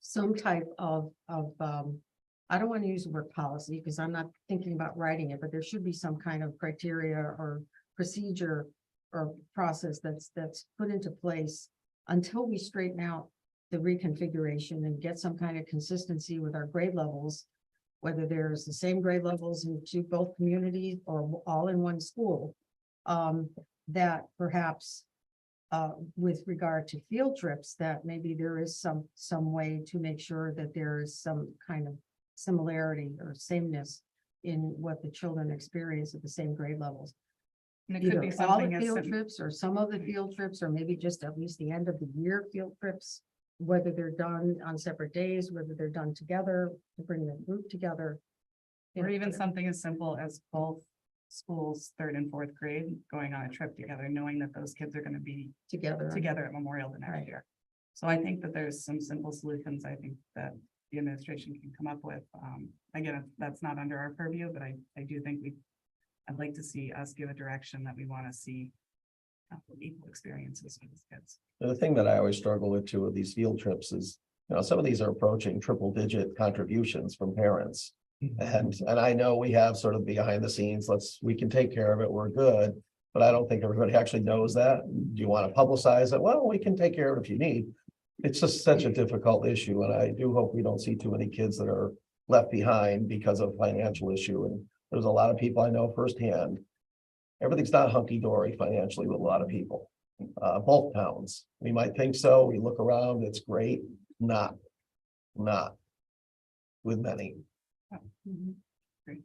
some type of I don't want to use the word policy because I'm not thinking about writing it, but there should be some kind of criteria or procedure or process that's put into place until we straighten out the reconfiguration and get some kind of consistency with our grade levels, whether there's the same grade levels into both communities or all in one school. That perhaps with regard to field trips, that maybe there is some way to make sure that there is some kind of similarity or sameness in what the children experience at the same grade levels. And it could be Either all something the as field sim- trips or some of the field trips, or maybe just at least the end of the year field trips, whether they're done on separate days, whether they're done together to bring the group together. Or even something as simple as both schools, 3rd and 4th grade, going on a trip together, knowing that those kids are going to be together at Memorial the next year. So I think that there's some simple solutions I think that the administration can come up with. Again, that's not under our purview, but I do think I'd like to see us give a direction that we want to see equal experiences for these kids. The thing that I always struggle with too with these field trips is, some of these are approaching triple-digit contributions from parents. And I know we have sort of behind the scenes, we can take care of it, we're good. But I don't think everybody actually knows that. Do you want to publicize it? Well, we can take care of it if you need. It's just such a difficult issue, and I do hope we don't see too many kids that are left behind because of financial issue. And there's a lot of people I know firsthand. Everything's not hunky-dory financially with a lot of people. Both towns. We might think so. We look around, it's great. Not with many. Great.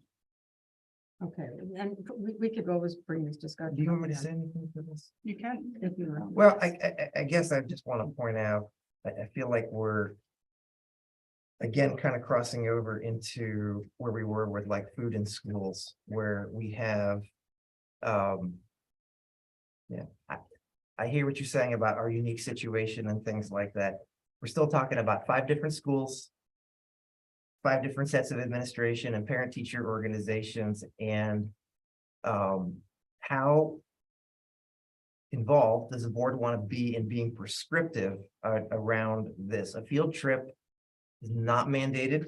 Okay, and we could always bring this discussion. Do you want me to up say again. anything for this? You can. If you want. Well, I guess I just want to point out, I feel like we're again, kind of crossing over into where we were with like food in schools, where we have, I hear what you're saying about our unique situation and things like that. We're still talking about 5 different schools, 5 different sets of administration and parent-teacher organizations, and how involved does the board want to be in being prescriptive around this? A field trip is not mandated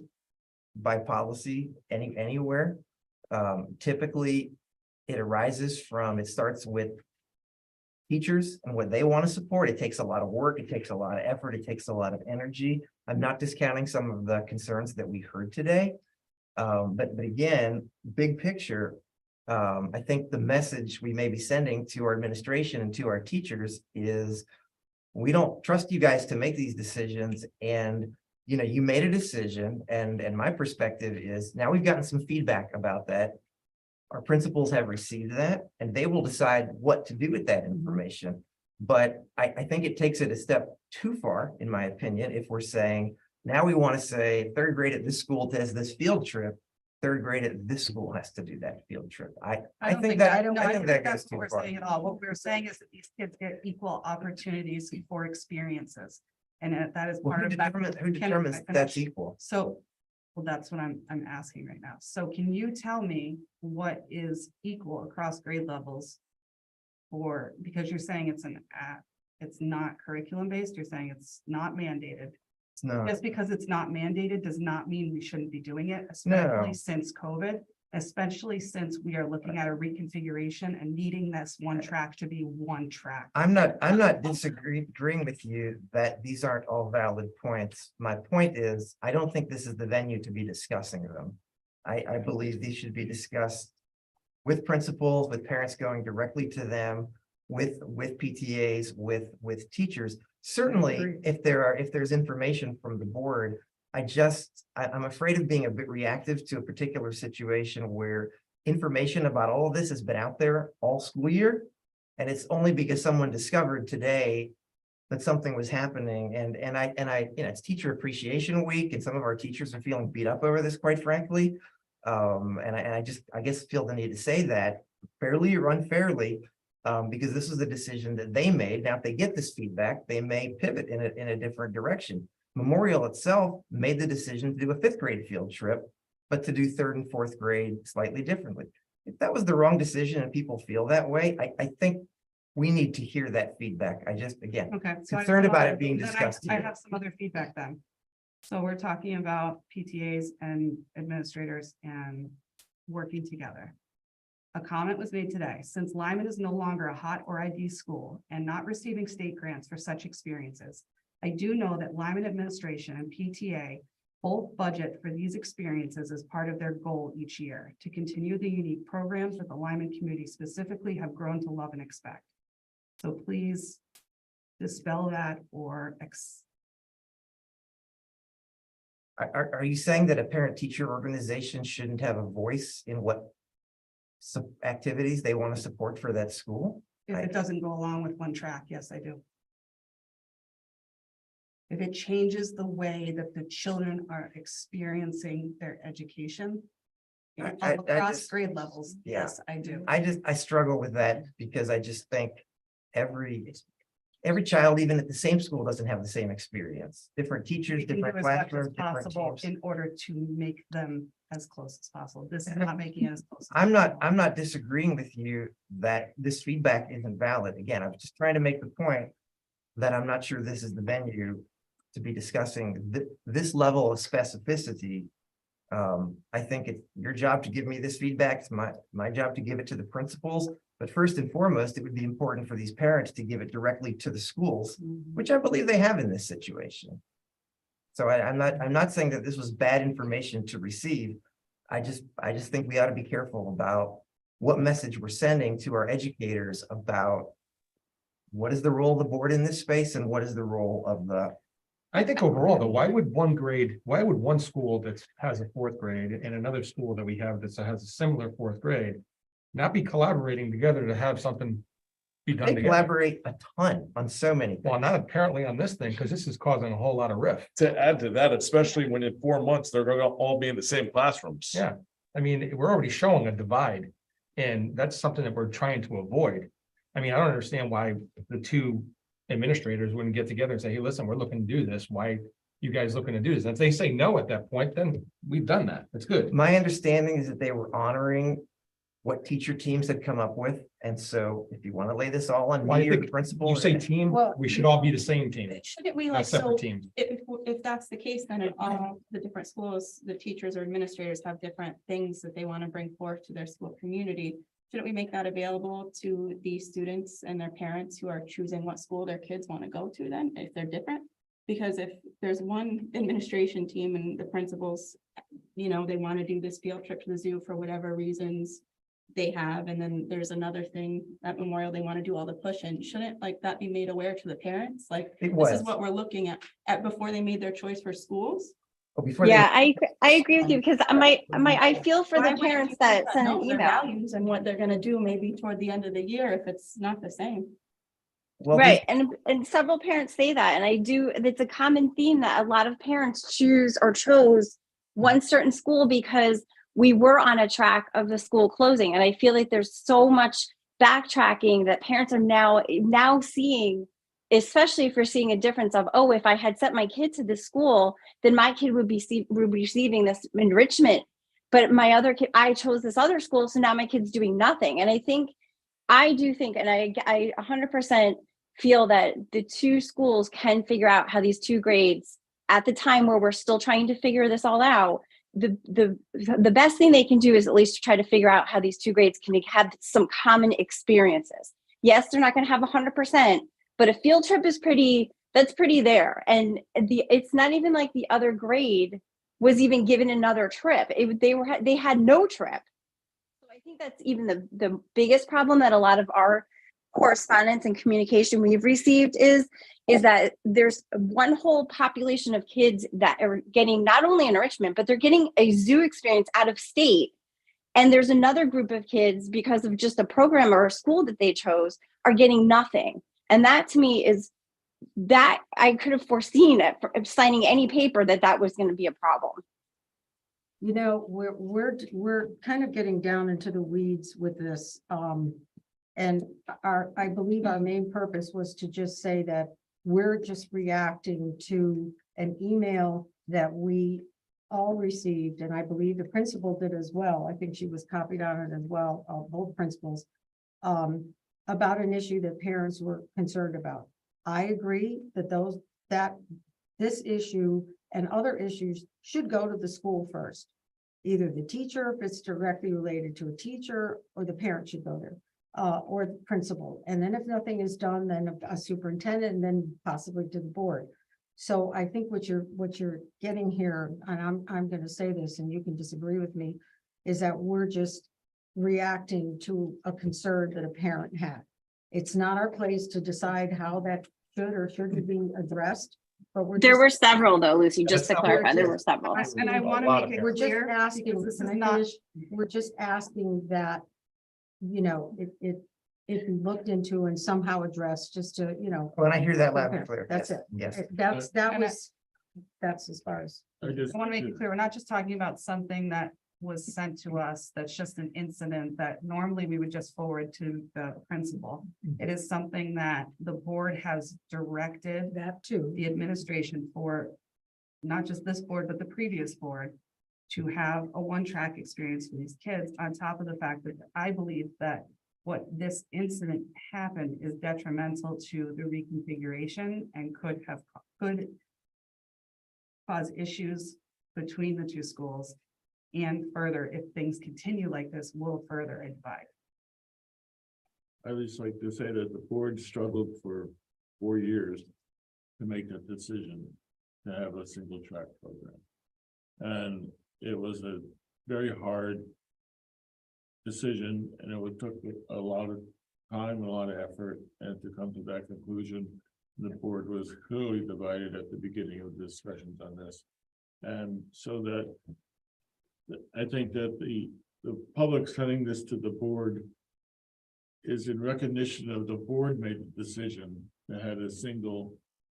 by policy anywhere. Typically, it arises from, it starts with teachers and what they want to support. It takes a lot of work, it takes a lot of effort, it takes a lot of energy. I'm not discounting some of the concerns that we heard today. But again, big picture, I think the message we may be sending to our administration and to our teachers is we don't trust you guys to make these decisions. And, you know, you made a decision, and my perspective is now we've gotten some feedback about that. Our principals have received that, and they will decide what to do with that information. But I think it takes it a step too far, in my opinion, if we're saying, now we want to say third grade at this school does this field trip, third grade at this school has to do that field trip. I think that goes that's too what we're far. saying at all. What we're saying is that these kids get equal opportunities for experiences. And that is Well, part who of that. determines that's equal? So, well, that's what I'm asking right now. So can you tell me what is equal across grade levels? Or, because you're saying it's not curriculum based, you're saying it's not mandated. No. Just because it's not mandated does not mean we shouldn't be doing it, especially since COVID, especially since we are looking at a reconfiguration and needing this one track to be one track. I'm not disagreeing with you that these aren't all valid points. My point is, I don't think this is the venue to be discussing them. I believe these should be discussed with principals, with parents going directly to them, with PTAs, with teachers. Certainly, if there's information from the board, I'm afraid of being a bit reactive to a particular situation where information about all of this has been out there all school year. And it's only because someone discovered today that something was happening. And it's Teacher Appreciation Week, and some of our teachers are feeling beat up over this, quite frankly. I guess feel the need to say that fairly or unfairly, because this was a decision that they made. Now, if they get this feedback, they may pivot in a different direction. Memorial itself made the decision to do a 5th grade field trip, but to do 3rd and 4th grade slightly differently. If that was the wrong decision and people feel that way, I think we need to hear that feedback. Again, Okay. So concerned about it being discussed I here. have some other feedback then. So we're talking about PTAs and administrators and working together. A comment was made today, since Lyman is no longer a hot or ID school and not receiving state grants for such experiences. I do know that Lyman administration and PTA both budget for these experiences as part of their goal each year to continue the unique programs that the Lyman community specifically have grown to love and expect. So please dispel that or Are you saying that a parent-teacher organization shouldn't have a voice in what activities they want to support for that school? if it doesn't go along with one track? Yes, I do. If it changes the way that the children are experiencing their education across grade levels, Yeah. yes, I do. I struggle with that because I just think every child, even at the same school, doesn't have the same experience. Different teachers, We can do different as much as classrooms, different possible teams. in order to make them as close as possible. This is not making it as close. as I'm possible. not disagreeing with you that this feedback isn't valid. Again, I was just trying to make the point that I'm not sure this is the venue to be discussing this level of specificity. I think it's your job to give me this feedback. It's my job to give it to the principals. But first and foremost, it would be important for these parents to give it directly to the schools, which I believe they have in this situation. So I'm not saying that this was bad information to receive. I just think we ought to be careful about what message we're sending to our educators about what is the role of the board in this space and what is the role of the. I think overall, though, why would one school that has a 4th grade and another school that we have that has a similar 4th grade not be collaborating together to have something be done They together? collaborate a ton on so many things. Well, not apparently on this thing, because this is causing a whole lot of rift. To add to that, especially when in 4 months, they're going to all be in the same classrooms. Yeah, I mean, we're already showing a divide, and that's something that we're trying to avoid. I mean, I don't understand why the two administrators wouldn't get together and say, hey, listen, we're looking to do this. Why you guys looking to do this? And if they say no at that point, then we've done that. That's good. My understanding is that they were honoring what teacher teams have come up with. And so if you want to lay this all on Well, I me or the think principal. You say team, Well, we should all be the same team, Shouldn't we not like, so separate teams. if that's the case, then in all the different schools, the teachers or administrators have different things that they want to bring forth to their school community. Shouldn't we make that available to the students and their parents who are choosing what school their kids want to go to then, if they're different? Because if there's one administration team and the principals, you know, they want to do this field trip to the zoo for whatever reasons they have, and then there's another thing at Memorial, they want to do all the push-in, shouldn't like that be made aware to the parents? Like, It this is was. what we're looking at before they made their choice for schools? Oh, before Yeah, I agree with you because I feel for Why the wouldn't parents you that let send know an their email. values and what they're gonna do maybe toward the end of the year if it's not the same. Well, Right, and several parents say that, and it's a common theme that a lot of parents choose or chose one certain school because we were on a track of the school closing, and I feel like there's so much backtracking that parents are now seeing, especially if you're seeing a difference of, oh, if I had sent my kid to this school, then my kid would be receiving this enrichment, but my other kid, I chose this other school, so now my kid's doing nothing. And I do think, and I 100% feel that the two schools can figure out how these two grades at the time where we're still trying to figure this all out, the best thing they can do is at least try to figure out how these two grades can have some common experiences. Yes, they're not going to have 100%, but a field trip is pretty there. And it's not even like the other grade was even given another trip. They had no trip. So I think that's even the biggest problem that a lot of our correspondence and communication we've received is that there's one whole population of kids that are getting not only enrichment, but they're getting a zoo experience out of state. And there's another group of kids, because of just a program or a school that they chose, are getting nothing. And that to me is that I could have foreseen it signing any paper that was going to be a problem. You know, we're kind of getting down into the weeds with this. And I believe our main purpose was to just say that we're just reacting to an email that we all received, and I believe the principal did as well. I think she was copied on it as well, both principals, about an issue that parents were concerned about. I agree that this issue and other issues should go to the school first. Either the teacher, if it's directly related to a teacher, or the parent should go there. Or the principal, and then if nothing is done, then a superintendent, and then possibly to the board. So I think what you're getting here, and I'm going to say this, and you can disagree with me, is that we're just reacting to a concern that a parent had. It's not our place to decide how that should or shouldn't be addressed. But There were several though, Lucy, just to That's clarify, there just- were several. And I want to make it We're just clear, asking, because this is can I not, finish? We're just asking that, you know, it be looked into and somehow addressed, just to, you know. When I hear that loud okay, and clear. That's yes, it. Yes. That's as far as. I want to make it clear, we're not just talking about something that was sent to us, that's just an incident that normally we would just forward to the principal. It is something that the board has directed that to the administration for, not just this board, but the previous board, to have a one-track experience for these kids, on top of the fact that I believe that what this incident happened is detrimental to the reconfiguration and could cause issues between the two schools. And further, if things continue like this, will further divide. I would just like to say that the board struggled for 4 years to make that decision to have a single track program. And it was a very hard decision, and it took a lot of time, a lot of effort, and to come to that conclusion. The board was clearly divided at the beginning of discussions on this. And so that I think that the public sending this to the board is in recognition of the board made the decision that had a single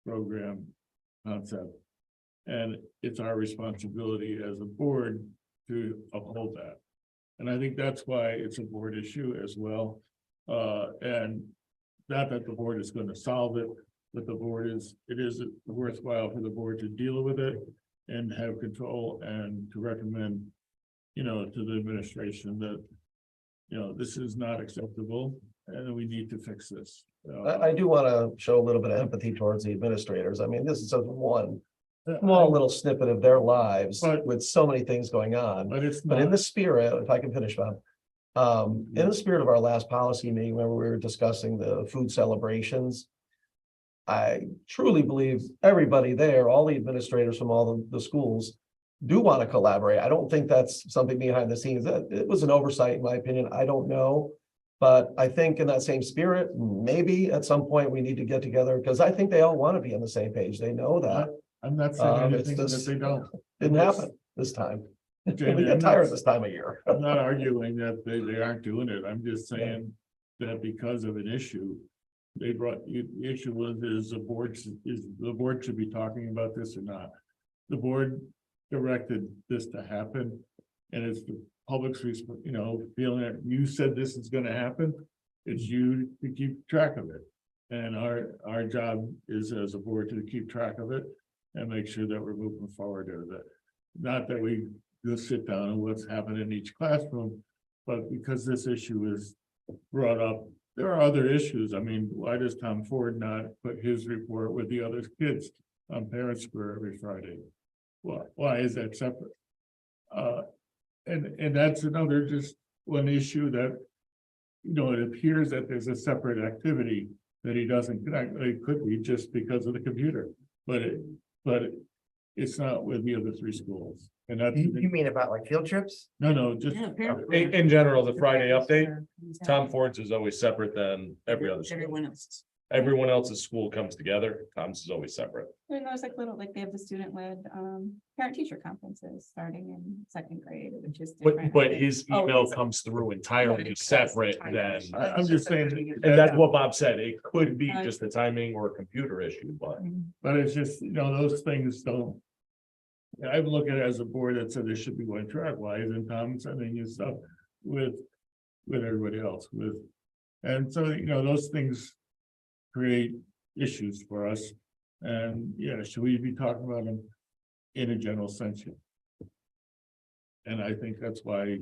program concept. And it's our responsibility as a board to uphold that. And I think that's why it's a board issue as well. And not that the board is going to solve it, but it is worthwhile for the board to deal with it and have control, and to recommend, you know, to the administration that this is not acceptable and we need to fix this. I do want to show a little bit of empathy towards the administrators. I mean, this is just one small little snippet of their lives with so many things going on. But in the spirit, if I can finish, Bob. In the spirit of our last policy meeting, when we were discussing the food celebrations, I truly believe everybody there, all the administrators from all the schools do want to collaborate. I don't think that's something behind the scenes. It was an oversight, in my opinion. I don't know. But I think in that same spirit, maybe at some point we need to get together because I think they all want to be on the same page. They know that. I'm not saying It's anything that just they don't. didn't happen this time. Jamie, We get tired this time of year. I'm not arguing that they aren't doing it. I'm just saying that because of an issue, they brought, the issue was, is the board should be talking about this or not? The board directed this to happen, and it's the public's, feeling that you said this is gonna happen. It's you to keep track of it. And our job is as a board to keep track of it and make sure that we're moving forward with it. Not that we just sit down and what's happening in each classroom, but because this issue is brought up, there are other issues. I mean, why does Tom Ford not put his report with the other kids on Parent Square every Friday? Why is that separate? And that's another just one issue that, it appears that there's a separate activity that he doesn't connect. It could be just because of the computer, but it's not with the other three schools. And that's, You mean about like field trips? no, just. In general, the Friday update, Tom Ford's is always separate than every other school. Everyone else. Everyone else's school comes together, Tom's is always separate. And there's they have the student-led parent-teacher conferences starting in second grade, which is different. But his Oh, email it's- comes through entirely separate than, I'm just saying. and that's what Bob said, it could be just a timing or a computer issue, but. It's just, those things don't. I look at it as a board that said they should be going track-wise, and Tom's sending his stuff with everybody else and so, those things create issues for us. And should we be talking about them in a general sense? And I think that's why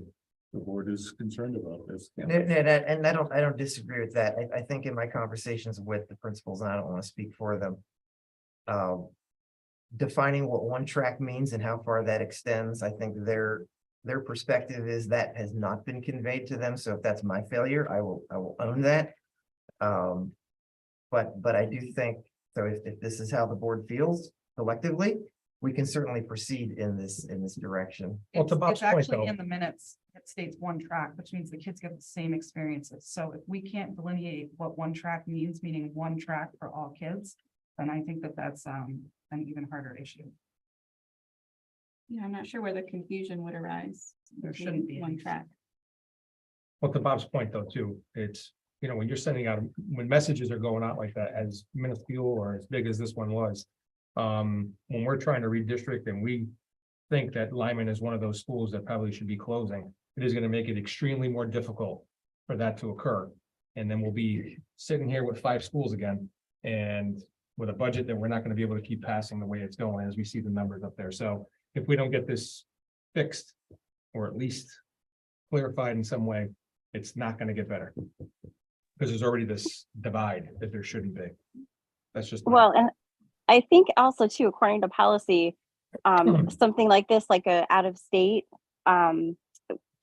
the board is concerned about this. And I don't disagree with that. I think in my conversations with the principals, and I don't want to speak for them. Defining what one track means and how far that extends, I think their perspective is that has not been conveyed to them. So if that's my failure, I will own that. But I do think, so if this is how the board feels collectively, we can certainly proceed in this direction. Well, to Bob's It's actually point, in the minutes, it states one track, which means the kids get the same experiences. So if we can't delineate what one track means, meaning one track for all kids, then I think that that's an even harder issue. Yeah, I'm not sure where the confusion would arise. There shouldn't be one any. track. Well, to Bob's point though, too, it's, when you're sending out, when messages are going out like that, as minuscule or as big as this one was. When we're trying to redistrict and we think that Lyman is one of those schools that probably should be closing, it is going to make it extremely more difficult for that to occur. And then we'll be sitting here with 5 schools again and with a budget that we're not going to be able to keep passing the way it's going as we see the numbers up there. So if we don't get this fixed or at least clarified in some way, it's not going to get better. Because there's already this divide that there shouldn't be. That's just. Well, and I think also too, according to policy, something like this, like a out of state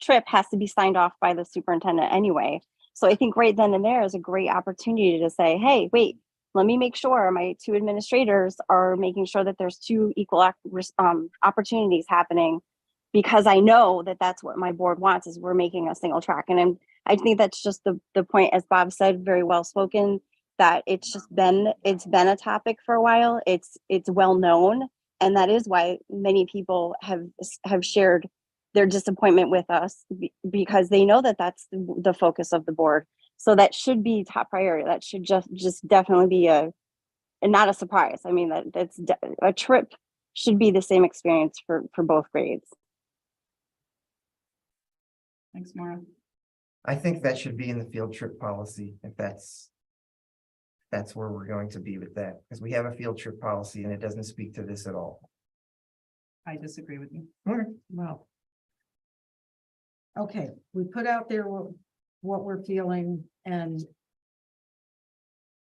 trip has to be signed off by the superintendent anyway. So I think right then and there is a great opportunity to say, hey, wait, let me make sure my 2 administrators are making sure that there's 2 equal opportunities happening, because I know that that's what my board wants, is we're making a single track. And I think that's just the point, as Bob said, very well spoken, that it's been a topic for a while. It's well known. And that is why many people have shared their disappointment with us, because they know that that's the focus of the board. So that should be top priority. That should just definitely be not a surprise. I mean, that's a trip should be the same experience for both grades. Thanks, Maura. I think that should be in the field trip policy, if that's where we're going to be with that, because we have a field trip policy and it doesn't speak to this at all. I disagree with you. Well. Okay, we put out there what we're feeling, and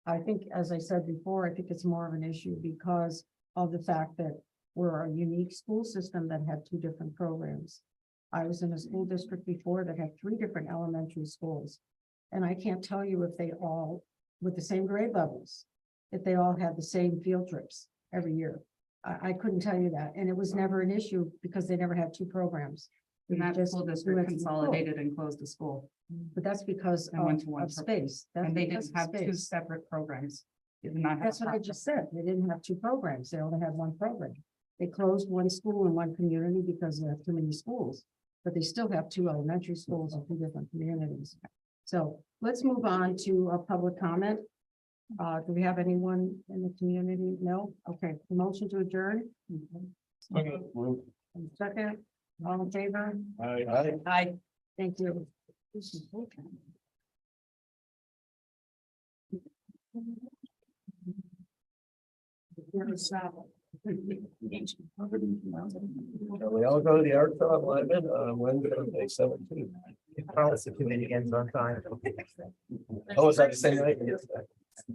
I think, as I said before, I think it's more of an issue because of the fact that we're a unique school system that had two different programs. I was in a school district before that had 3 different elementary schools. And I can't tell you if they all, with the same grade levels, if they all had the same field trips every year. I couldn't tell you that. And it was never an issue because they never had 2 programs. And that Just school went district to the school. consolidated and closed the school. But that's because And went to one of program. space. That's And they because didn't of have 2 space. separate programs. They did not have. That's what I just said. They didn't have 2 programs. They only had 1 program. They closed 1 school in 1 community because they have too many schools. But they still have 2 elementary schools in 2 different communities. So let's move on to a public comment. Do we have anyone in the community? No? Okay, motion to adjourn. Second, all in favor? Aye. Thank you. We all go to the art club Lyman on Wednesday, 17th. Policy committee ends on time. Oh, is that the same night? Yes.